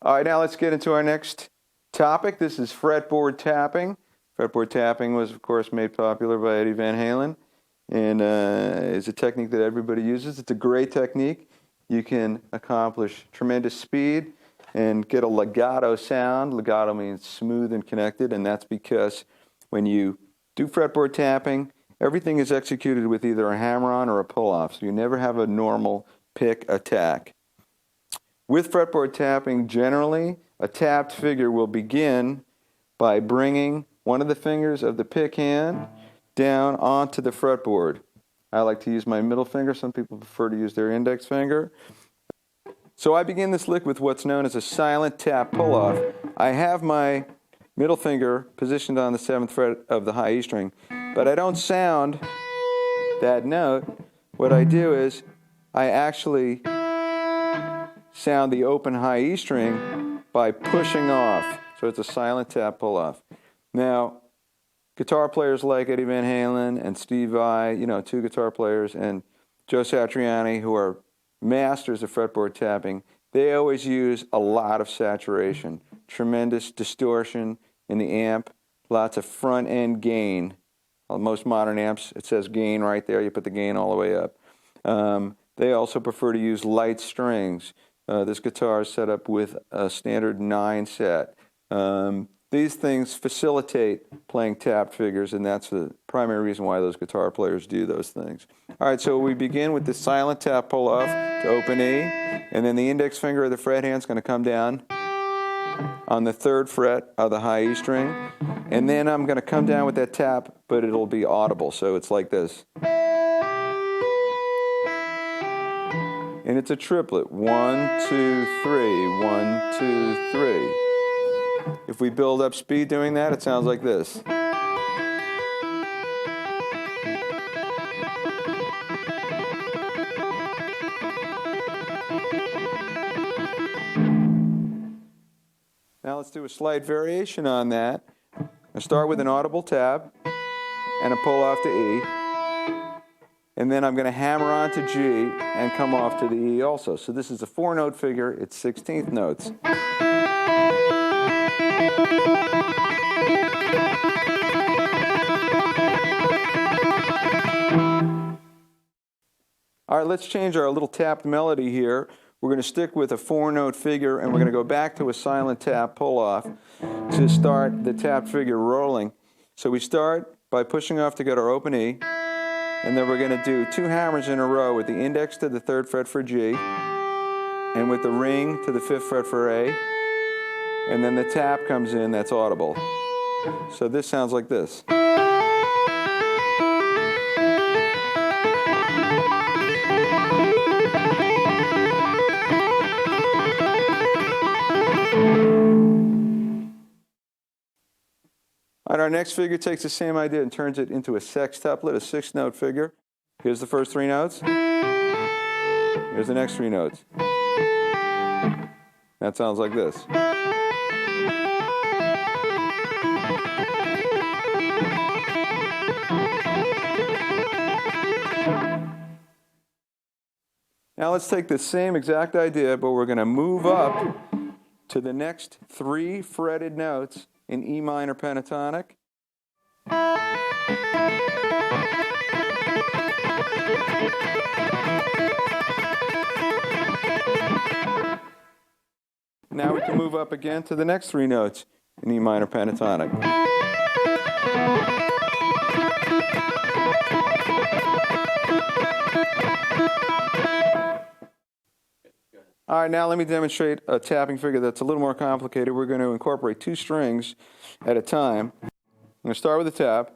A: All right, now let's get into our next topic. This is fretboard tapping. Fretboard tapping was, of course, made popular by Eddie Van Halen, and is a technique that everybody uses. It's a great technique. You can accomplish tremendous speed and get a legato sound. Legato means smooth and connected, and that's because when you do fretboard tapping, everything is executed with either a hammer-on or a pull-off, so you never have a normal pick attack. With fretboard tapping, generally, a tapped figure will begin by bringing one of the fingers of the pick hand down onto the fretboard. I like to use my middle finger. Some people prefer to use their index finger. So I begin this lick with what's known as a silent tap pull-off. I have my middle finger positioned on the 7th fret of the high E string, but I don't sound that note. What I do is I actually sound the open high E string by pushing off. So it's a silent tap pull-off. Now, guitar players like Eddie Van Halen and Steve Vai, two guitar players, and Joe Satriani, who are masters of fretboard tapping, they always use a lot of saturation, tremendous distortion in the amp, lots of front-end gain. Most modern amps, it says gain right there. You put the gain all the way up. They also prefer to use light strings. This guitar is set up with a standard 9 set. These things facilitate playing tapped figures, and that's the primary reason why those guitar players do those things. All right, so we begin with the silent tap pull-off to open E, and then the index finger of the fret hand is going to come down on the 3rd fret of the high E string, and then I'm going to come down with that tap, but it'll be audible, so it's like this. And it's a triplet. 1, 2, 3. 1, 2, 3. If we build up speed doing that, it sounds like this. Now let's do a slight variation on that. I start with an audible tab and a pull off to E. And then I'm going to hammer on to G and come off to the E also. So this is a 4-note figure. It's 16th notes. All right, let's change our little tapped melody here we're going to stick with a 4-note figure, and we're going to go back to a silent tap pull-off to start the tapped figure rolling. So we start by pushing off to go to our open E, and then we're going to do 2 hammers in a row with the index to the 3rd fret for G, and with the ring to the 5th fret for A, and then the tap comes in that's audible. So this sounds like this. All right, our next figure takes the same idea and turns it into a sextuplet, a 6-note figure. Here's the first 3 notes. Here's the next 3 notes. That sounds like this. Now let's take the same exact idea, but we're going to move up to the next 3 fretted notes in E minor pentatonic. Now we can move up again to the next 3 notes in E minor pentatonic. All right, now let me demonstrate a tapping figure that's a little more complicated. We're going to incorporate 2 strings at a time. I'm going to start with a tap,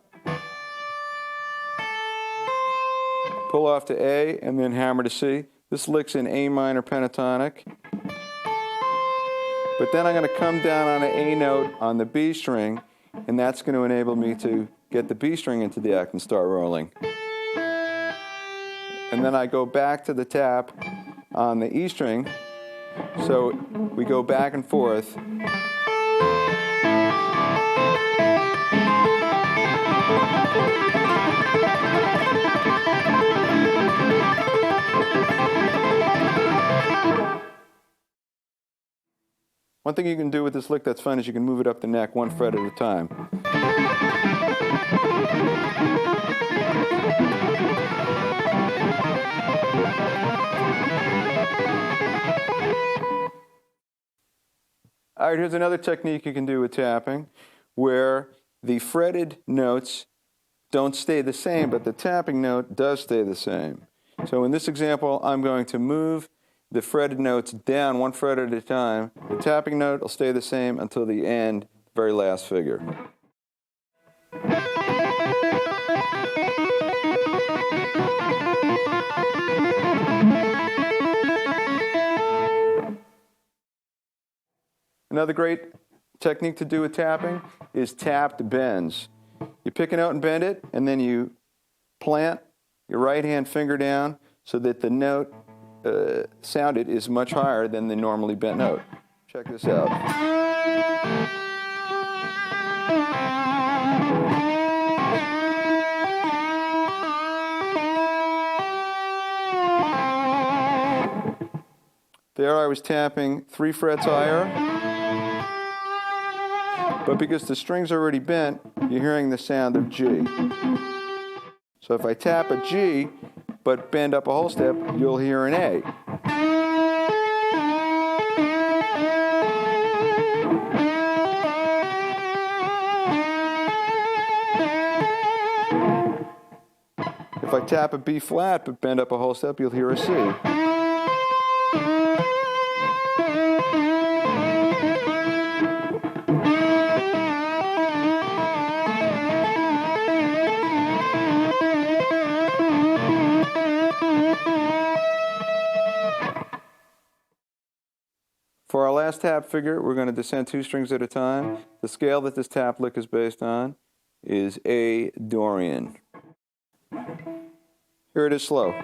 A: pull off to A, and then hammer to C. This lick's in A minor pentatonic. But then I'm going to come down on an A note on the B string, and that's going to enable me to get the B string into the act and start rolling. And then I go back to the tap on the E string, so we go back and forth. One thing you can do with this lick that's fun is you can move it up the neck 1 fret at a time. All right, here's another technique you can do with tapping where the fretted notes don't stay the same, but the tapping note does stay the same. So in this example, I'm going to move the fretted notes down 1 fret at a time. The tapping note will stay the same until the end, very last figure. Another great technique to do with tapping is tapped bends. You pick a note and bend it, and then you plant your right hand finger down so that the note sounded is much higher than the normally bent note. Check this out. There I was tapping 3 frets higher, but because the string's already bent, you're hearing the sound of G. So if I tap a G, but bend up a whole step, you'll hear an A. If I tap a B flat, but bend up a whole step, you'll hear a C. For our last tap figure, we're going to descend 2 strings at a time. The scale that this tap lick is based on is A Dorian. Here it is slow.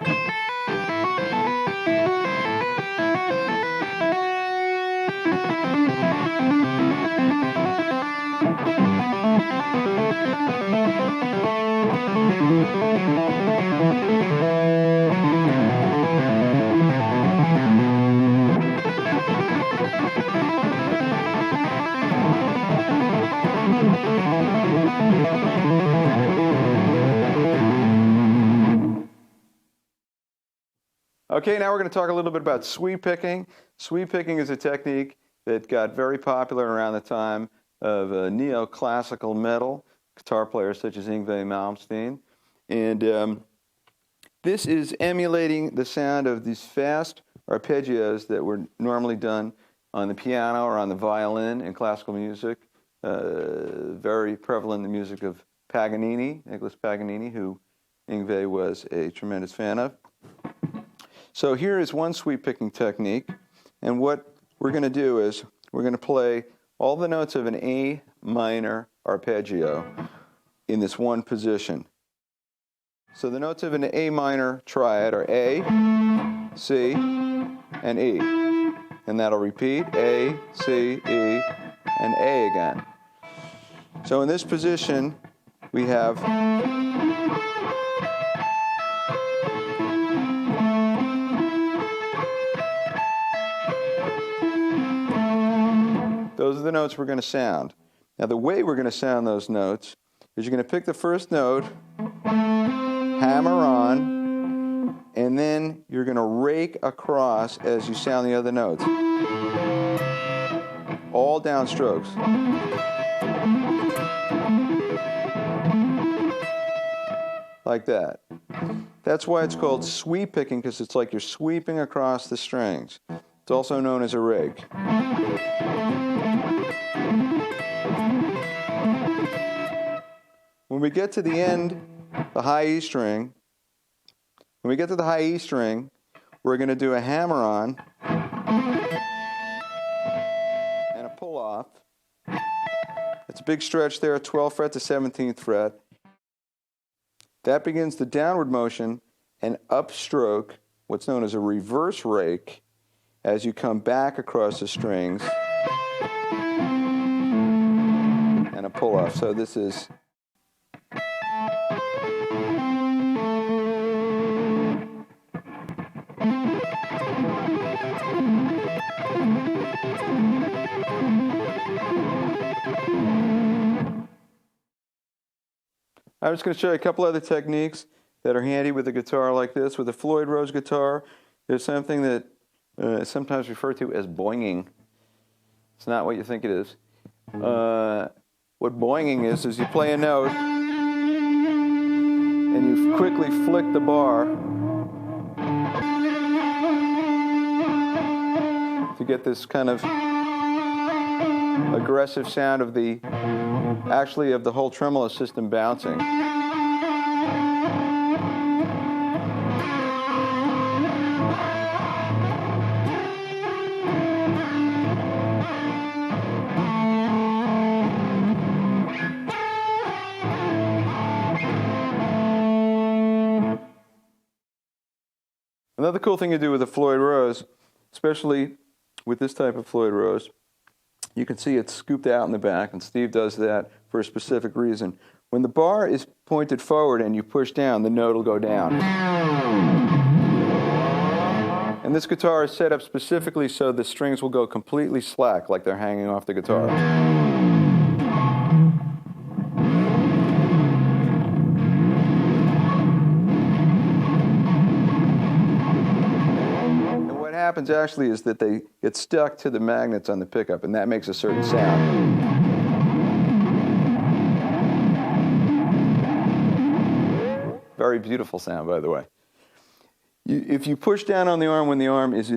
A: Okay, now we're going to talk a little bit about sweep picking. Sweep picking is a technique that got very popular around the time of neoclassical metal, guitar players such as Yngwie Malmsteen. And this is emulating the sound of these fast arpeggios that were normally done on the piano or on the violin in classical music. Very prevalent in the music of Paganini, Nicholas Paganini, who Yngwie was a tremendous fan of. So here is one sweep picking technique, and what we're going to do is we're going to play all the notes of an A minor arpeggio in this one position. So the notes of an A minor triad are A, C, and E. And that'll repeat A, C, E, and A again. So in this position, we have those are the notes we're going to sound. Now the way we're going to sound those notes is you're going to pick the first note, hammer on, and then you're going to rake across as you sound the other notes. All downstrokes. Like that. That's why it's called sweep picking, because it's like you're sweeping across the strings. It's also known as a rake. When we get to the end, the high E string, when we get to the high E string, we're going to do a hammer on and a pull off. It's a big stretch there, 12th fret to 17th fret. That begins the downward motion and upstroke, what's known as a reverse rake, as you come back across the strings, and a pull off. So this is I'm just going to show you a couple other techniques that are handy with a guitar like this. With a Floyd Rose guitar, there's something that is sometimes referred to as boinging. It's not what you think it is. What boinging is you play a note and you quickly flick the bar to get this kind of aggressive sound of the whole tremolo system bouncing. Another cool thing to do with a Floyd Rose, especially with this type of Floyd Rose, you can see it's scooped out in the back, and Steve does that for a specific reason. When the bar is pointed forward and you push down, the note will go down. And this guitar is set up specifically so the strings will go completely slack, like they're hanging off the guitar. What happens actually is that they get stuck to the magnets on the pickup, and that makes a certain sound. Very beautiful sound, by the way. If you push down on the arm when the arm is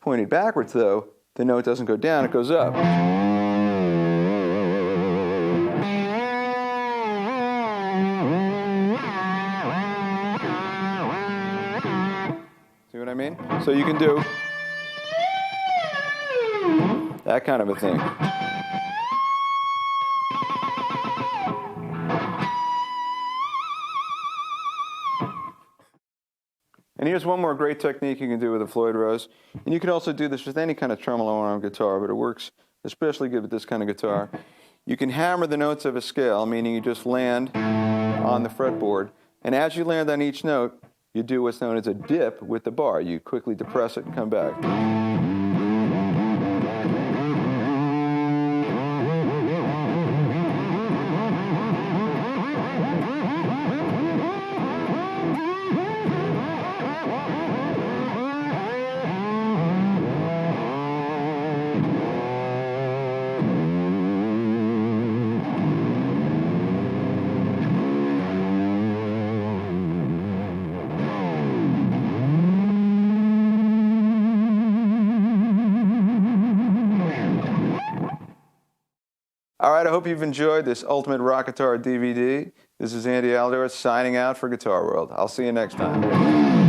A: pointed backwards, though, the note doesn't go down, it goes up. See what I mean? So you can do that kind of a thing. And here's one more great technique you can do with a Floyd Rose. And you can also do this with any kind of tremolo arm guitar, but it works especially good with this kind of guitar. You can hammer the notes of a scale, meaning you just land on the fretboard. And as you land on each note, you do what's known as a dip with the bar. You quickly depress it and come back. All right, I hope you've enjoyed this Ultimate Rock Guitar DVD. This is Andy Aledort signing out for Guitar World. I'll see you next time.